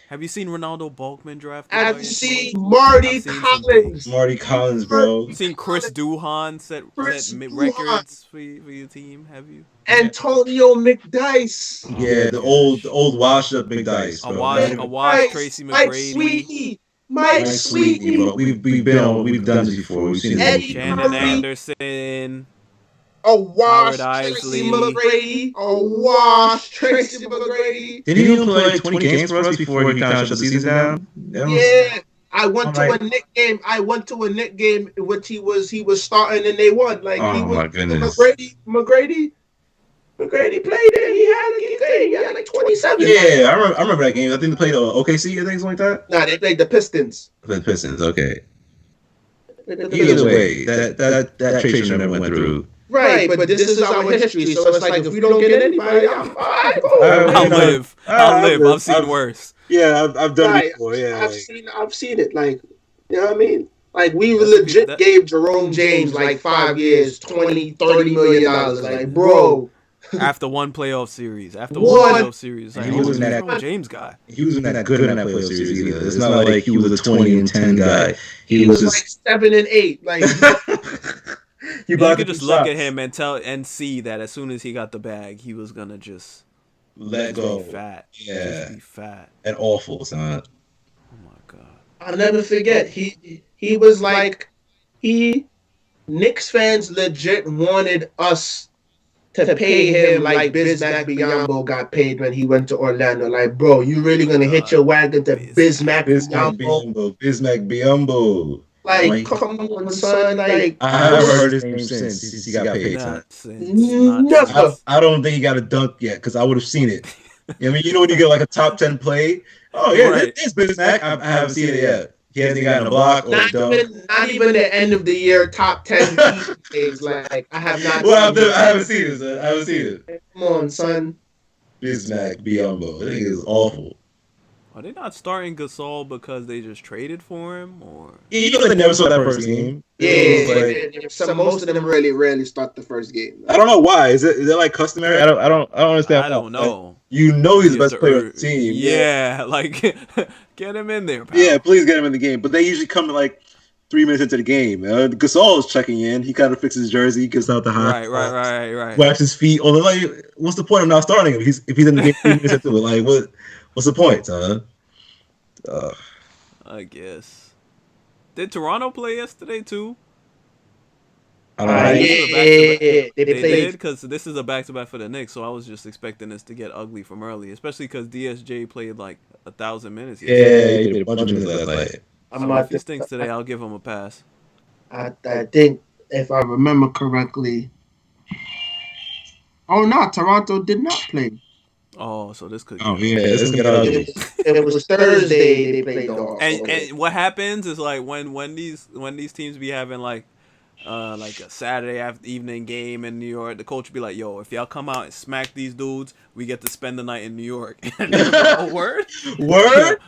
Have you seen Ronaldo Balkman drafted? I've by- seen Marty I've seen some Collins. Marty Collins, bro. You seen Chris Duhon set Chris records for your team? Have you? Antonio McDice. Yeah, the old washed up big dice, A bro. wash Tracy Mike McGrady, Sweetney. Mike Sweetney. bro. We've done this before. We've seen Eddie this. Shannon Curry. Anderson. A wash Howard Tracy Isley. McGrady. A wash Tracy McGrady. Did he even play 20 games for us before he kind of shut the season down? Yeah. I went to Alright. a Knick game. In which he was starting and they won. Like Oh he was my goodness. McGrady played it. He He had like 27. Yeah, I remember that game. I think they played OKC. I think something like that. Nah, they played the Pistons. The Pistons. Okay. Either way, that trade never went through. Right, but this is our history, so it's like if we don't get anybody, I'll live. I've seen worse. Yeah, I've done it before. Yeah, I've seen it. Like, you know what I mean? Like, we legit gave Jerome James like 5 years, $20-30 million. Like, bro. After one playoff series, like, he wasn't that James guy. He wasn't that good in that playoff series either. It's not like he was a 20-10 guy. He was just like 7-8. Like you could just look at him and see that as soon as he got the bag, he was gonna just let go. Be fat. Yeah, just be fat and awful, son. Oh my god! I'll never forget. He was like Knicks fans legit wanted us to pay him like Bismack Biyombo got paid when he went to Orlando. Like, bro, you really gonna hit your wagon to Bismack Biyombo? Bismack Biyombo. Like, come on, son. Like, I haven't heard his name since he got paid. Never. I don't think he got a dunk yet because I would have seen it. I mean, you know when you get like a top 10 play? Oh yeah, right. There's Bismack. I haven't seen it yet. He hasn't gotten a block or a dunk. Not even the end of the year top 10 plays. Like, I have not. Well, I haven't seen it. Son. I haven't seen it. Come on, son. Bismack Biyombo. I think it's awful. Are they not starting Gasol because they just traded for him, or? Yeah, you know they never saw that first game. Yeah, most of them really rarely start the first game. I don't know why. Is it like customary? I don't understand. I don't know. You know he's the best player on the team. Yeah, like get him in there, pal. Yeah, please get him in the game. But they usually come like 3 minutes into the game. Gasol is checking in. He kind of fixes his jersey, gets out the high. Right. Whacks his feet. Or like, what's the point of not starting him? If he's in the game 3 minutes into it, like what's the point, huh? I guess. Did Toronto play yesterday too? I don't know. They did because this is a back-to-back for the Knicks, so I was just expecting this to get ugly from early, especially because DSJ played like 1,000 minutes yesterday. Yeah, he played a bunch of minutes last night. So if he stinks today, I'll give him a pass. I think, if I remember correctly. Oh no, Toronto did not play. Oh, so this could. Oh yeah, this could get ugly. It was Thursday they played the and what happens is like when these teams be having like a Saturday evening game in New York, the coach will be like, "Yo, if y'all come out and smack these dudes, we get to spend the night in New York." Oh, word. Word.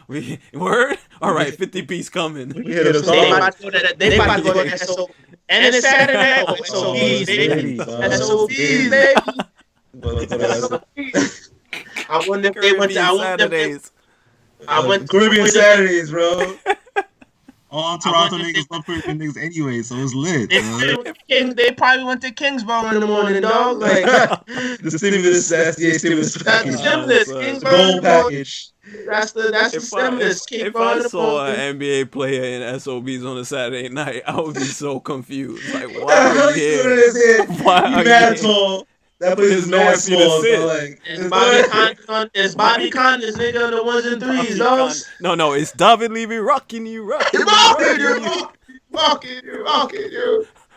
All right, 50-piece coming. They about to go to SO. And it's Saturday. SOBs, baby. SOBs, baby. I wonder if they went to Saturdays. Caribbean Saturdays, bro. All Toronto niggas love Caribbean niggas anyway, so it's lit. They probably went to Kingsborough in the morning, dog. Like the stimulus, that's the stimulus package. Stimulus, gold package. That's the stimulus. If I saw an NBA player in SOBs on a Saturday night, I would be so confused. Like, why are you here? Why are you here? That place is mad small. Like, it's Bobby Connor's nigga the ones and threes, dogs. No, it's David Levy rocking you.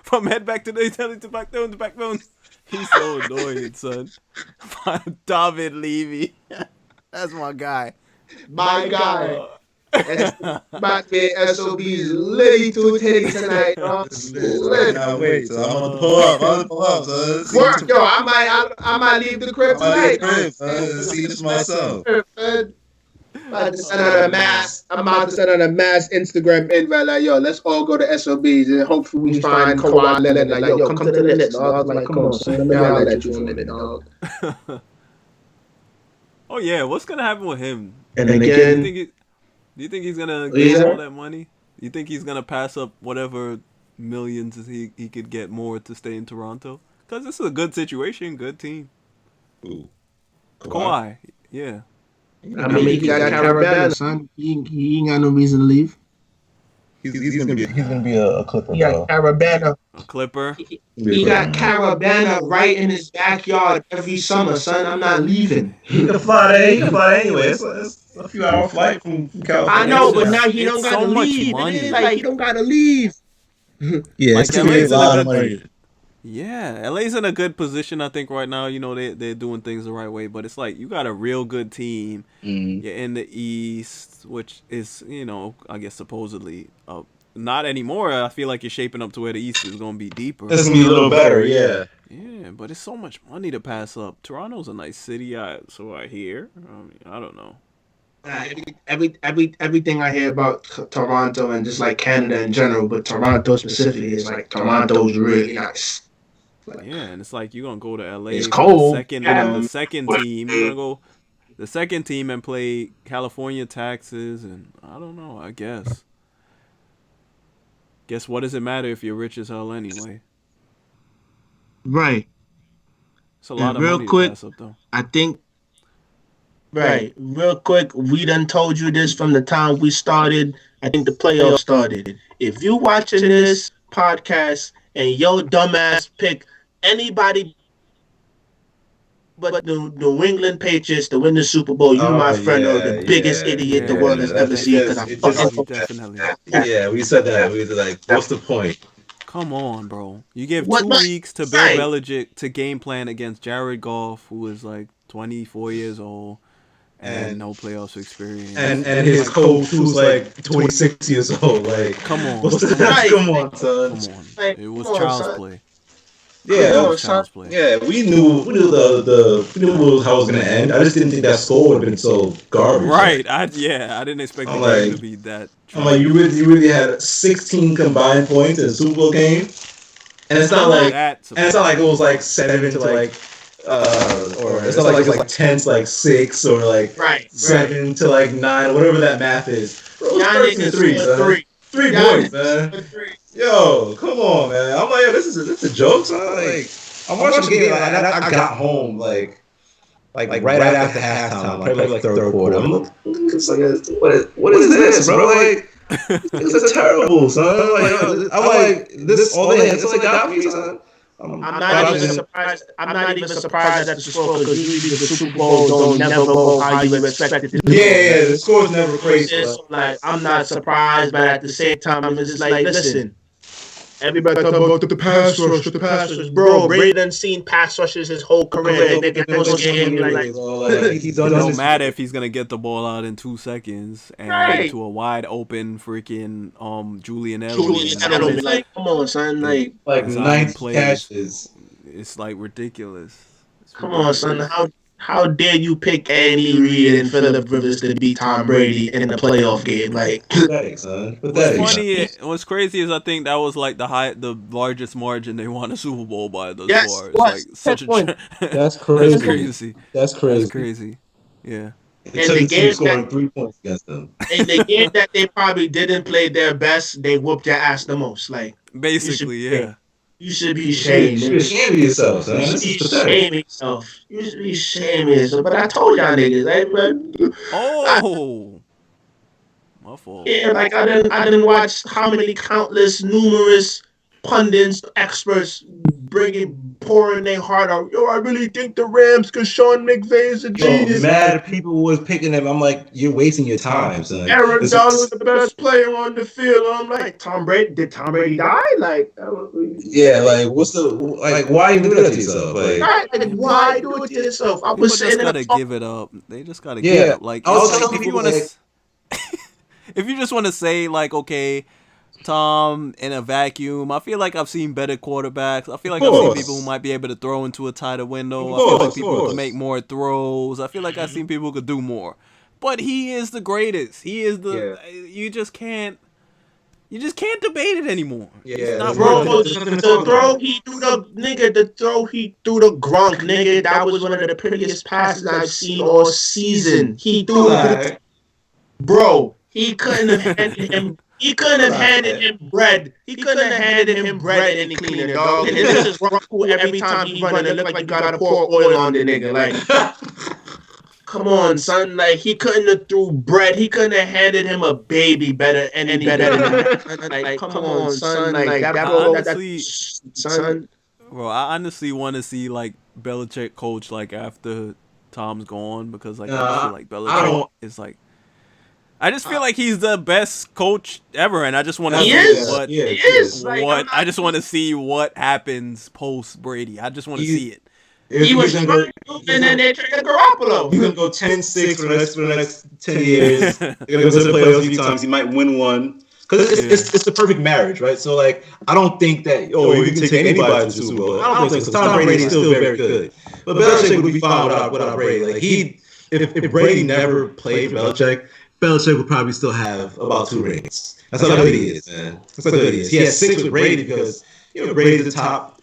From head back to the telling to backbone. He's so annoying, son. David Levy. That's my guy. My guy. Back there, SOB's litty to titty tonight, dog. Wait, so I'm gonna pull up, son. Work, yo, I might leave the crib tonight. See this myself. I'm about to send out a mass Instagram invite, like, yo, let's all go to SOBs and hopefully we find Kawhi Leonard. Like, yo, come to the Knicks, dog. Like, come on, son. Let me holler at you for a minute, dog. Oh yeah, what's gonna happen with him? And again, do you think he's gonna get all that money? Do you think he's gonna pass up whatever millions he could get more to stay in Toronto? Because this is a good situation, good team. Ooh, Kawhi, yeah. I mean, he got Carabana, son. He ain't got no reason to leave. He's gonna be a Clipper. He got Carabana. A Clipper. He got Carabana right in his backyard every summer, son. I'm not leaving. He can fly there anyway. It's a few hour flight from California. I know, but now he don't gotta leave. Like, he don't gotta leave. Yeah, it's a lot of money. Yeah, LA's in a good position, I think, right now. You know, they're doing things the right way, but it's like you got a real good team. Mm. You're in the East, which is, I guess supposedly not anymore. I feel like you're shaping up to where the East is going to be deeper. It's gonna be a little better, yeah. Yeah, but it's so much money to pass up. Toronto's a nice city, so I hear. I don't know. Everything I hear about Toronto and just like Canada in general, but Toronto specifically is like Toronto's really nice. Yeah, and it's like you're gonna go to LA It's for the cold, second yeah. the second team. You're gonna go the second team and play California taxes, and I don't know. I guess what does it matter if you're rich as hell anyway? Right. It's a lot And of real money quick, to pass up though. I think. Right. Real quick, we done told you this from the time we started. I think the playoffs started. If you watching this podcast and your dumbass pick anybody but the New England Patriots to win the Super Bowl, you, my friend, are the biggest idiot the world has ever seen. Because I'm fucking. Definitely. Yeah, we said that. We were like, what's the point? Come on, bro. You give What 2 the- weeks to Bill Right. Belichick to game plan against Jared Goff, who is like 24 years old and no playoffs experience. And his coach who's like 26 years old. Like, Come on. what's the, Right. come on, son. Come on. Like, It was come on, child's son. play. Yeah, Come on, It was child's play. yeah, we knew how it was gonna end. I just didn't think that score would have been so garbage. Right. I didn't expect the I'm game like- to be that. I'm like, you really had 16 combined points in a Super Bowl game, and it's not like it was like 7 to like or it's not like it was like 10 to like 6 or like Right. 7 to like 9, whatever that math is. Bro, it was Y'all 13 to niggas 3, scored son. 3 Y'all points, man. Yo, come on, man. I'm like, yo, this is a joke, son. Like, I'm watching the game. I got home like right after halftime, probably like third quarter. I'm like, what is this, bro? Like, this is terrible, son. Like, I'm like, this all they got me, son. I'm not even surprised. I'm not even surprised at the score because usually the Super Bowl don't never go how you expect it to go. Yeah, the score's never crazy. It's like I'm not surprised, but at the same time, I'm just like, listen. Everybody talk about the pass rush, bro. Brady done seen pass rushes his whole career. They get those game like He's It done don't this. matter if he's gonna get the ball out in 2 seconds and Right. to a wide open freaking Julian Julian Edelman. Edelman. Like, come on, son. Like, Like Design 9 plays. catches. It's like ridiculous. It's come on, son. How dare you pick Andy Reid and Phillip Rivers to beat Tom Brady in the playoff game? Like, Pathetic, son. What's Pathetic. funny, what's crazy is I think that was like the largest margin they won a Super Bowl by thus Yes, far. it It's was. like such a That's That's crazy. crazy. That's crazy. That's crazy. Yeah. It took the team scoring 3 points against them. in the game that they probably didn't play their best, they whooped their ass the most. Like, Basically, yeah. you should be ashamed. You should be ashamed of yourself, son. You This should is be pathetic. shaming yourself. You should be shaming yourself. But I told y'all niggas, like, but, Oh, my fault. yeah, like I didn't watch how many numerous pundits, experts pouring their heart out. Yo, I really think the Rams, cause Sean McVay is a genius. Mad people was picking them. I'm like, you're wasting your time, son. Aaron This Donald is- was the best player on the field. I'm like, did Tom Brady die? Like, Yeah, like, why you do that to yourself? Like, why do it to yourself? I People was just saying gotta that. give it up. They just gotta Yeah. give it up. Like, I was if telling you people, wanna, like- if you just want to say like, okay, Tom in a vacuum, I feel like I've seen better quarterbacks. I feel like Of I've seen course. people who might be able to throw into a tighter window. Of I feel like course, people of who course. can make more throws. I feel like I've seen people who could do more. But he is the greatest. He is the. You just can't debate it anymore. It's not Bro, worth it. the throw he threw the Gronk, nigga. That was one of the prettiest passes I've seen all season. He threw it. Bro, he couldn't have handed him. He couldn't have handed him bread. He couldn't have handed him bread any cleaner, dog. And this is Gronk who every time he run, it look like you gotta pour oil on the nigga. Like, come on, son. Like, he couldn't have threw bread. He couldn't have handed him a baby better than that. Like, come on, son. Like, that bro, Honestly, son. Bro, I honestly want to see like Belichick coach like after Tom's gone because like I feel like Belichick is like I just feel like he's the best coach ever, and I just want to He see is. what He is. Like, I just want to see what happens post Brady. I just want to see it. He was trying to, and then they traded Garoppolo. He's gonna go 10-6 for the next 10 years. They're gonna go to the playoffs a few times. He might win one. Because it's the perfect marriage, right? So, like, I don't think that, you can take anybody to the Super Bowl. I don't think so. Tom Brady is still very good. But Belichick would be fine without Brady. Like, if Brady never played for Belichick would probably still have about 2 rings. That's how good he is, man. That's how good he is. He has 6 with Brady because, Brady's the top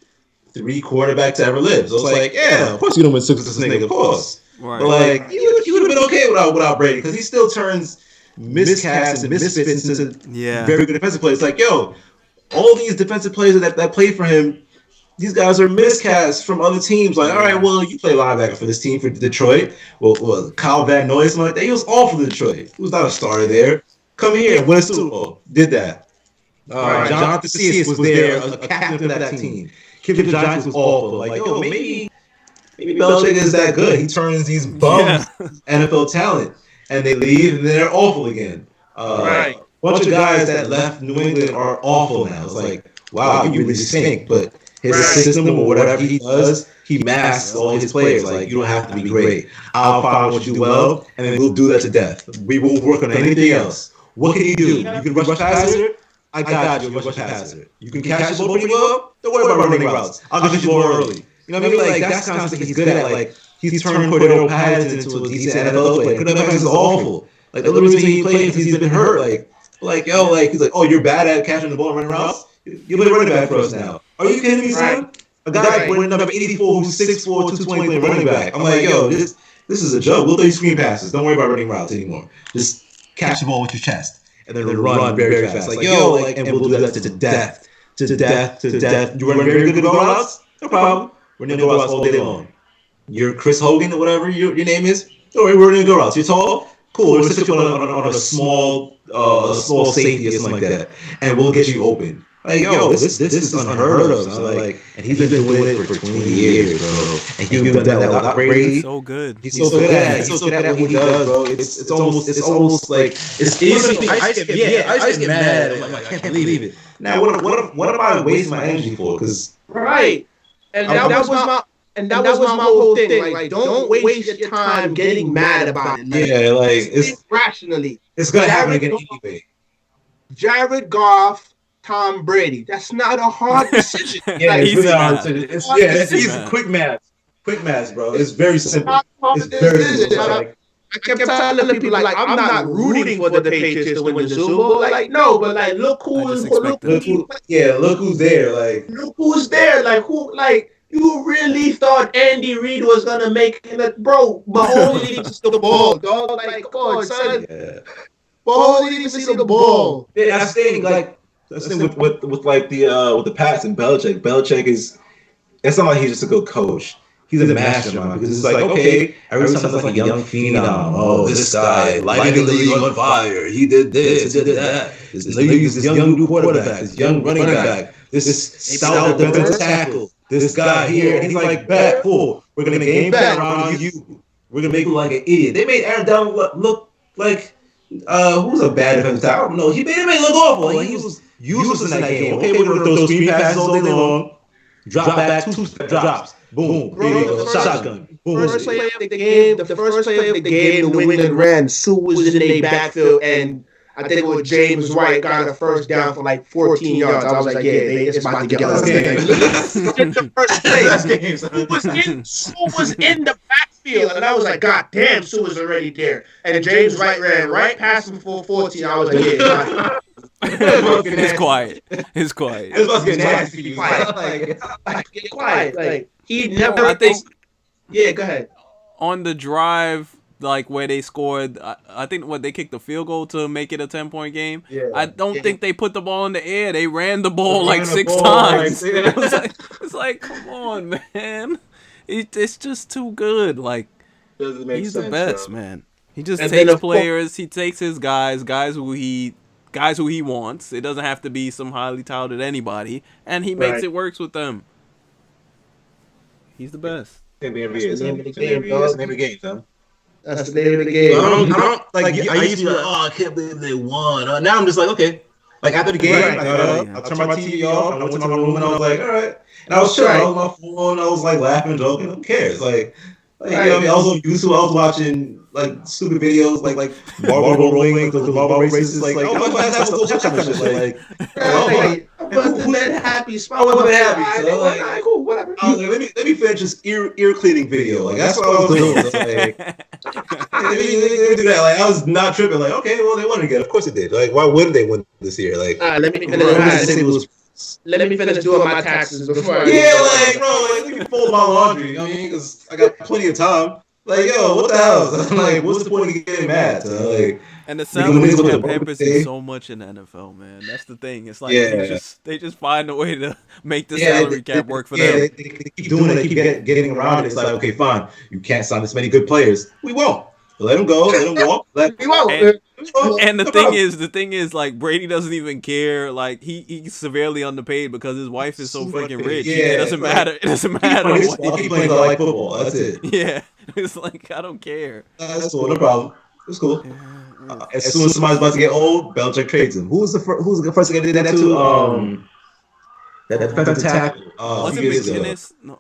3 quarterback to ever live. So it's like, yeah, of course you don't win 6 with this nigga, of course. Right. But, like, you would have been okay without Brady because he still turns miscasts and misfits into very good defensive players. Like, all these defensive players that play for him, these guys are miscasts from other teams. Like, all right, well, you play linebacker for this team for Detroit. Well, Kyle Van Noy, something like that. He was all for Detroit. He was not a starter there. Come here, win a Super Bowl. Did that. Jonathan Cease was there, a captain of that team. Kevin Johnson was awful. Like, maybe Belichick is that good. He turns these bums NFL talent. And they leave, and they're awful again. A bunch of guys that left New England are awful now. It's like, wow, you really stink. But his system or whatever he does, he masks all his players. Like, you don't have to be great. I'll find what you do well, and then we'll do that to death. We won't work on anything else. What can you do? You can rush passer? I got you. Rush passer. You can catch the ball pretty well? Don't worry about running routes. I'll get you more early. You know what I mean? Like, that's kind of stuff he's good at. Like, he's turned Cordero Patterson into a decent NFL player. Cordero Patterson is awful. Like, the only reason he played because he's been hurt. He's like, oh, you're bad at catching the ball and running routes? You play running back for us now. Are you kidding me, son? A guy wearing number 84 who's 6'4", 220 playing running back. I'm like, this is a joke. We'll throw you screen passes. Don't worry about running routes anymore. Just catch the ball with your chest and then run very fast. Like, and we'll do that to death. To death. You run very good go routes? No problem. We're going to go routes all day long. You're Chris Hogan or whatever your name is. Don't worry, we're going to go routes. You're tall? Cool. We'll sit you on a small safety or something like that. And we'll get you open. Like, this is unheard of. So, like, and he's been doing it for 20 years, bro. And he's been doing that without Brady. So good. He's so good at what he does, bro. It's almost like it's easy. I just get mad. I'm like, I can't believe it. Now, what am I wasting my energy for? Because and that was my whole thing. Like, don't waste your time getting mad about it. It's rationally. It's gonna happen again anyway. Jared Goff, Tom Brady. That's not a hard decision. It's easy. Quick math, bro. It's very simple. It's very simple. I kept telling people, like, I'm not rooting for the Patriots to win the Super Bowl. Like, no, but like, look who's there. Like, look who's there. Like, who? Like, you really thought Andy Reid was gonna make it, bro? Mahomes didn't see the ball, dog. Like, come on, son. Mahomes didn't see the ball. Yeah, I think with the Pats and Belichick. Belichick it's not like he's just a good coach. He's a mastermind because it's like, okay, every time it's like a young phenom. Oh, this guy lighting the league on fire. He did this, he did that. This young new quarterback, this young running back, this stout defensive tackle, this guy here. And he's like, bet, cool. We're going to game back around you. We're going to make you like an idiot. They made Aaron Donald look like, who's a bad defensive tackle? No, he made him look awful. Like, he was useless in that game. Okay, we're going to throw screen passes all day long. Drop back, 2-step drops. Boom. Shotgun. Boom. The first play of the game, the New England ran. Sue was in their backfield, and I think it was James White got a first down for like 14 yards. I was like, they just about to get us. The first play. Sue was in the backfield, and I was like, God damn, Sue was already there. And James White ran right past him for 14. I was like, yeah. It's quiet. It's about to get nasty. Get quiet. Like, he never. I think. Yeah, go ahead. On the drive, like where they scored, I think they kicked the field goal to make it a 10-point game. Yeah. I don't think they put the ball in the air. They ran the ball like 6 times. It's like, come on, man. It's just too good. Like, he's the best, man. He just takes players. He takes his guys who he wants. It doesn't have to be some highly touted anybody, and he makes it works with them. He's the best. That's the name of the game, son. That's the name of the game. I don't like. I used to be like, oh, I can't believe they won. Now I'm just like, okay. Like after the game, I got up, I turned my TV off, I went to my room, and I was like, all right. And I was chilling. I was on my phone. I was like laughing, joking. Who cares? Like you know what I mean? I was on YouTube. I was watching like stupid videos, like marble rolling, the marble races. Like, oh my god, that's so shit. Like, I wasn't that happy. I wasn't happy. So like, all right, cool, whatever. I was like, let me finish this ear cleaning video. Like that's what I was doing. So, like, let me do that. Like I was not tripping. Like okay, well they won again. Of course they did. Like why wouldn't they win this year? Like let me finish doing my taxes before. Like bro, like let me fold my laundry. You know what I mean? Because I got plenty of time. Like yo, what the hell? Like what's the point of getting mad? So, like. And the salary cap hampers is so much in the NFL, man. That's the thing. It's like they just find a way to make the salary cap work for them. They keep doing it. They keep getting around it. It's like, okay, fine. You can't sign this many good players. We won't. Let them go. Let them walk. We won't. And the thing is, like Brady doesn't even care. Like he's severely underpaid because his wife is so freaking rich. Yeah, it doesn't matter. It doesn't matter. He plays like football. That's it. Yeah, it's like I don't care. That's cool. No problem. It's cool. As soon as somebody's about to get old, Belichick trades him. Who's the first guy that did that to? That defensive tackle. Was it McGinnis? No.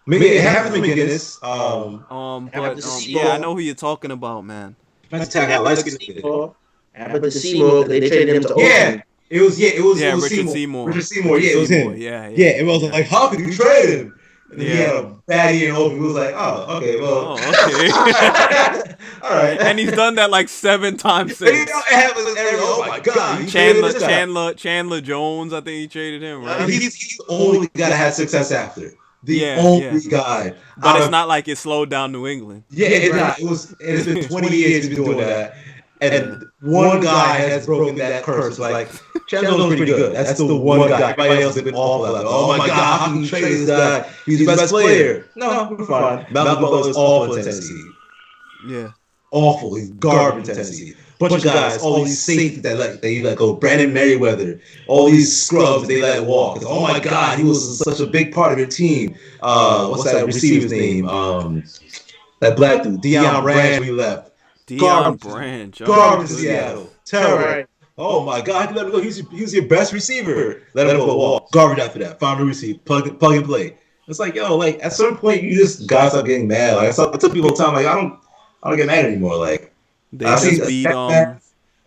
It happened to McGinnis. Yeah, I know who you're talking about, man. Defensive tackle. But the Seymour, they traded him to Oakland. It was Richard Seymour. Seymour. Yeah, it was him. Yeah. It was like, how could you trade him? And he had a bad year over. He was like, oh, okay, well. Okay. All right. And he's done that like 7 times since. Oh my God. Chandler Jones, I think he traded him, right? He's the only guy that had success after. The only guy. But it's not like it slowed down New England. Yeah, it's not. It's been 20 years he's been doing that. And one guy has broken that curse. Like, Chandler Jones is pretty good. That's the one guy. Everybody else has been awful. Like, oh my God, how can you trade this guy? He's the best player. No, we're fine. Malcolm Butler is awful in Tennessee. Yeah. Awful. He's garbage in Tennessee. Bunch of guys, all these safeties that they let go. Brandon Merriweather, all these scrubs they let walk. Oh my God, he was such a big part of your team. What's that receiver's name? That black dude, Deion Branch, we left. Deion Branch. Garbage in Seattle. Terrible. Right. Oh my God, he let him go. He was your best receiver. Let him go walk. Garbage after that. Found a receiver. Plug and play. It's like, yo, like at some point you just gotta stop getting mad. Like I tell people all the time, like I don't get mad anymore. Like they just beat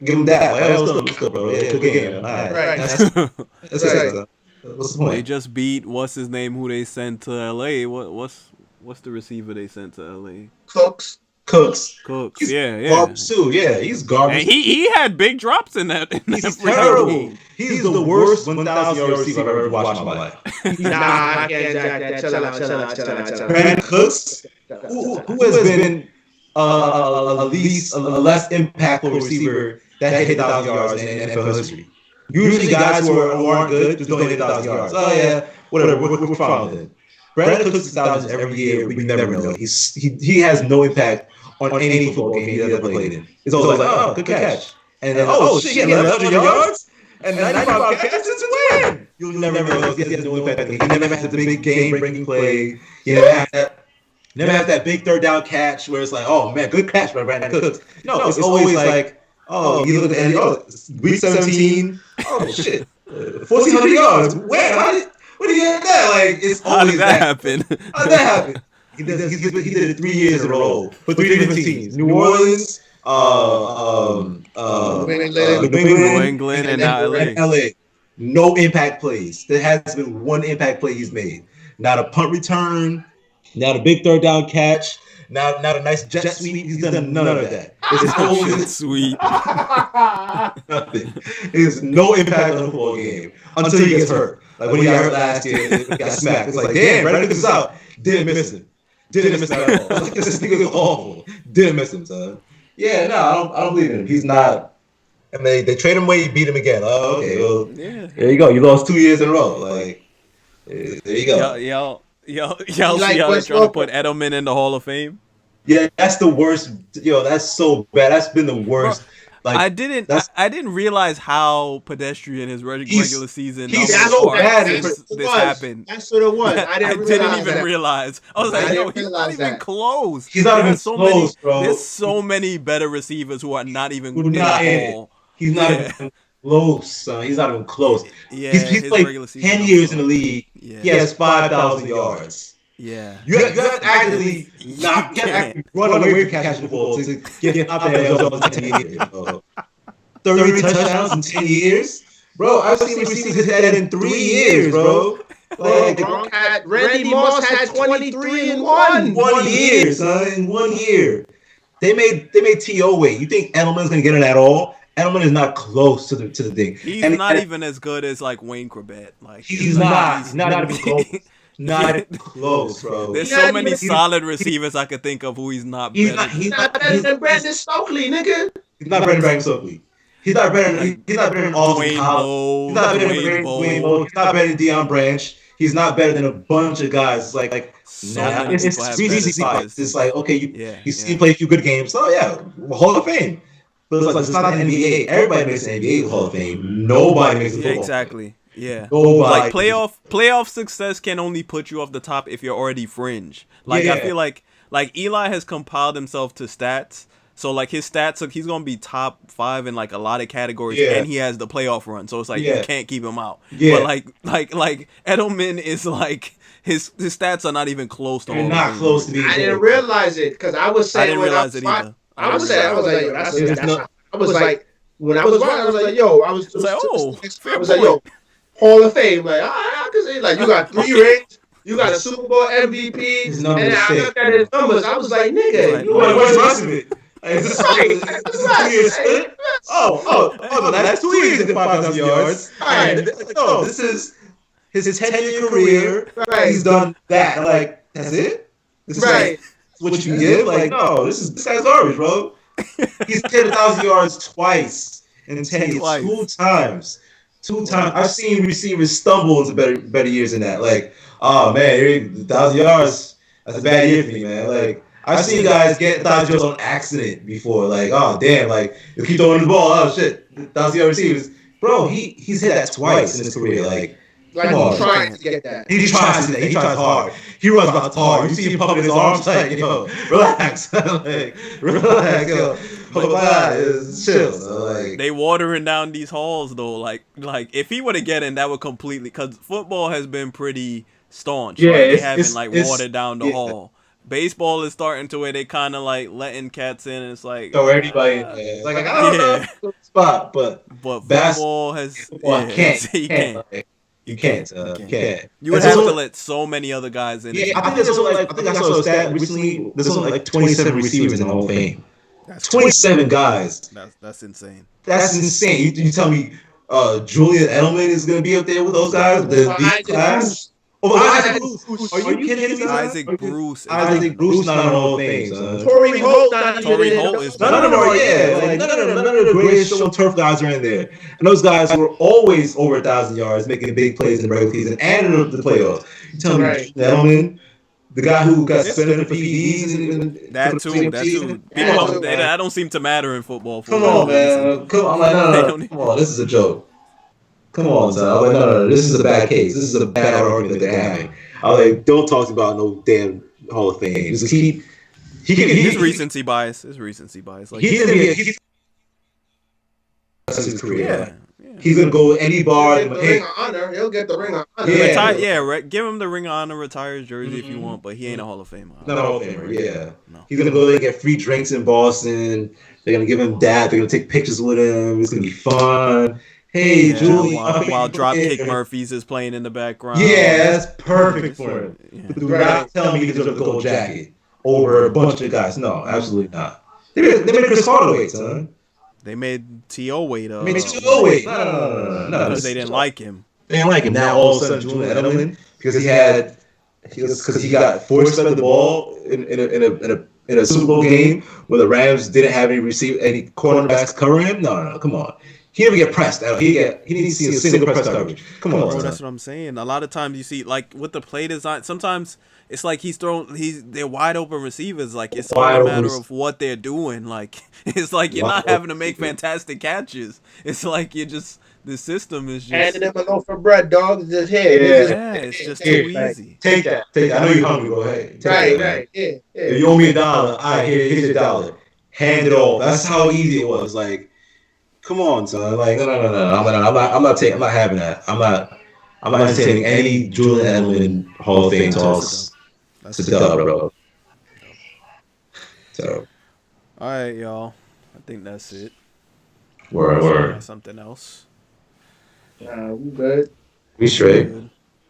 give him that. Like, oh, what's up, bro? Yeah, good game. All right. That's it. What's the point? They just beat what's his name? Who they sent to LA? What's the receiver they sent to LA? Cooks. He's garbage too. Yeah, he's garbage. And he had big drops in that. He's terrible. He's the worst 1,000-yard receiver I've ever watched in my life. I can't jack that. Chill out. Brandon Cooks, who has been a less impactful receiver that hit 1,000 yards in NFL history. Usually guys who aren't good just don't hit 1,000 yards. Oh yeah, whatever. We're fine with it. Brandon Cooks 1,000 every year. We never know. He has no impact on any football game he ever played in. It's always like, oh, good catch. And then, oh, shit, he had 100 yards? And 95 catches to win! You'll never know if he has no impact. He never had the big game-breaking play. He never had that big third down catch where it's like, oh, man, good catch by Brandon Cooks. No, it's always like, oh, you look at week 17. Oh, shit. 1,400 yards. Where? What did he get that? Like, it's always How did that happen? How did that happen? He did it 3 years in a row for 3 different teams: New Orleans, New England, and now LA. No impact plays. There has been one impact play he's made. Not a punt return. Not a big third down catch. Not a nice jet sweep. He's done none of that. It's always sweep. Nothing. There's no impact on the football game until he gets hurt. Like when he got hurt last year, he got smacked. It's like, damn, Brandon Cooks out. Didn't miss him. Didn't miss him at all. Like, this nigga was awful. Didn't miss him, son. Yeah, no, I don't believe in him. He's not. And they trade him away, he beat him again. Oh, okay, well, there you go. You lost 2 years in a row. Like, there you go. Y'all see how they're trying to put Edelman in the Hall of Fame? Yeah, that's the worst. Yo, that's so bad. That's been the worst. Like I didn't realize how pedestrian his regular season he's numbers so are bad. since this happened. That's what it was. I didn't even realize. I was like, yo, he's not even close. He's not even close, bro. There's so many better receivers who are not even in the ball. He's not even close, son. He's not even close. Yeah, he's played 10 years in the league. Yeah. He has 5,000 yards. Yeah. You have to actually run away from catching the ball to get up there in 10 years, bro. 30 touchdowns in 10 years? Bro, I've seen receivers hit that in 3 years, bro. Like, Randy Moss had 23 in one year, son. In 1 year. They made T.O. wait. You think Edelman's going to get in at all? Edelman is not close to the thing. He's not even as good as like Wayne Corbett. Like he's not even close. Not close, bro. There's so many solid receivers I could think of who he's not better. He's not better than Brandon Stokely, nigga. He's not better than Brandon Stokely. He's not better than Austin Collins. He's not better than Wayne Bowe. He's not better than Deion Branch. He's not better than a bunch of guys. It's easy. It's like, okay, you see him play a few good games. Oh yeah, Hall of Fame. But it's not the NBA. Everybody makes the NBA Hall of Fame. Nobody makes the football. Exactly. Yeah. Nobody. Like playoff success can only put you off the top if you're already fringe. Like I feel like Eli has compiled himself to stats. So like his stats, he's gonna be top 5 in like a lot of categories, and he has the playoff run. So it's like you can't keep him out. Yeah. But like Edelman is like his stats are not even close to. They're not close to being. I didn't realize it because I was saying I didn't realize it either. I was like, when I was watching, I was like, yo, I was like, yo, Hall of Fame, like, I can say, like, you got 3 rings, you got a Super Bowl MVP, and I looked at his numbers, I was like, nigga, you want what's the rest of it? No, that's 2 years at 5,000 yards. No, this is his 10-year career. Right. He's done that. Like, that's it? This is what you give? Like, no, this guy's garbage, bro. He's 10,000 yards twice in 10 years. Two times. I've seen receivers stumble into better years than that. Like, oh man, 1,000 yards, that's a bad year for me, man. Like, I've seen guys get 1,000 yards on accident before. Like, oh damn, like you keep throwing the ball. Oh shit, 1,000 yard receivers, bro. He's hit that twice in his career. Like he's trying to get that. He tries to that. He tries hard. He runs about hard. You see him pumping his arms like, yo, relax, like, relax, yo. Chill. So, like, they watering down these halls though. Like if he would have get in, that would completely, because football has been pretty staunch. Yeah, right? They haven't watered down the hall. Baseball is starting to where they kind of like letting cats in, and it's like throw everybody in there. It's like I don't know spot, but football has you can't. You can't. You would have to let so many other guys in. Yeah, I think I saw a stat recently. There's only like 27 receivers in the Hall of Fame. That's 27 guys. That's insane. That's insane. You tell me Julian Edelman is going to be up there with those guys? The class? Isaac Bruce. Are you kidding me? Isaac Bruce not in the Hall of Fame. Torrey Holt is. None of them are. None of the greatest show turf guys are in there. And those guys were always over 1,000 yards, making big plays in the regular season and in the playoffs. You tell me Edelman, the guy who got suspended for PEDs. That too. That don't seem to matter in football. Come on, man. Come on. No. Come on. This is a joke. Come on, son. I'm like, no. This is a bad case. This is a bad argument that they're having. I was like, don't talk about no damn Hall of Fame. Just keep. His recency bias. Like he's gonna be his career. Yeah. He's gonna go any bar. He'll get the ring of honor. Give him the ring of honor. Retire his jersey if you want, but he ain't a Hall of Famer. Not a Hall of Famer. Yeah. No. He's gonna go there and get free drinks in Boston. They're gonna give him that. They're gonna take pictures with him. It's gonna be fun. Hey, Julie. While Dropkick Murphys is playing in the background. Yeah, that's perfect for him. Yeah. But do not tell me he deserves a gold jacket over a bunch of guys. No, absolutely not. They made Chris Carter wait, son. They made T.O. wait. No. Because they didn't like him. They didn't like him. Now all of a sudden, Julian Edelman, because he got forced fed the ball in a Super Bowl game where the Rams didn't have any cornerbacks covering him. No, come on. he never get pressed. He didn't see a single press coverage. Come on, Bro, son. that's what I'm saying. A lot of times you see, like, with the play design, sometimes it's like they're wide open receivers. Like, it's all a matter of what they're doing. Like, it's like you're not having to make fantastic catches. It's like the system is just. Handing him a loaf of bread, dog. It's just here. Yeah, it's just too easy. Take that. I know you're hungry. Go ahead. Right. Yeah. If you owe me $1, all right, here's your dollar. Hand it off. That's how easy it was. Like, come on, son. Like, no. I'm not having that. I'm not entertaining any Julian Edelman Hall of Fame toss. That's a dub, bro. So, all right, y'all. I think that's it. Word. Something else. We good. We straight.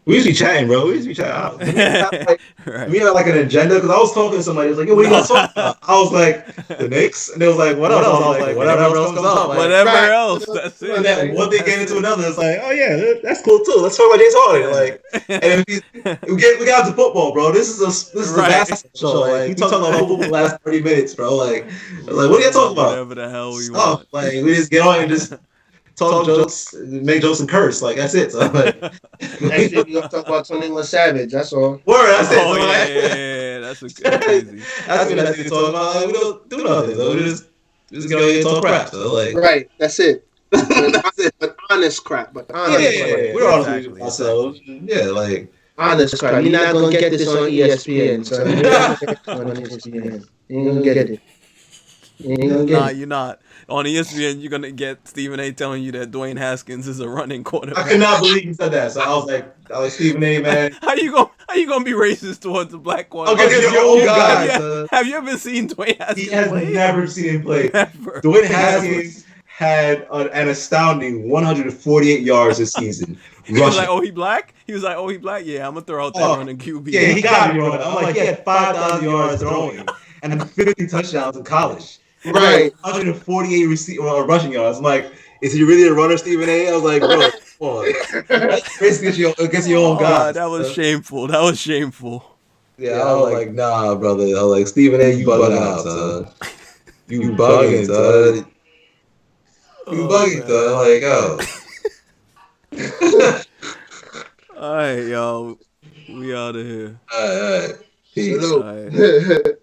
We used to be chatting, bro. We used to be chatting. We had like an agenda because I was talking to somebody. It was like, yo, what are you gonna talk about? I was like, the Knicks, and they was like, what else? I was like, whatever else comes up. Like, Whatever else. That's it. And then one thing get into another. It's like, oh yeah, that's cool too. Let's talk about James Harden. Like, and we got to football, bro. This is a basketball show. Like, we talking about football the last 30 minutes, bro. Like what are you talking about? Whatever the hell we want. Like, we just get on and just talk jokes, make jokes and curse. Like, that's it. So, like, next week we gonna talk about 21 Savage. That's all. Word, that's it. Oh yeah, that's crazy. That's what I need to talk about. Like, we don't do nothing. So we just get on here and talk crap. So, like, right, that's it. But honest crap. But honest crap. We're honest with ourselves. Yeah, like honest crap. You're not gonna get this on ESPN. So you're not gonna get this on ESPN. You ain't gonna get it. Nah, you're not. On ESPN, you're gonna get Stephen A. telling you that Dwayne Haskins is a running quarterback. I could not believe you said that. So I was like Stephen A. Man, how you gonna be racist towards a black quarterback? Okay, your own guy. Have you ever seen Dwayne Haskins? He has play? Never seen him play. Never. Dwayne Haskins had an astounding 148 yards this season. He was like, oh, he black? He was like, oh, he black? Yeah, I'm going to throw out that running QB. Yeah, he got me running. I'm like, he had 5,000 yards throwing and 50 touchdowns in college. Right. 148 rushing yards. I'm like, is he really a runner, Stephen A? I was like, bro, come on. Basically against your own guy. That was shameful. That was shameful. Yeah, I was like, nah, brother. I was like, Stephen A, you bugging out, son. You bugging, son. You bugging, son. Like, All right, y'all. We out of here. All right. Peace. All right.